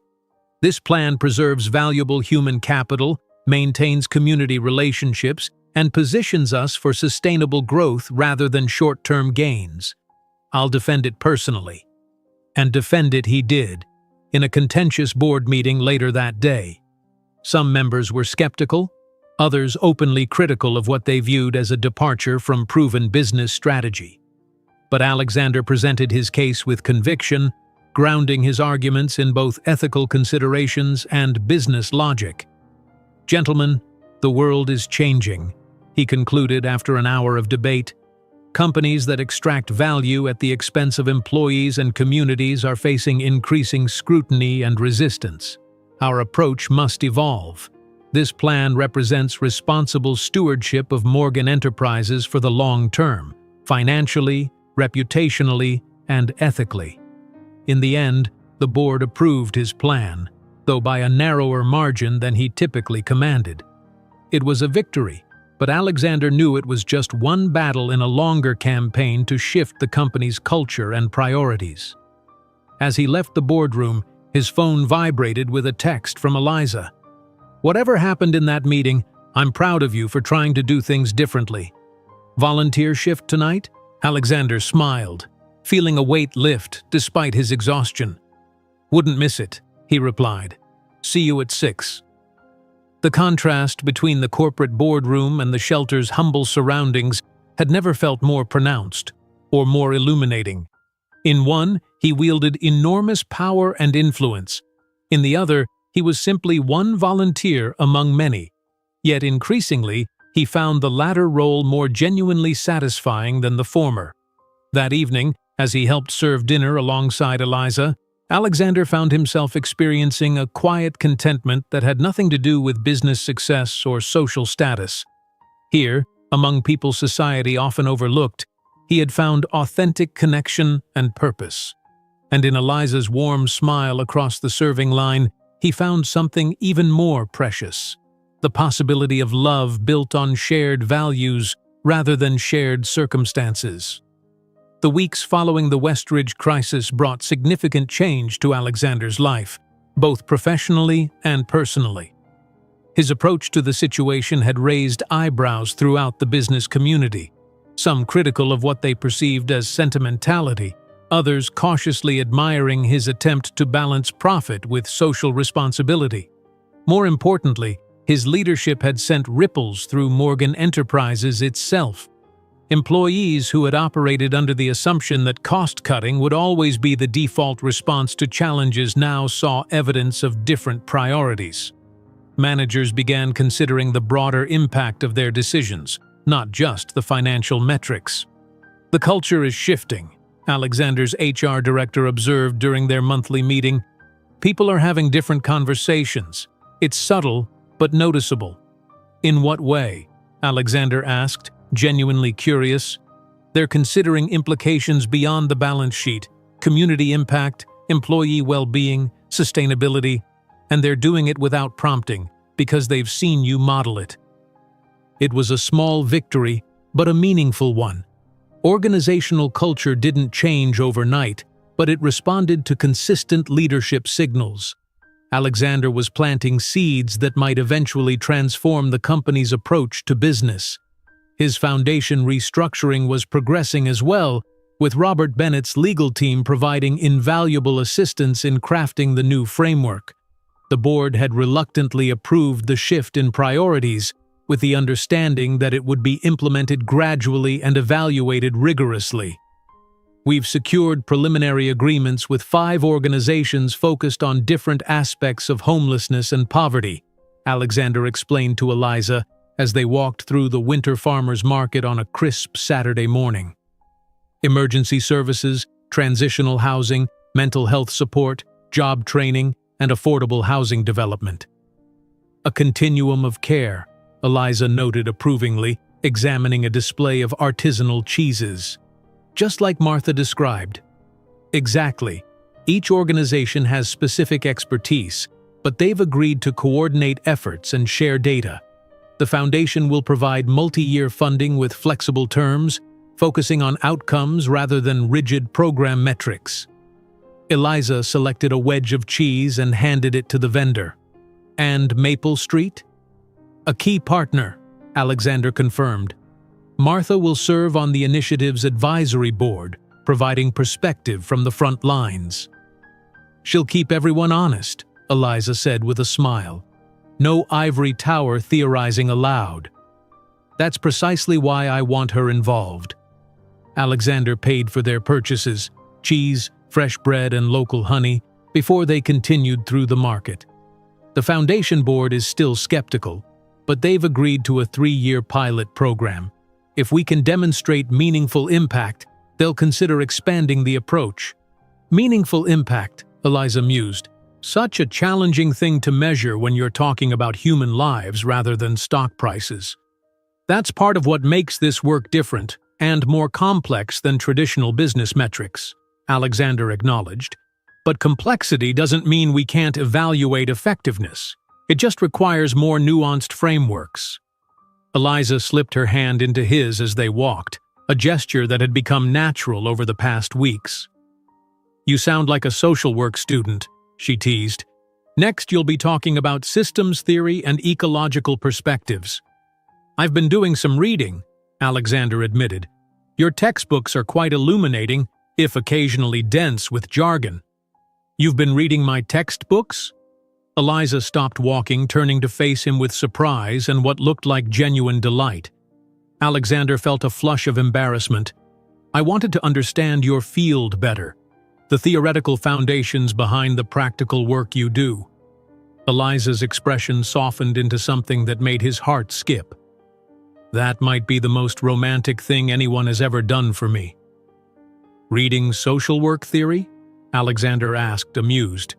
This plan preserves valuable human capital, maintains community relationships, and positions us for sustainable growth rather than short-term gains. I'll defend it personally. And defend it he did, in a contentious board meeting later that day. Some members were skeptical, others openly critical of what they viewed as a departure from proven business strategy. But Alexander presented his case with conviction, grounding his arguments in both ethical considerations and business logic. "Gentlemen, the world is changing," he concluded after an hour of debate. "Companies that extract value at the expense of employees and communities are facing increasing scrutiny and resistance. Our approach must evolve. This plan represents responsible stewardship of Morgan Enterprises for the long term, financially, reputationally, and ethically." In the end, the board approved his plan, though by a narrower margin than he typically commanded. It was a victory, but Alexander knew it was just one battle in a longer campaign to shift the company's culture and priorities. As he left the boardroom, his phone vibrated with a text from Eliza. "Whatever happened in that meeting, I'm proud of you for trying to do things differently. Volunteer shift tonight?" Alexander smiled, feeling a weight lift despite his exhaustion. "Wouldn't miss it," he replied. "See you at 6. The contrast between the corporate boardroom and the shelter's humble surroundings had never felt more pronounced or more illuminating. In one, he wielded enormous power and influence. In the other, he was simply one volunteer among many. Yet increasingly, he found the latter role more genuinely satisfying than the former. That evening, as he helped serve dinner alongside Eliza, Alexander found himself experiencing a quiet contentment that had nothing to do with business success or social status. Here, among people society often overlooked, he had found authentic connection and purpose. And in Eliza's warm smile across the serving line, he found something even more precious: the possibility of love built on shared values rather than shared circumstances. The weeks following the Westridge crisis brought significant change to Alexander's life, both professionally and personally. His approach to the situation had raised eyebrows throughout the business community, some critical of what they perceived as sentimentality, others cautiously admiring his attempt to balance profit with social responsibility. More importantly, his leadership had sent ripples through Morgan Enterprises itself. Employees who had operated under the assumption that cost-cutting would always be the default response to challenges now saw evidence of different priorities. Managers began considering the broader impact of their decisions, not just the financial metrics. "The culture is shifting," Alexander's HR director observed during their monthly meeting. "People are having different conversations. It's subtle, but noticeable." "In what way?" Alexander asked, genuinely curious. "They're considering implications beyond the balance sheet, community impact, employee well-being, sustainability, and they're doing it without prompting, because they've seen you model it." It was a small victory, but a meaningful one. Organizational culture didn't change overnight, but it responded to consistent leadership signals. Alexander was planting seeds that might eventually transform the company's approach to business. His foundation restructuring was progressing as well, with Robert Bennett's legal team providing invaluable assistance in crafting the new framework. The board had reluctantly approved the shift in priorities, with the understanding that it would be implemented gradually and evaluated rigorously. "We've secured preliminary agreements with 5 organizations focused on different aspects of homelessness and poverty," Alexander explained to Eliza as they walked through the winter farmers market on a crisp Saturday morning. "Emergency services, transitional housing, mental health support, job training, and affordable housing development. A continuum of care," Eliza noted approvingly, examining a display of artisanal cheeses. Just like Martha described. Exactly. Each organization has specific expertise, but they've agreed to coordinate efforts and share data. The foundation will provide multi-year funding with flexible terms, focusing on outcomes rather than rigid program metrics. Eliza selected a wedge of cheese and handed it to the vendor. And Maple Street? A key partner, Alexander confirmed. Martha will serve on the initiative's advisory board, providing perspective from the front lines. She'll keep everyone honest, Eliza said with a smile. No ivory tower theorizing aloud. That's precisely why I want her involved. Alexander paid for their purchases, cheese, fresh bread, and local honey, before they continued through the market. The foundation board is still skeptical, but they've agreed to a 3-year pilot program. If we can demonstrate meaningful impact, they'll consider expanding the approach. Meaningful impact, Eliza mused. Such a challenging thing to measure when you're talking about human lives rather than stock prices. That's part of what makes this work different and more complex than traditional business metrics, Alexander acknowledged. But complexity doesn't mean we can't evaluate effectiveness. It just requires more nuanced frameworks. Eliza slipped her hand into his as they walked, a gesture that had become natural over the past weeks. You sound like a social work student, she teased. Next, you'll be talking about systems theory and ecological perspectives. I've been doing some reading, Alexander admitted. Your textbooks are quite illuminating, if occasionally dense with jargon. You've been reading my textbooks? Eliza stopped walking, turning to face him with surprise and what looked like genuine delight. Alexander felt a flush of embarrassment. I wanted to understand your field better. The theoretical foundations behind the practical work you do. Eliza's expression softened into something that made his heart skip. That might be the most romantic thing anyone has ever done for me. Reading social work theory? Alexander asked, amused.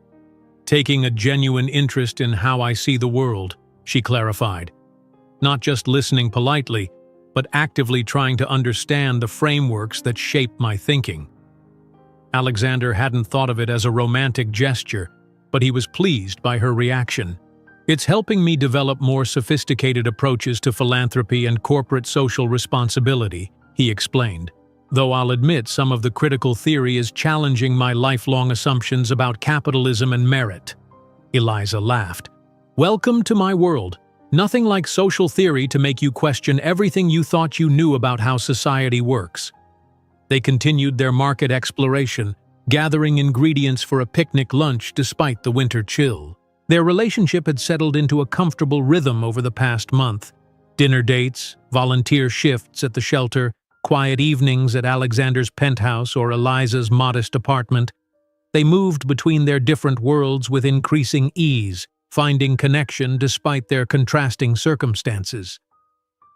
Taking a genuine interest in how I see the world, she clarified. Not just listening politely, but actively trying to understand the frameworks that shape my thinking. Alexander hadn't thought of it as a romantic gesture, but he was pleased by her reaction. It's helping me develop more sophisticated approaches to philanthropy and corporate social responsibility, he explained. Though I'll admit some of the critical theory is challenging my lifelong assumptions about capitalism and merit. Eliza laughed. Welcome to my world. Nothing like social theory to make you question everything you thought you knew about how society works. They continued their market exploration, gathering ingredients for a picnic lunch despite the winter chill. Their relationship had settled into a comfortable rhythm over the past month. Dinner dates, volunteer shifts at the shelter, quiet evenings at Alexander's penthouse or Eliza's modest apartment. They moved between their different worlds with increasing ease, finding connection despite their contrasting circumstances.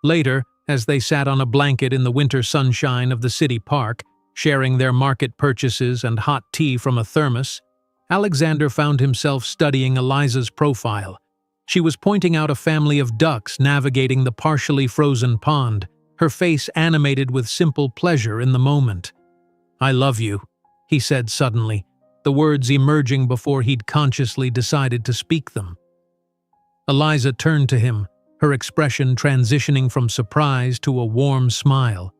Later, as they sat on a blanket in the winter sunshine of the city park, sharing their market purchases and hot tea from a thermos, Alexander found himself studying Eliza's profile. She was pointing out a family of ducks navigating the partially frozen pond, her face animated with simple pleasure in the moment. "I love you," he said suddenly, the words emerging before he'd consciously decided to speak them. Eliza turned to him, her expression transitioning from surprise to a warm smile.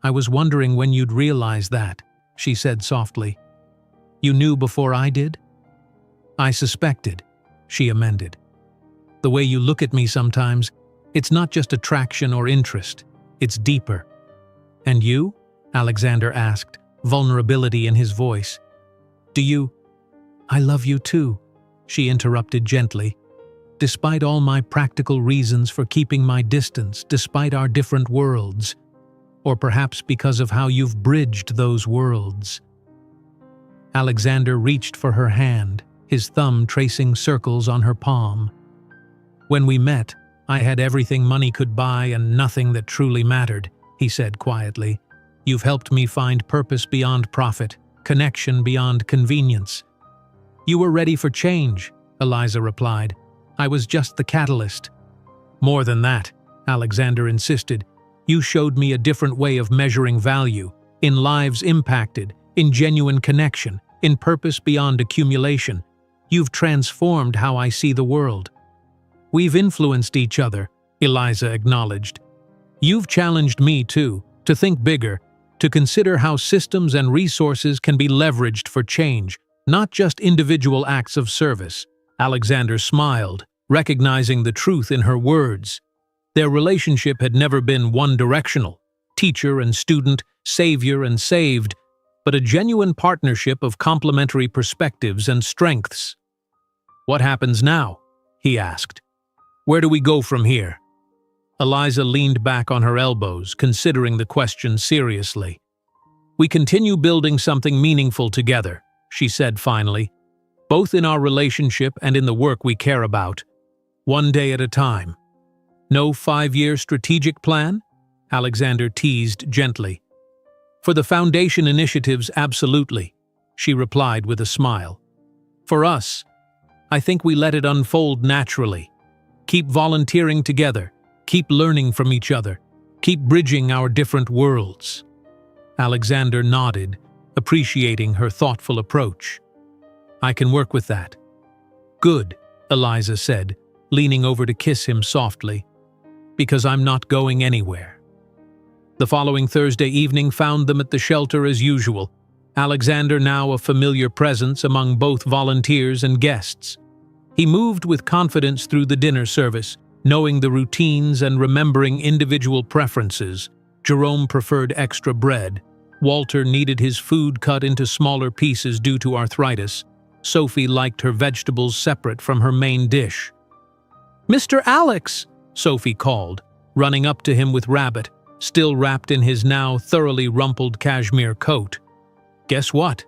"I was wondering when you'd realize that," she said softly. "You knew before I did?" "I suspected," she amended. "The way you look at me sometimes, it's not just attraction or interest, it's deeper." "And you?" Alexander asked, vulnerability in his voice. "Do you—" "I love you too," she interrupted gently. "Despite all my practical reasons for keeping my distance, despite our different worlds, or perhaps because of how you've bridged those worlds." Alexander reached for her hand, his thumb tracing circles on her palm. "When we met, I had everything money could buy and nothing that truly mattered," he said quietly. "You've helped me find purpose beyond profit, connection beyond convenience." "You were ready for change," Eliza replied. "I was just the catalyst." "More than that," Alexander insisted. "You showed me a different way of measuring value, in lives impacted, in genuine connection, in purpose beyond accumulation. You've transformed how I see the world." "We've influenced each other," Eliza acknowledged. "You've challenged me, too, to think bigger, to consider how systems and resources can be leveraged for change, not just individual acts of service." Alexander smiled, recognizing the truth in her words. Their relationship had never been one-directional, teacher and student, savior and saved, but a genuine partnership of complementary perspectives and strengths. "What happens now?" he asked. "Where do we go from here?" Eliza leaned back on her elbows, considering the question seriously. "We continue building something meaningful together," she said finally, "both in our relationship and in the work we care about. One day at a time." "No 5-year strategic plan?" Alexander teased gently. "For the Foundation initiatives, absolutely," she replied with a smile. "For us, I think we let it unfold naturally. Keep volunteering together, keep learning from each other, keep bridging our different worlds." Alexander nodded, appreciating her thoughtful approach. "I can work with that." "Good," Eliza said, leaning over to kiss him softly, "because I'm not going anywhere." The following Thursday evening found them at the shelter as usual, Alexander now a familiar presence among both volunteers and guests. He moved with confidence through the dinner service, knowing the routines and remembering individual preferences. Jerome preferred extra bread. Walter needed his food cut into smaller pieces due to arthritis. Sophie liked her vegetables separate from her main dish. "Mr. Alex!" Sophie called, running up to him with Rabbit, still wrapped in his now thoroughly rumpled cashmere coat. "Guess what?"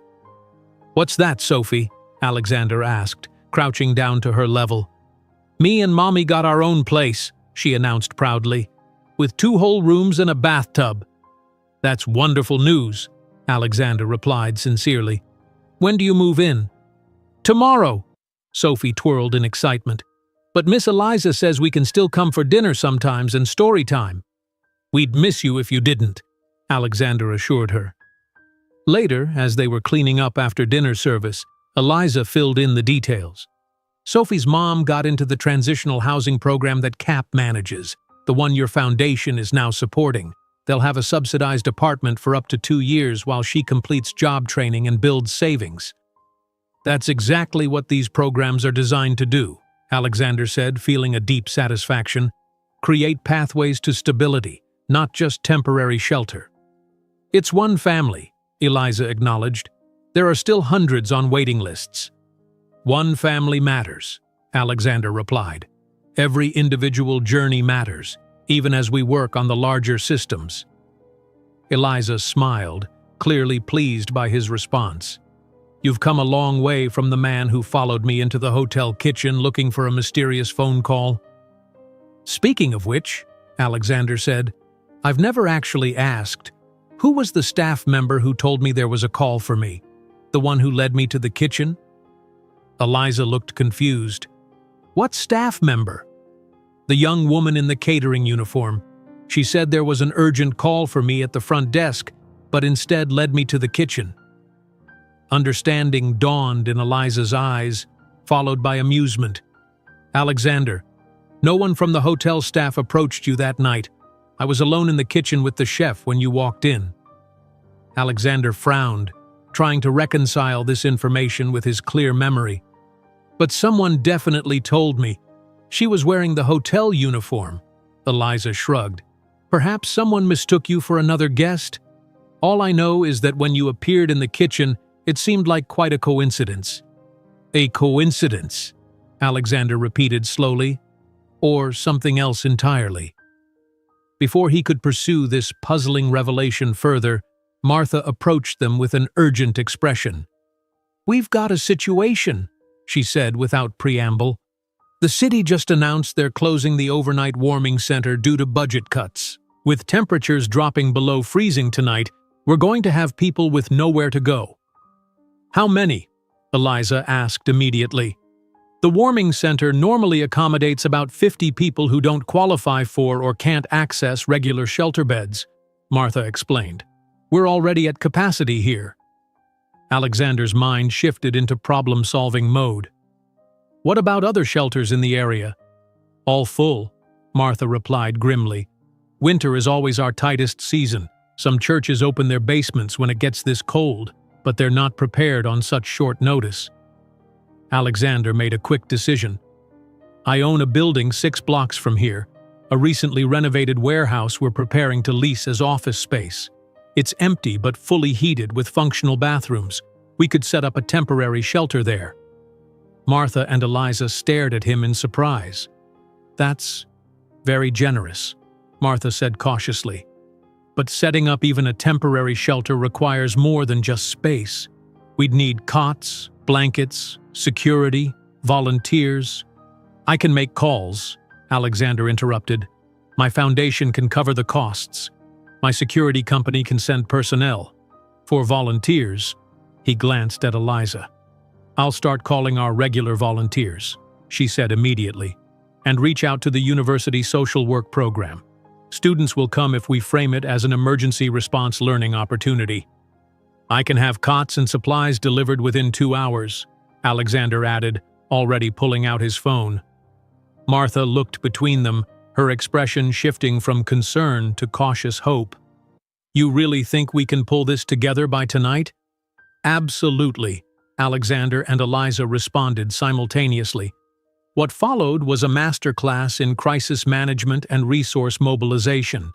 "What's that, Sophie?" Alexander asked, crouching down to her level. "Me and Mommy got our own place," she announced proudly, "with 2 whole rooms and a bathtub." "That's wonderful news," Alexander replied sincerely. "When do you move in?" "Tomorrow," Sophie twirled in excitement. "But Miss Eliza says we can still come for dinner sometimes and story time." "We'd miss you if you didn't," Alexander assured her. Later, as they were cleaning up after dinner service, Eliza filled in the details. "Sophie's mom got into the transitional housing program that CAP manages, the one your foundation is now supporting. They'll have a subsidized apartment for up to 2 years while she completes job training and builds savings." "That's exactly what these programs are designed to do," Alexander said, feeling a deep satisfaction. "Create pathways to stability, not just temporary shelter." "It's one family," Eliza acknowledged. "There are still hundreds on waiting lists." "One family matters," Alexander replied. "Every individual journey matters, even as we work on the larger systems." Eliza smiled, clearly pleased by his response. "You've come a long way from the man who followed me into the hotel kitchen looking for a mysterious phone call." "Speaking of which," Alexander said, "I've never actually asked, who was the staff member who told me there was a call for me? The one who led me to the kitchen?" Eliza looked confused. "What staff member?" "The young woman in the catering uniform. She said there was an urgent call for me at the front desk, but instead led me to the kitchen." Understanding dawned in Eliza's eyes, followed by amusement. "Alexander, no one from the hotel staff approached you that night. I was alone in the kitchen with the chef when you walked in." Alexander frowned, trying to reconcile this information with his clear memory. "But someone definitely told me. She was wearing the hotel uniform." Eliza shrugged. "Perhaps someone mistook you for another guest? All I know is that when you appeared in the kitchen, it seemed like quite a coincidence." "A coincidence," Alexander repeated slowly. "Or something else entirely." Before he could pursue this puzzling revelation further, Martha approached them with an urgent expression. "We've got a situation," she said without preamble. "The city just announced they're closing the overnight warming center due to budget cuts. With temperatures dropping below freezing tonight, we're going to have people with nowhere to go." "How many?" Eliza asked immediately. The warming center normally accommodates about 50 people who don't qualify for or can't access regular shelter beds, Martha explained. We're already at capacity here. Alexander's mind shifted into problem-solving mode. What about other shelters in the area? All full, Martha replied grimly. Winter is always our tightest season. Some churches open their basements when it gets this cold, but they're not prepared on such short notice. Alexander made a quick decision. I own a building 6 blocks from here, a recently renovated warehouse we're preparing to lease as office space. It's empty but fully heated with functional bathrooms. We could set up a temporary shelter there. Martha and Eliza stared at him in surprise. That's very generous, Martha said cautiously. But setting up even a temporary shelter requires more than just space. We'd need cots, blankets, security, volunteers. I can make calls, Alexander interrupted. My foundation can cover the costs. My security company can send personnel. For volunteers, he glanced at Eliza. I'll start calling our regular volunteers, she said immediately, and reach out to the university social work program. Students will come if we frame it as an emergency response learning opportunity. I can have cots and supplies delivered within 2 hours, Alexander added, already pulling out his phone. Martha looked between them, her expression shifting from concern to cautious hope. You really think we can pull this together by tonight? Absolutely, Alexander and Eliza responded simultaneously. What followed was a masterclass in crisis management and resource mobilization.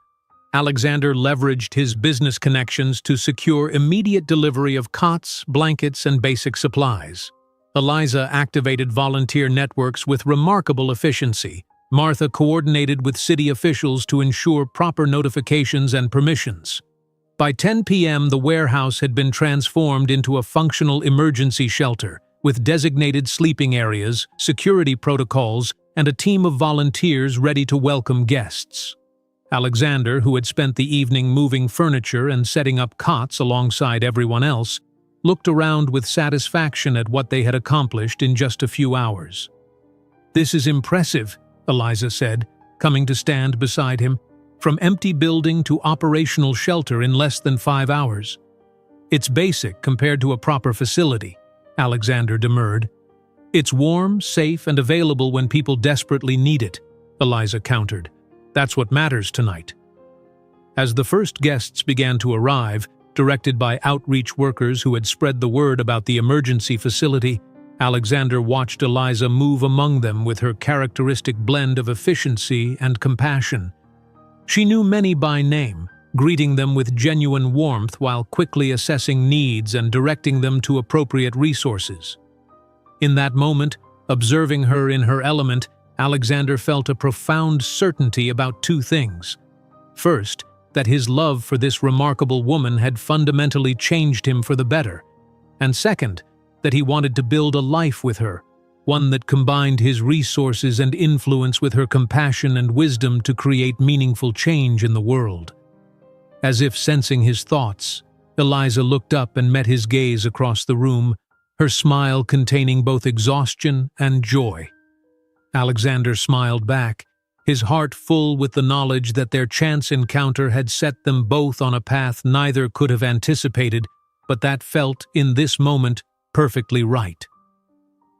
Alexander leveraged his business connections to secure immediate delivery of cots, blankets, and basic supplies. Eliza activated volunteer networks with remarkable efficiency. Martha coordinated with city officials to ensure proper notifications and permissions. By 10 p.m., the warehouse had been transformed into a functional emergency shelter, with designated sleeping areas, security protocols, and a team of volunteers ready to welcome guests. Alexander, who had spent the evening moving furniture and setting up cots alongside everyone else, looked around with satisfaction at what they had accomplished in just a few hours. This is impressive, Eliza said, coming to stand beside him. From empty building to operational shelter in less than 5 hours. It's basic compared to a proper facility, Alexander demurred. It's warm, safe, and available when people desperately need it, Eliza countered. That's what matters tonight. As the first guests began to arrive, directed by outreach workers who had spread the word about the emergency facility, Alexander watched Eliza move among them with her characteristic blend of efficiency and compassion. She knew many by name, greeting them with genuine warmth while quickly assessing needs and directing them to appropriate resources. In that moment, observing her in her element, Alexander felt a profound certainty about 2 things. First, that his love for this remarkable woman had fundamentally changed him for the better. And second, that he wanted to build a life with her, one that combined his resources and influence with her compassion and wisdom to create meaningful change in the world. As if sensing his thoughts, Eliza looked up and met his gaze across the room, her smile containing both exhaustion and joy. Alexander smiled back, his heart full with the knowledge that their chance encounter had set them both on a path neither could have anticipated, but that felt, in this moment, perfectly right.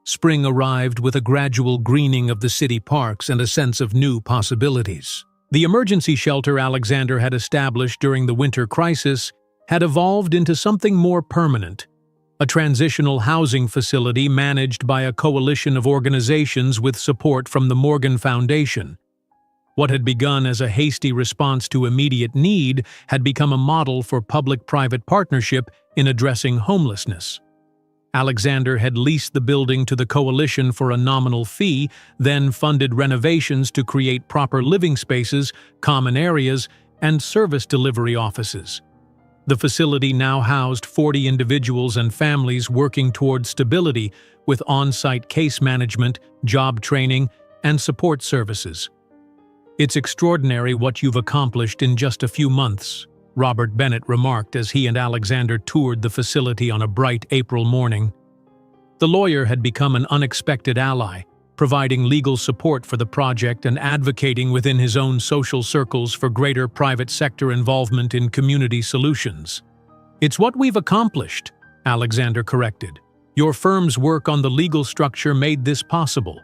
Spring arrived with a gradual greening of the city parks and a sense of new possibilities. The emergency shelter Alexander had established during the winter crisis had evolved into something more permanent, a transitional housing facility managed by a coalition of organizations with support from the Morgan Foundation. What had begun as a hasty response to immediate need had become a model for public-private partnership in addressing homelessness. Alexander had leased the building to the coalition for a nominal fee, then funded renovations to create proper living spaces, common areas, and service delivery offices. The facility now housed 40 individuals and families working toward stability with on-site case management, job training, and support services. It's extraordinary what you've accomplished in just a few months, Robert Bennett remarked as he and Alexander toured the facility on a bright April morning. The lawyer had become an unexpected ally, providing legal support for the project and advocating within his own social circles for greater private sector involvement in community solutions. "It's what we've accomplished," Alexander corrected. "Your firm's work on the legal structure made this possible."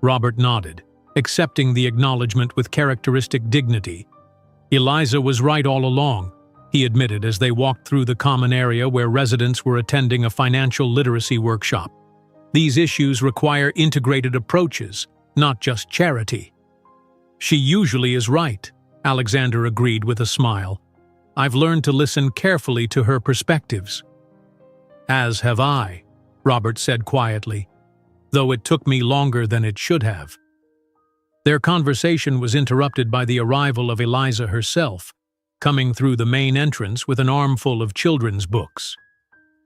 Robert nodded, accepting the acknowledgement with characteristic dignity. "Eliza was right all along," he admitted as they walked through the common area where residents were attending a financial literacy workshop. "These issues require integrated approaches, not just charity." "She usually is right," Alexander agreed with a smile. "I've learned to listen carefully to her perspectives." "As have I," Robert said quietly, "though it took me longer than it should have." Their conversation was interrupted by the arrival of Eliza herself, coming through the main entrance with an armful of children's books.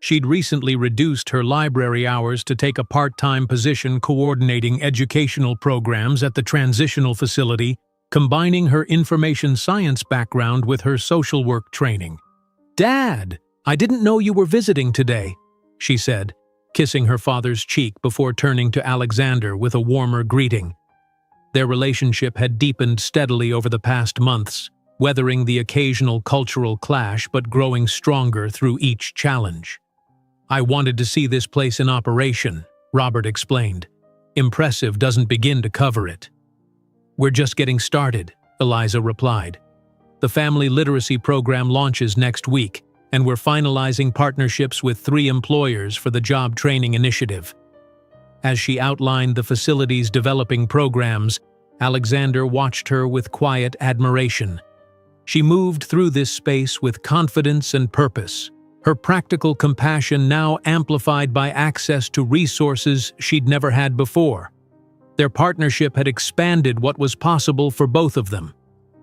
She'd recently reduced her library hours to take a part-time position coordinating educational programs at the transitional facility, combining her information science background with her social work training. "Dad, I didn't know you were visiting today," she said, kissing her father's cheek before turning to Alexander with a warmer greeting. Their relationship had deepened steadily over the past months, weathering the occasional cultural clash but growing stronger through each challenge. "I wanted to see this place in operation," Robert explained. "Impressive doesn't begin to cover it." "We're just getting started," Eliza replied. "The family literacy program launches next week, and we're finalizing partnerships with 3 employers for the job training initiative." As she outlined the facility's developing programs, Alexander watched her with quiet admiration. She moved through this space with confidence and purpose, her practical compassion now amplified by access to resources she'd never had before. Their partnership had expanded what was possible for both of them.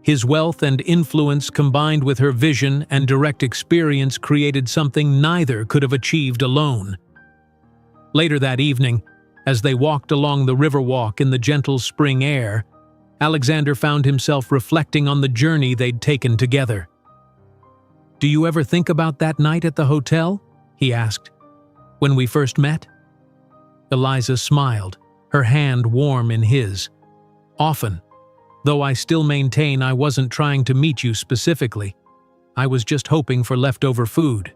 His wealth and influence combined with her vision and direct experience created something neither could have achieved alone. Later that evening, as they walked along the riverwalk in the gentle spring air, Alexander found himself reflecting on the journey they'd taken together. "Do you ever think about that night at the hotel?" he asked. "When we first met?" Eliza smiled, her hand warm in his. "Often, though I still maintain I wasn't trying to meet you specifically. I was just hoping for leftover food.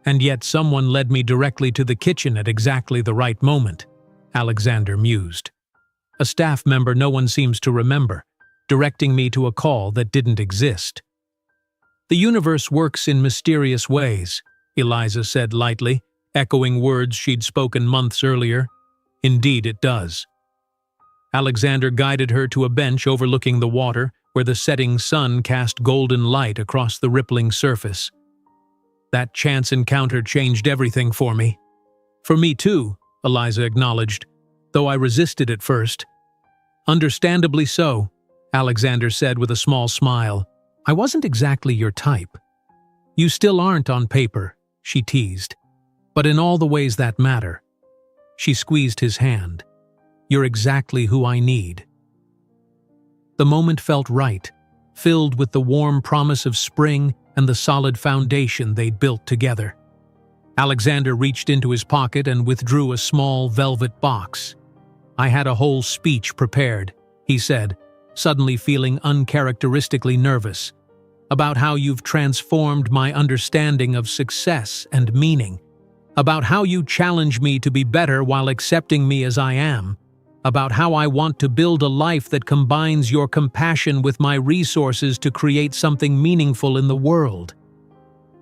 And yet someone led me directly to the kitchen at exactly the right moment," Alexander mused. "A staff member no one seems to remember, directing me to a call that didn't exist." "The universe works in mysterious ways," Eliza said lightly, echoing words she'd spoken months earlier. "Indeed it does." Alexander guided her to a bench overlooking the water, where the setting sun cast golden light across the rippling surface. "That chance encounter changed everything for me." "For me too," Eliza acknowledged, "though I resisted at first." "Understandably so," Alexander said with a small smile. "I wasn't exactly your type." "You still aren't on paper," she teased, "but in all the ways that matter." She squeezed his hand. "You're exactly who I need." The moment felt right, filled with the warm promise of spring and the solid foundation they'd built together. Alexander reached into his pocket and withdrew a small velvet box. "I had a whole speech prepared," he said, suddenly feeling uncharacteristically nervous, "about how you've transformed my understanding of success and meaning, about how you challenge me to be better while accepting me as I am, about how I want to build a life that combines your compassion with my resources to create something meaningful in the world."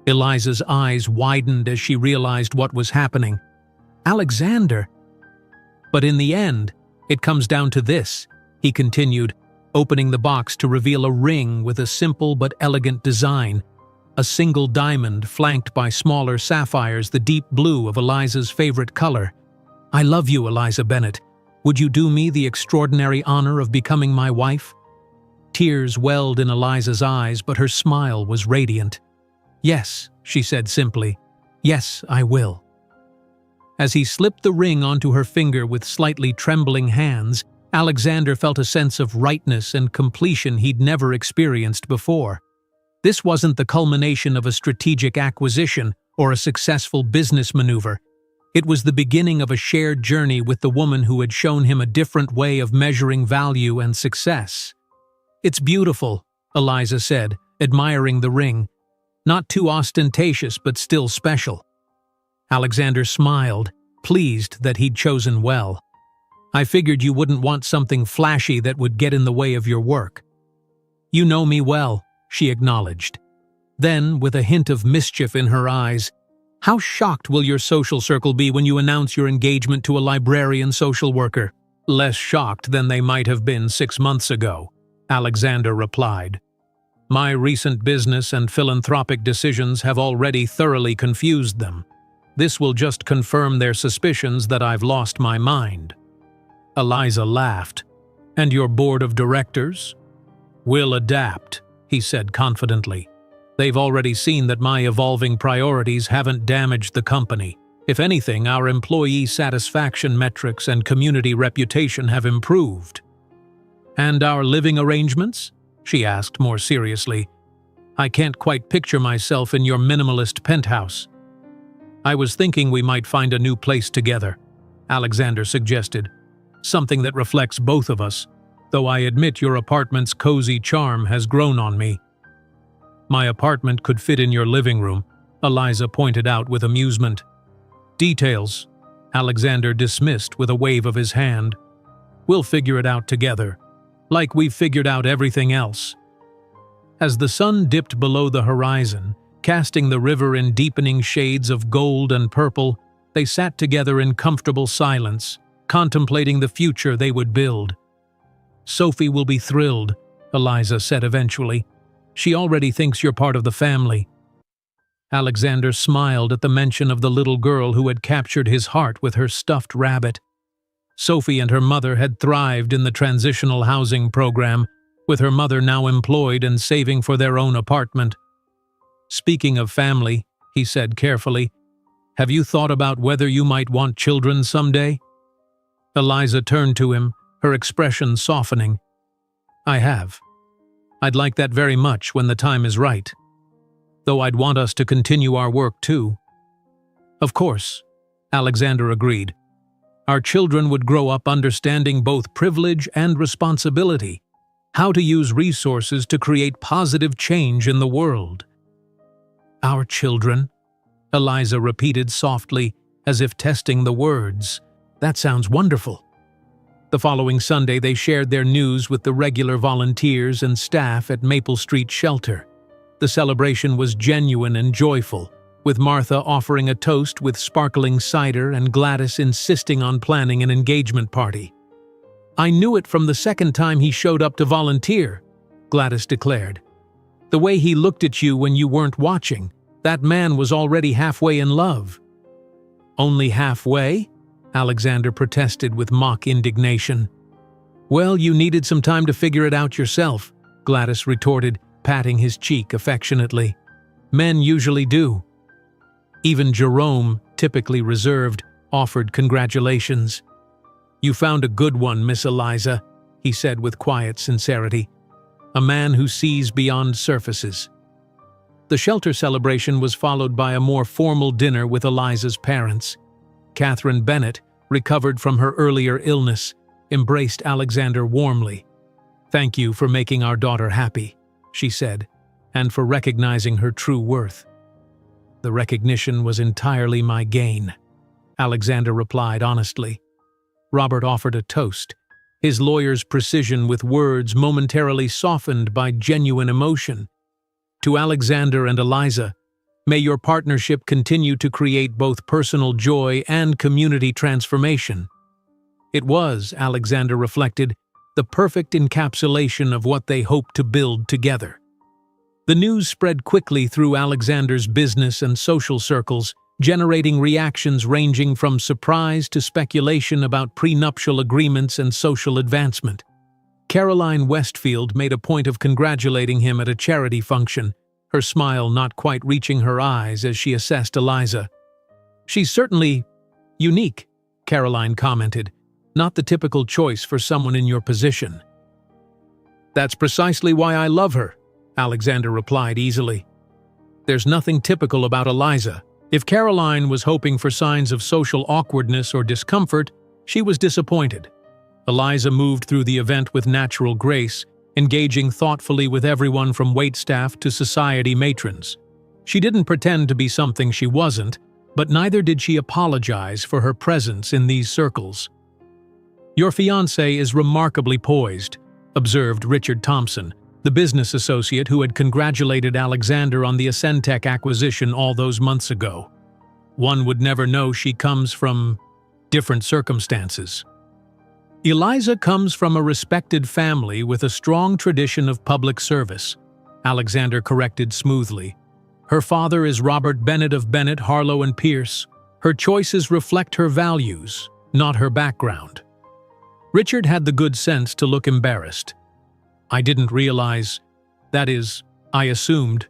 Eliza's eyes widened as she realized what was happening. "Alexander!" "But in the end, it comes down to this," he continued, opening the box to reveal a ring with a simple but elegant design, a single diamond flanked by smaller sapphires, the deep blue of Eliza's favorite color. "I love you, Eliza Bennett. Would you do me the extraordinary honor of becoming my wife?" Tears welled in Eliza's eyes, but her smile was radiant. "Yes," she said simply. "Yes, I will." As he slipped the ring onto her finger with slightly trembling hands, Alexander felt a sense of rightness and completion he'd never experienced before. This wasn't the culmination of a strategic acquisition or a successful business maneuver. It was the beginning of a shared journey with the woman who had shown him a different way of measuring value and success. "It's beautiful," Eliza said, admiring the ring. "Not too ostentatious, but still special." Alexander smiled, pleased that he'd chosen well. "I figured you wouldn't want something flashy that would get in the way of your work." "You know me well," she acknowledged. Then, with a hint of mischief in her eyes, "How shocked will your social circle be when you announce your engagement to a librarian social worker?" "Less shocked than they might have been 6 months ago," Alexander replied. "My recent business and philanthropic decisions have already thoroughly confused them. This will just confirm their suspicions that I've lost my mind." Eliza laughed. "And your board of directors?" "Will adapt," he said confidently. "They've already seen that my evolving priorities haven't damaged the company. If anything, our employee satisfaction metrics and community reputation have improved." "And our living arrangements?" she asked more seriously. "I can't quite picture myself in your minimalist penthouse." "I was thinking we might find a new place together," Alexander suggested. "Something that reflects both of us, though I admit your apartment's cozy charm has grown on me." "My apartment could fit in your living room," Eliza pointed out with amusement. "Details," Alexander dismissed with a wave of his hand. "We'll figure it out together, like we've figured out everything else." As the sun dipped below the horizon, casting the river in deepening shades of gold and purple, they sat together in comfortable silence, contemplating the future they would build. "Sophie will be thrilled," Eliza said eventually. "She already thinks you're part of the family." Alexander smiled at the mention of the little girl who had captured his heart with her stuffed rabbit. Sophie and her mother had thrived in the transitional housing program, with her mother now employed and saving for their own apartment. "Speaking of family," he said carefully, "have you thought about whether you might want children someday?" Eliza turned to him, her expression softening. "I have. I'd like that very much when the time is right. Though I'd want us to continue our work too." "Of course," Alexander agreed. "Our children would grow up understanding both privilege and responsibility, how to use resources to create positive change in the world." "Our children," Eliza repeated softly, as if testing the words. "That sounds wonderful." The following Sunday they shared their news with the regular volunteers and staff at Maple Street Shelter. The celebration was genuine and joyful, with Martha offering a toast with sparkling cider and Gladys insisting on planning an engagement party. "I knew it from the second time he showed up to volunteer," Gladys declared. "The way he looked at you when you weren't watching, that man was already halfway in love." "Only halfway?" Alexander protested with mock indignation. "Well, you needed some time to figure it out yourself," Gladys retorted, patting his cheek affectionately. "Men usually do." Even Jerome, typically reserved, offered congratulations. "You found a good one, Miss Eliza," he said with quiet sincerity. "A man who sees beyond surfaces." The shelter celebration was followed by a more formal dinner with Eliza's parents. Catherine Bennett, recovered from her earlier illness, embraced Alexander warmly. "Thank you for making our daughter happy," she said, "and for recognizing her true worth." "The recognition was entirely my gain," Alexander replied honestly. Robert offered a toast, his lawyer's precision with words momentarily softened by genuine emotion. "To Alexander and Eliza, may your partnership continue to create both personal joy and community transformation." It was, Alexander reflected, the perfect encapsulation of what they hoped to build together. The news spread quickly through Alexander's business and social circles, generating reactions ranging from surprise to speculation about prenuptial agreements and social advancement. Caroline Westfield made a point of congratulating him at a charity function, her smile not quite reaching her eyes as she assessed Eliza. "She's certainly unique," Caroline commented, "not the typical choice for someone in your position." "That's precisely why I love her," Alexander replied easily. "There's nothing typical about Eliza," If Caroline was hoping for signs of social awkwardness or discomfort, she was disappointed. Eliza moved through the event with natural grace, engaging thoughtfully with everyone from waitstaff to society matrons. She didn't pretend to be something she wasn't, but neither did she apologize for her presence in these circles. "Your fiancé is remarkably poised," observed Richard Thompson, the business associate who had congratulated Alexander on the Ascentech acquisition all those months ago. "One would never know she comes from different circumstances." "Eliza comes from a respected family with a strong tradition of public service," Alexander corrected smoothly. "Her father is Robert Bennett of Bennett, Harlow and Pierce. Her choices reflect her values, not her background." Richard had the good sense to look embarrassed. "I didn't realize. That is, I assumed."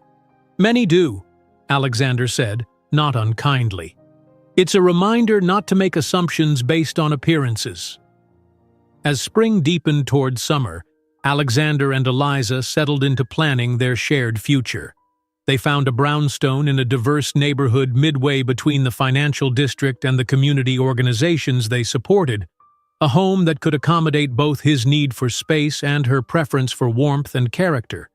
"Many do," Alexander said, not unkindly. "It's a reminder not to make assumptions based on appearances." As spring deepened toward summer, Alexander and Eliza settled into planning their shared future. They found a brownstone in a diverse neighborhood midway between the financial district and the community organizations they supported, a home that could accommodate both his need for space and her preference for warmth and character.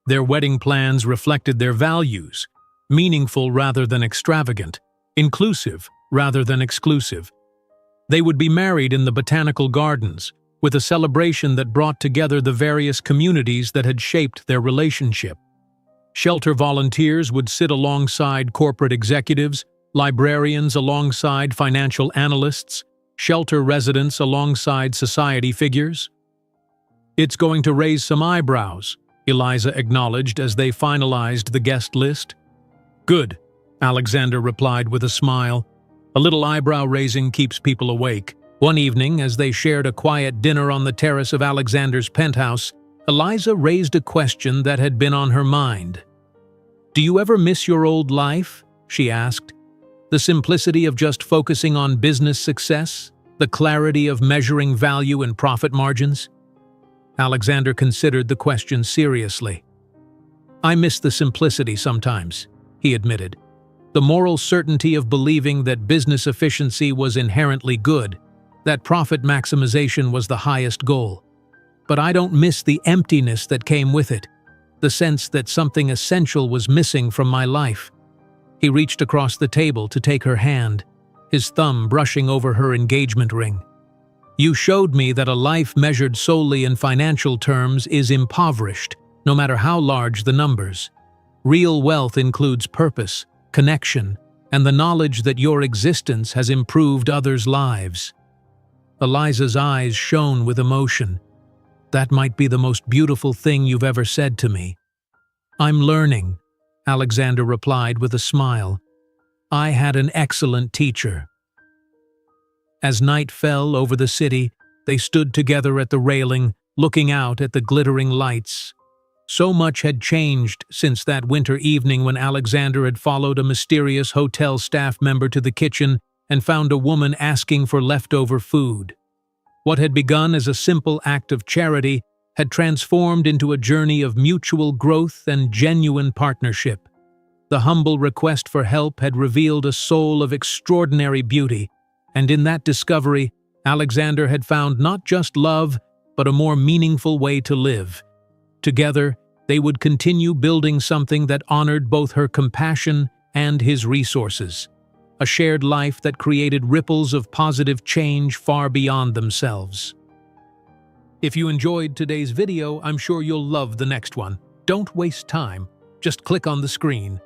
Their wedding plans reflected their values, meaningful rather than extravagant, inclusive rather than exclusive. They would be married in the botanical gardens, with a celebration that brought together the various communities that had shaped their relationship. Shelter volunteers would sit alongside corporate executives, librarians alongside financial analysts, shelter residents alongside society figures. "It's going to raise some eyebrows," Eliza acknowledged as they finalized the guest list. "Good," Alexander replied with a smile. "A little eyebrow-raising keeps people awake." One evening, as they shared a quiet dinner on the terrace of Alexander's penthouse, Eliza raised a question that had been on her mind. "Do you ever miss your old life?" she asked. "The simplicity of just focusing on business success? The clarity of measuring value and profit margins?" Alexander considered the question seriously. "I miss the simplicity sometimes," he admitted. "The moral certainty of believing that business efficiency was inherently good, that profit maximization was the highest goal. But I don't miss the emptiness that came with it, the sense that something essential was missing from my life." He reached across the table to take her hand, his thumb brushing over her engagement ring. "You showed me that a life measured solely in financial terms is impoverished, no matter how large the numbers. Real wealth includes purpose, connection, and the knowledge that your existence has improved others' lives." Eliza's eyes shone with emotion. "That might be the most beautiful thing you've ever said to me." "I'm learning," Alexander replied with a smile. "I had an excellent teacher." As night fell over the city, they stood together at the railing, looking out at the glittering lights. So much had changed since that winter evening when Alexander had followed a mysterious hotel staff member to the kitchen and found a woman asking for leftover food. What had begun as a simple act of charity had transformed into a journey of mutual growth and genuine partnership. The humble request for help had revealed a soul of extraordinary beauty, and in that discovery, Alexander had found not just love, but a more meaningful way to live. Together, they would continue building something that honored both her compassion and his resources, a shared life that created ripples of positive change far beyond themselves. If you enjoyed today's video, I'm sure you'll love the next one. Don't waste time. Just click on the screen.